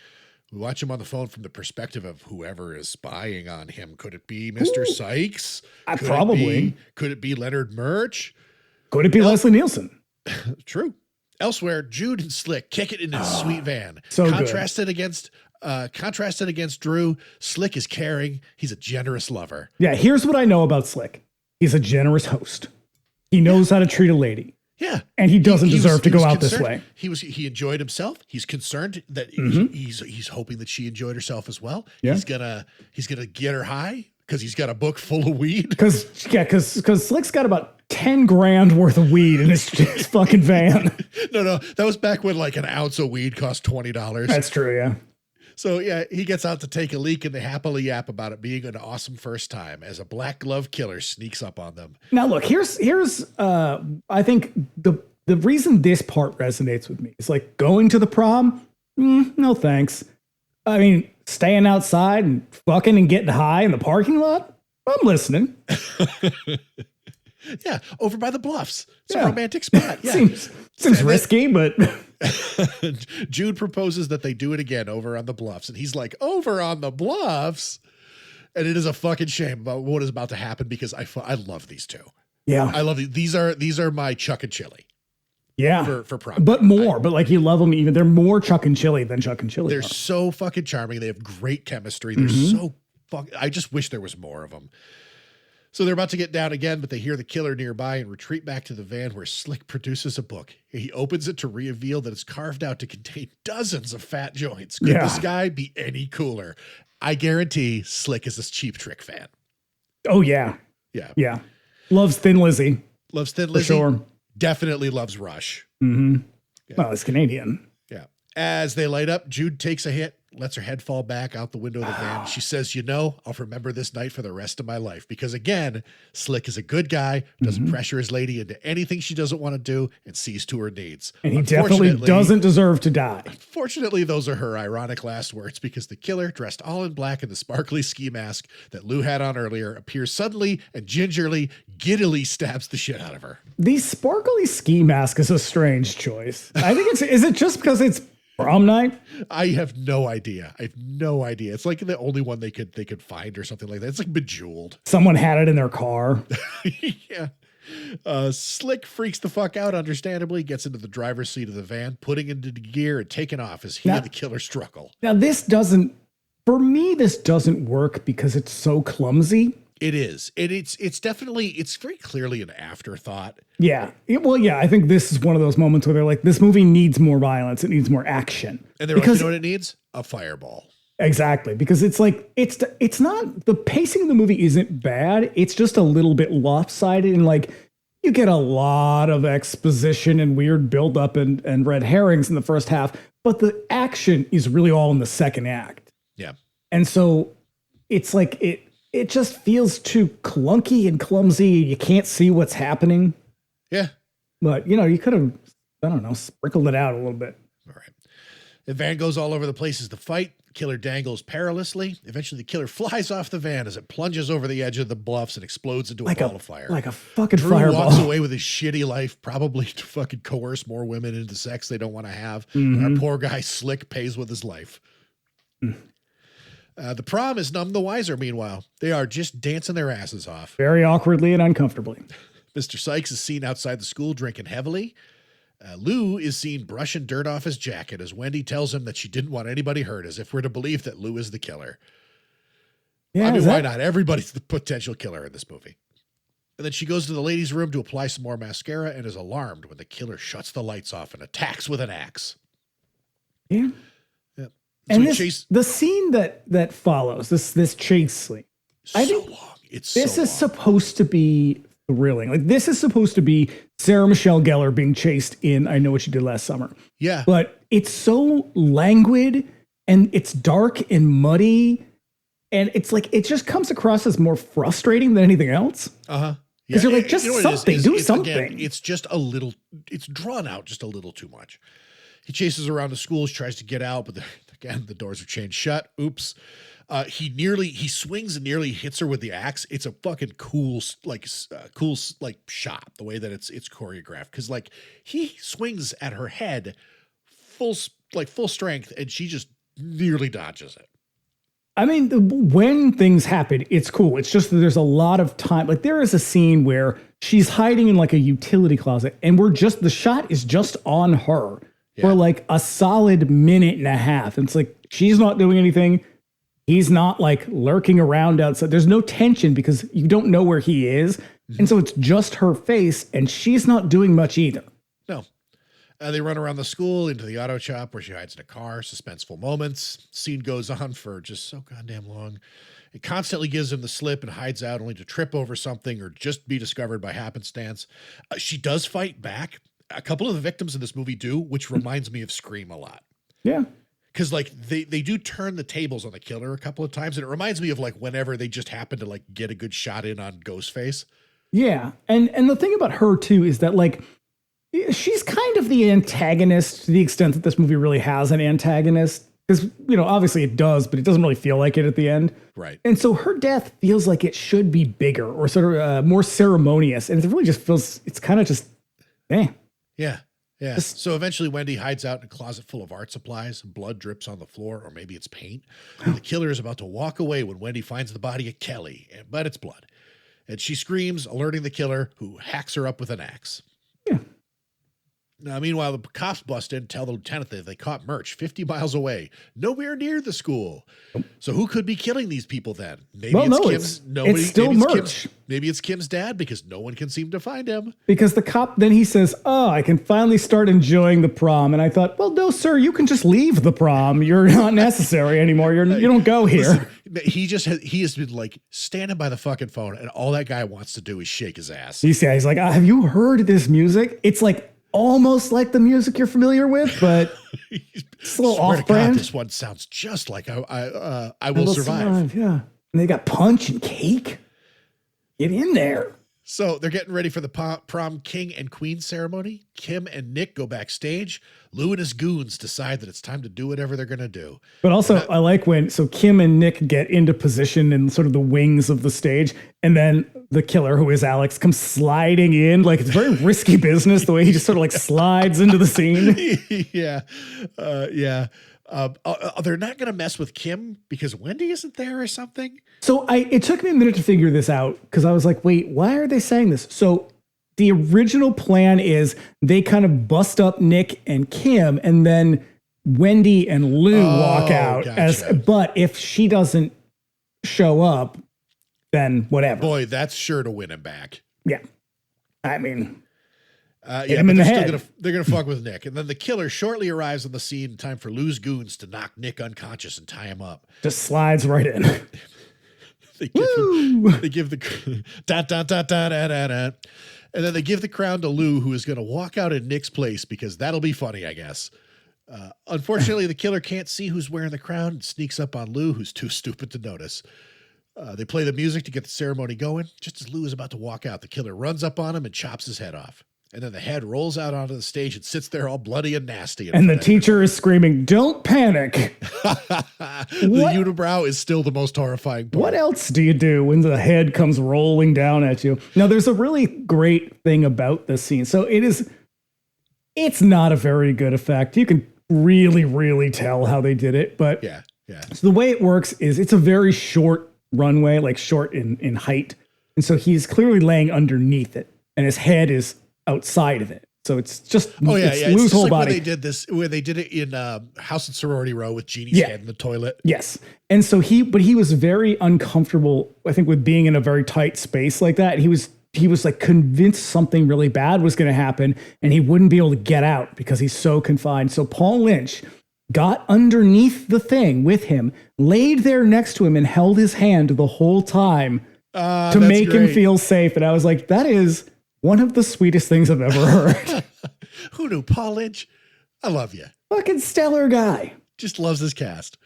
We watch him on the phone from the perspective of whoever is spying on him. Could it be Mr. Sykes? Probably. Could it be Leonard Murch? Could it be Leslie Nielsen? True. Elsewhere, Jude and Slick kick it in his sweet van. So contrasted against Drew, Slick is caring. He's a generous lover. Yeah, here's what I know about Slick. He's a generous host. He knows how to treat a lady. Yeah. And he doesn't deserve to go out concerned. this way. He enjoyed himself. He's concerned that he's hoping that she enjoyed herself as well. Yeah. He's gonna get her high because he's got a book full of weed. Because Slick's got about 10 grand worth of weed in his fucking van. No, that was back when like an ounce of weed cost $20. That's true, yeah. So yeah, he gets out to take a leak and they happily yap about it being an awesome first time as a black glove killer sneaks up on them. Now look, here's I think the reason this part resonates with me is like going to the prom. No thanks. I mean, staying outside and fucking and getting high in the parking lot. I'm listening. Yeah, over by the bluffs. It's a romantic spot. Yeah. seems risky, but Jude proposes that they do it again over on the bluffs. And he's like, over on the bluffs? And it is a fucking shame about what is about to happen because I love these two. yeah. I love these. These are my Chuck and Chili. Yeah. For prom. But more. But like you love them even. They're more Chuck and Chili than Chuck and Chili. They're so fucking charming. They have great chemistry. They're so fucking. I just wish there was more of them. So they're about to get down again, but they hear the killer nearby and retreat back to the van where Slick produces a book. He opens it to reveal that it's carved out to contain dozens of fat joints. Could this guy be any cooler? I guarantee Slick is this Cheap Trick fan. Oh, yeah. Yeah. Yeah. Loves Thin Lizzy. Loves Thin Lizzy. For sure. Definitely loves Rush. Mm-hmm. Yeah. Well, it's Canadian. Yeah. As they light up, Jude takes a hit, lets her head fall back out the window of the van. She says, I'll remember this night for the rest of my life. Because again, Slick is a good guy, doesn't pressure his lady into anything she doesn't want to do, and sees to her needs. And he definitely doesn't deserve to die. Fortunately, those are her ironic last words because the killer, dressed all in black in the sparkly ski mask that Lou had on earlier, appears suddenly and gingerly, giddily stabs the shit out of her. The sparkly ski mask is a strange choice. I think is it just because it's prom night? I have no idea. It's like the only one they could find or something like that. It's like Bejeweled. Someone had it in their car. Yeah. Slick freaks the fuck out, understandably, gets into the driver's seat of the van, putting into gear and taking off as he and the killer struggle. Now this doesn't work because it's so clumsy. It is. It's definitely, it's very clearly an afterthought. Yeah. I think this is one of those moments where they're like, this movie needs more violence. It needs more action. And they're like, you know what it needs? A fireball. Exactly. Because it's like, it's not, the pacing of the movie isn't bad. It's just a little bit lopsided and like, you get a lot of exposition and weird buildup and red herrings in the first half, but the action is really all in the second act. Yeah. And so it's like, it just feels too clunky and clumsy. You can't see what's happening. Yeah. But, you could have I don't know, sprinkled it out a little bit. All right. The van goes all over the place as the fight. Killer dangles perilously. Eventually, the killer flies off the van as it plunges over the edge of the bluffs and explodes into a ball of fire. Like a fucking Drew fireball. walks away with his shitty life, probably to fucking coerce more women into sex they don't want to have. And our poor guy, Slick, pays with his life. The prom is none the wiser, meanwhile. They are just dancing their asses off. Very awkwardly and uncomfortably. Mr. Sykes is seen outside the school drinking heavily. Lou is seen brushing dirt off his jacket as Wendy tells him that she didn't want anybody hurt, as if we're to believe that Lou is the killer. Yeah, I mean, why not? Everybody's the potential killer in this movie. And then she goes to the ladies' room to apply some more mascara and is alarmed when the killer shuts the lights off and attacks with an axe. Yeah. So And the scene that follows, this chase scene, I think long. this is supposed to be thrilling. Like, this is supposed to be Sarah Michelle Gellar being chased in I Know What You Did Last Summer. Yeah. But it's so languid and it's dark and muddy. And it's like, it just comes across as more frustrating than anything else. Uh-huh. Because you're like, just something, do something. Again, it's just a little, it's drawn out just a little too much. He chases around the school, tries to get out, but again, the doors are chained shut. Oops. He swings and nearly hits her with the axe. It's a fucking cool shot, the way that it's choreographed. Cause like he swings at her head full strength and she just nearly dodges it. I mean, when things happen, it's cool. It's just that there's a lot of time. Like, there is a scene where she's hiding in like a utility closet and the shot is just on her for like a solid minute and a half. And it's like, she's not doing anything. He's not like lurking around outside. There's no tension because you don't know where he is. And so it's just her face and she's not doing much either. No. They run around the school into the auto shop where she hides in a car. Suspenseful moments. Scene goes on for just so goddamn long. It constantly gives him the slip and hides out only to trip over something or just be discovered by happenstance. She does fight back. A couple of the victims in this movie do, which reminds me of Scream a lot. Yeah. Because like they do turn the tables on the killer a couple of times. And it reminds me of like whenever they just happen to like get a good shot in on Ghostface. Yeah. And the thing about her too is that like, she's kind of the antagonist to the extent that this movie really has an antagonist. Because, you know, obviously it does, but it doesn't really feel like it at the end. Right. And so her death feels like it should be bigger or sort of more ceremonious. And it really just feels, it's kind of just, eh. Yeah. Yeah. So eventually Wendy hides out in a closet full of art supplies. Blood drips on the floor, or maybe it's paint. And the killer is about to walk away when Wendy finds the body of Kelly, but it's blood. And she screams, alerting the killer, who hacks her up with an axe. Yeah. Now, meanwhile, the cops bust in and tell the lieutenant that they caught Murch 50 miles away, nowhere near the school. So who could be killing these people then? Maybe it's still Murch. Maybe it's Kim's dad because no one can seem to find him. Because the cop, then he says, oh, I can finally start enjoying the prom. And I thought, well, no, sir, you can just leave the prom. You're not necessary anymore. You don't go here. Listen, he has been like standing by the fucking phone and all that guy wants to do is shake his ass. He's like, have you heard this music? It's like almost like the music you're familiar with, but it's a little off-brand. This one sounds just like I Will Survive. Yeah. And they got punch and cake. Get in there. So they're getting ready for the prom king and queen ceremony. Kim and Nick go backstage. Lou and his goons decide that it's time to do whatever they're going to do. But also, I like so Kim and Nick get into position in sort of the wings of the stage, and then the killer, who is Alex, comes sliding in. Like, it's very risky business, the way he just sort of like slides into the scene. Yeah. They're not going to mess with Kim because Wendy isn't there or something. So it took me a minute to figure this out because I was like, wait, why are they saying this? So the original plan is they kind of bust up Nick and Kim, and then Wendy and Lou walk out. Gotcha. But if she doesn't show up, then whatever. Boy, that's sure to win him back. Yeah. I mean, hit him in the head. They're going to fuck with Nick. And then the killer shortly arrives on the scene in time for Lou's goons to knock Nick unconscious and tie him up. Just slides right in. They give the da, da, da, da, da, da, da. And then they give the crown to Lou, who is going to walk out in Nick's place because that'll be funny, I guess. Unfortunately, the killer can't see who's wearing the crown and sneaks up on Lou, who's too stupid to notice. They play the music to get the ceremony going. Just as Lou is about to walk out, the killer runs up on him and chops his head off. And then the head rolls out onto the stage and sits there all bloody and nasty. And the teacher is screaming, "Don't panic." The unibrow is still the most horrifying part. What else do you do when the head comes rolling down at you? Now, there's a really great thing about this scene. So it's not a very good effect. You can really, really tell how they did it. But yeah. So the way it works is it's a very short runway, like short in height. And so he's clearly laying underneath it. And his head is outside of it. So it's just it's loose whole like body. When they did it in House and Sorority Row with Jeannie's head in the toilet. Yes. And so he was very uncomfortable, I think, with being in a very tight space like that. He was like convinced something really bad was going to happen and he wouldn't be able to get out because he's so confined. So Paul Lynch got underneath the thing with him, laid there next to him and held his hand the whole time to make him feel safe. And I was like, that is one of the sweetest things I've ever heard. Who knew? Paul Lynch? I love you. Fucking stellar guy. Just loves his cast.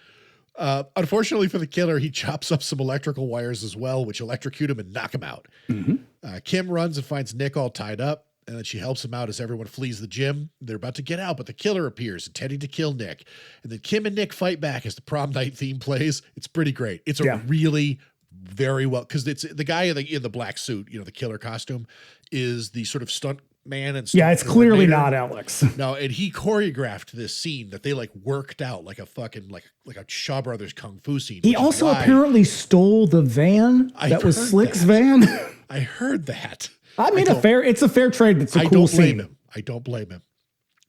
Unfortunately for the killer, he chops up some electrical wires as well, which electrocute him and knock him out. Mm-hmm. Kim runs and finds Nick all tied up, and then she helps him out as everyone flees the gym. They're about to get out, but the killer appears, intending to kill Nick. And then Kim and Nick fight back as the prom night theme plays. It's pretty great. It's a really very well, because it's the guy in the black suit, the killer costume, is the sort of stunt man and it's clearly not Alex. No, and he choreographed this scene that they like worked out like a fucking like a Shaw Brothers kung fu scene. He also apparently stole the van that was Slick's van. I heard that. I mean, it's a fair trade. It's a cool scene. I don't blame him.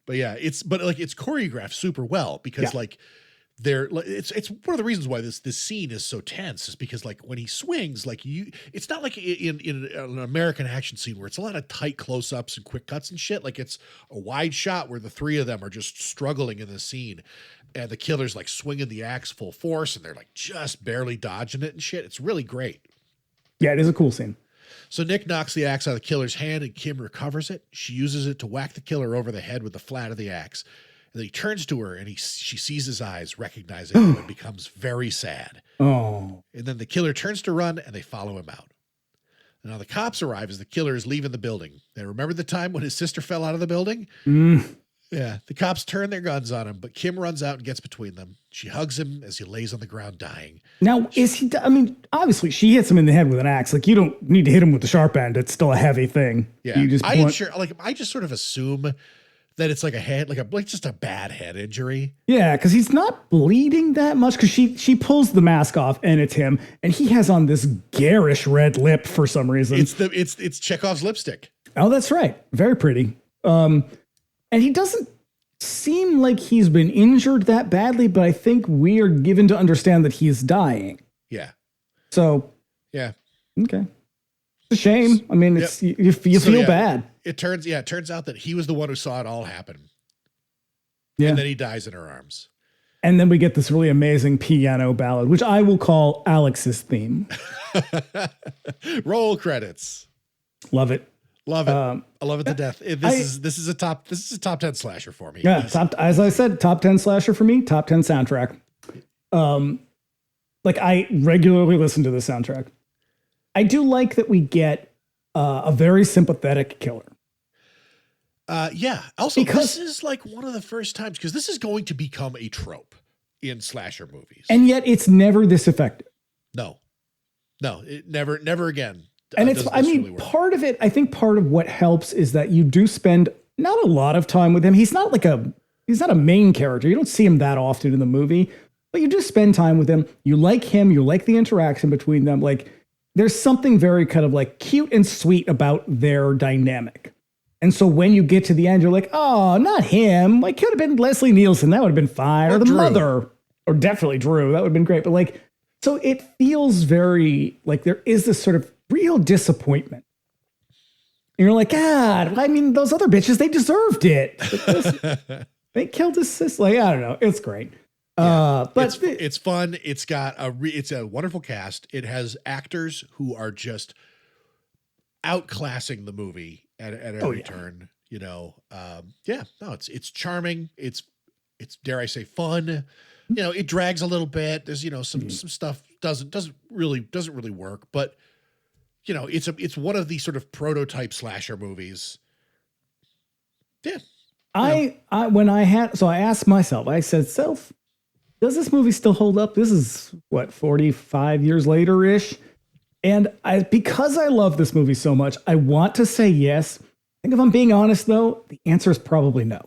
But yeah, it's choreographed super well because it's one of the reasons why this scene is so tense is because like when he swings, it's not like in an American action scene where it's a lot of tight close-ups and quick cuts and shit. Like it's a wide shot where the three of them are just struggling in the scene and the killer's like swinging the axe full force and they're like just barely dodging it and shit. It's really great. Yeah, it is a cool scene. So Nick knocks the axe out of the killer's hand and Kim recovers it. She uses it to whack the killer over the head with the flat of the axe. And then he turns to her and she sees his eyes, recognizing him, and becomes very sad. Oh. And then the killer turns to run and they follow him out. And now the cops arrive as the killer is leaving the building. They remember the time when his sister fell out of the building? Yeah. The cops turn their guns on him, but Kim runs out and gets between them. She hugs him as he lays on the ground dying. Now, obviously she hits him in the head with an axe. Like you don't need to hit him with the sharp end. It's still a heavy thing. Yeah. You just I just sort of assume that it's like a head, like just a bad head injury. Yeah, because he's not bleeding that much because she pulls the mask off and it's him, and he has on this garish red lip for some reason. It's Chekhov's lipstick. Oh, that's right. Very pretty. And he doesn't seem like he's been injured that badly, but I think we are given to understand that he's dying. Yeah. So. Yeah. Okay. It's a shame. I mean, it's you feel bad. It turns out that he was the one who saw it all happen. Yeah. And then he dies in her arms. And then we get this really amazing piano ballad, which I will call Alex's theme. Roll credits. Love it. Love it. I love it to death. This is a top 10 slasher for me. Yeah. As I said, top 10 slasher for me, top 10 soundtrack. I regularly listen to the soundtrack. I do like that we get a very sympathetic killer. Yeah. Also, this is like one of the first times, because this is going to become a trope in slasher movies. And yet it's never this effective. No, it never again. And part of it, I think part of what helps is that you do spend not a lot of time with him. He's not a main character. You don't see him that often in the movie, but you do spend time with him. You like him. You like the interaction between them. Like there's something very kind of like cute and sweet about their dynamic. And so when you get to the end, you're like, oh, not him. Like could have been Leslie Nielsen. That would have been fine. Or the Drew. mother, or definitely Drew. That would have been great. But like, so it feels very like there is this sort of real disappointment. And you're like, God, I mean, those other bitches, they deserved it. They killed his sister. Like, I don't know. It's great. Yeah. But it's fun. It's got it's a wonderful cast. It has actors who are just outclassing the movie at every turn, it's charming. It's dare I say fun. It drags a little bit. There's, some stuff doesn't really work, but it's one of the sort of prototype slasher movies Yeah. I asked myself, I said, self, does this movie still hold up? This is what, 45 years later ish. And because I love this movie so much, I want to say yes. I think if I'm being honest though, the answer is probably no.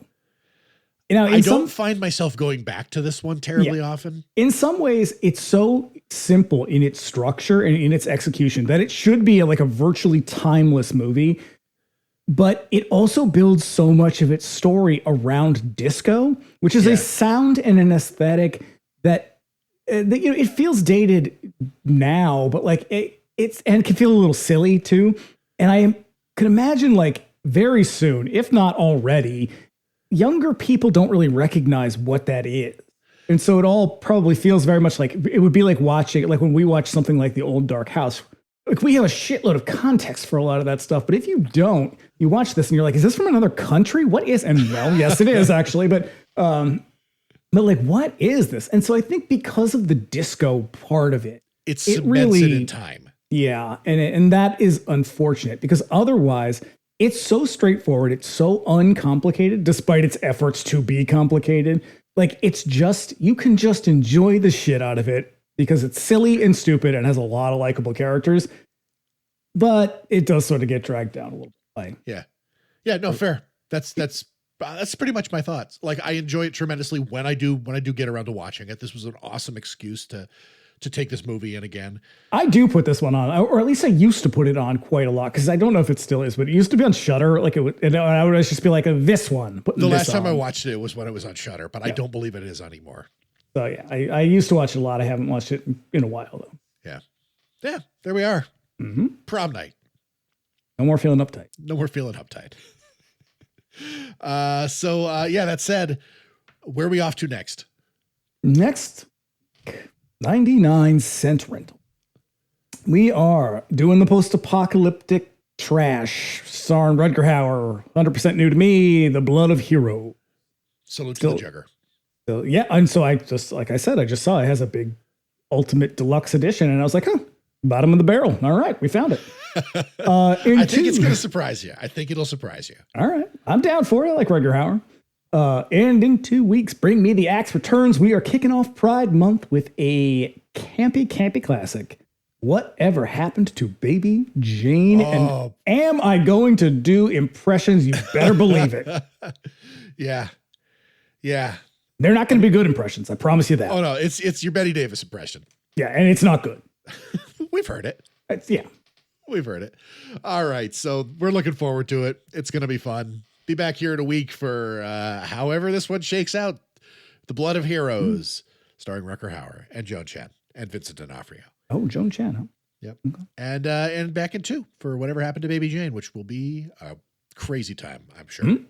You know, I don't find myself going back to this one terribly Yeah. often. In some ways, it's so simple in its structure and in its execution that it should be like a virtually timeless movie. But it also builds so much of its story around disco, which is Yeah. a sound and an aesthetic that, you know, it feels dated now, but like it's and can feel a little silly too. And can imagine like very soon, if not already, younger people don't really recognize what that is. And so it all probably feels very much like it would be like watching, like when we watch something like The Old Dark House. Like we have a shitload of context for a lot of that stuff. But if you don't, you watch this and you're like, is this from another country? What is, and well, yes, it is actually, but like, what is this? And so I think because of the disco part of it, It cements it in time. yeah. And that is unfortunate because otherwise it's so straightforward. It's so uncomplicated, despite its efforts to be complicated. Like it's just, you can just enjoy the shit out of it because it's silly and stupid and has a lot of likable characters, but it does sort of get dragged down a little bit. Yeah. Yeah, no, fair. That's pretty much my thoughts. Like I enjoy it tremendously when I do get around to watching it. This was an awesome excuse to take this movie in again. I do put this one on, or at least I used to put it on quite a lot because I don't know if it still is, but it used to be on Shudder. Like it would, and I would just be like, this one. The last time I watched it was when it was on Shudder, but I don't believe it is anymore. So yeah, I used to watch it a lot. I haven't watched it in a while though. Yeah. Yeah, there we are. Mm-hmm. Prom night. No more feeling uptight. No more feeling uptight. Yeah, that said, where are we off to next? Next, 99-cent rental. We are doing the post-apocalyptic trash starring Rutger Hauer, 100% new to me, The Blood of Hero. Salute to the Jugger. So, yeah, and so I just, like I said, I just saw it has a big ultimate deluxe edition, and I was like, bottom of the barrel. All right, we found it. I think it's going to surprise you. I think it'll surprise you. All right, I'm down for it. I like Rutger Hauer. And in 2 weeks, Bring Me the Axe returns. We are kicking off Pride Month with a campy classic. Whatever happened to Baby Jane? Oh. And am I going to do impressions? You better believe it. Yeah. Yeah. They're not going to be good impressions. I promise you that. Oh no, it's your Betty Davis impression. Yeah, and it's not good. We've heard it. Yeah. We've heard it. All right. So we're looking forward to it. It's going to be fun. Be back here in a week for however this one shakes out. The Blood of Heroes, starring Rutger Hauer and Joan Chen and Vincent D'Onofrio. Oh, Joan Chen, huh? Yep. Okay. And back in 2 for Whatever Happened to Baby Jane, which will be a crazy time, I'm sure. Mm-hmm.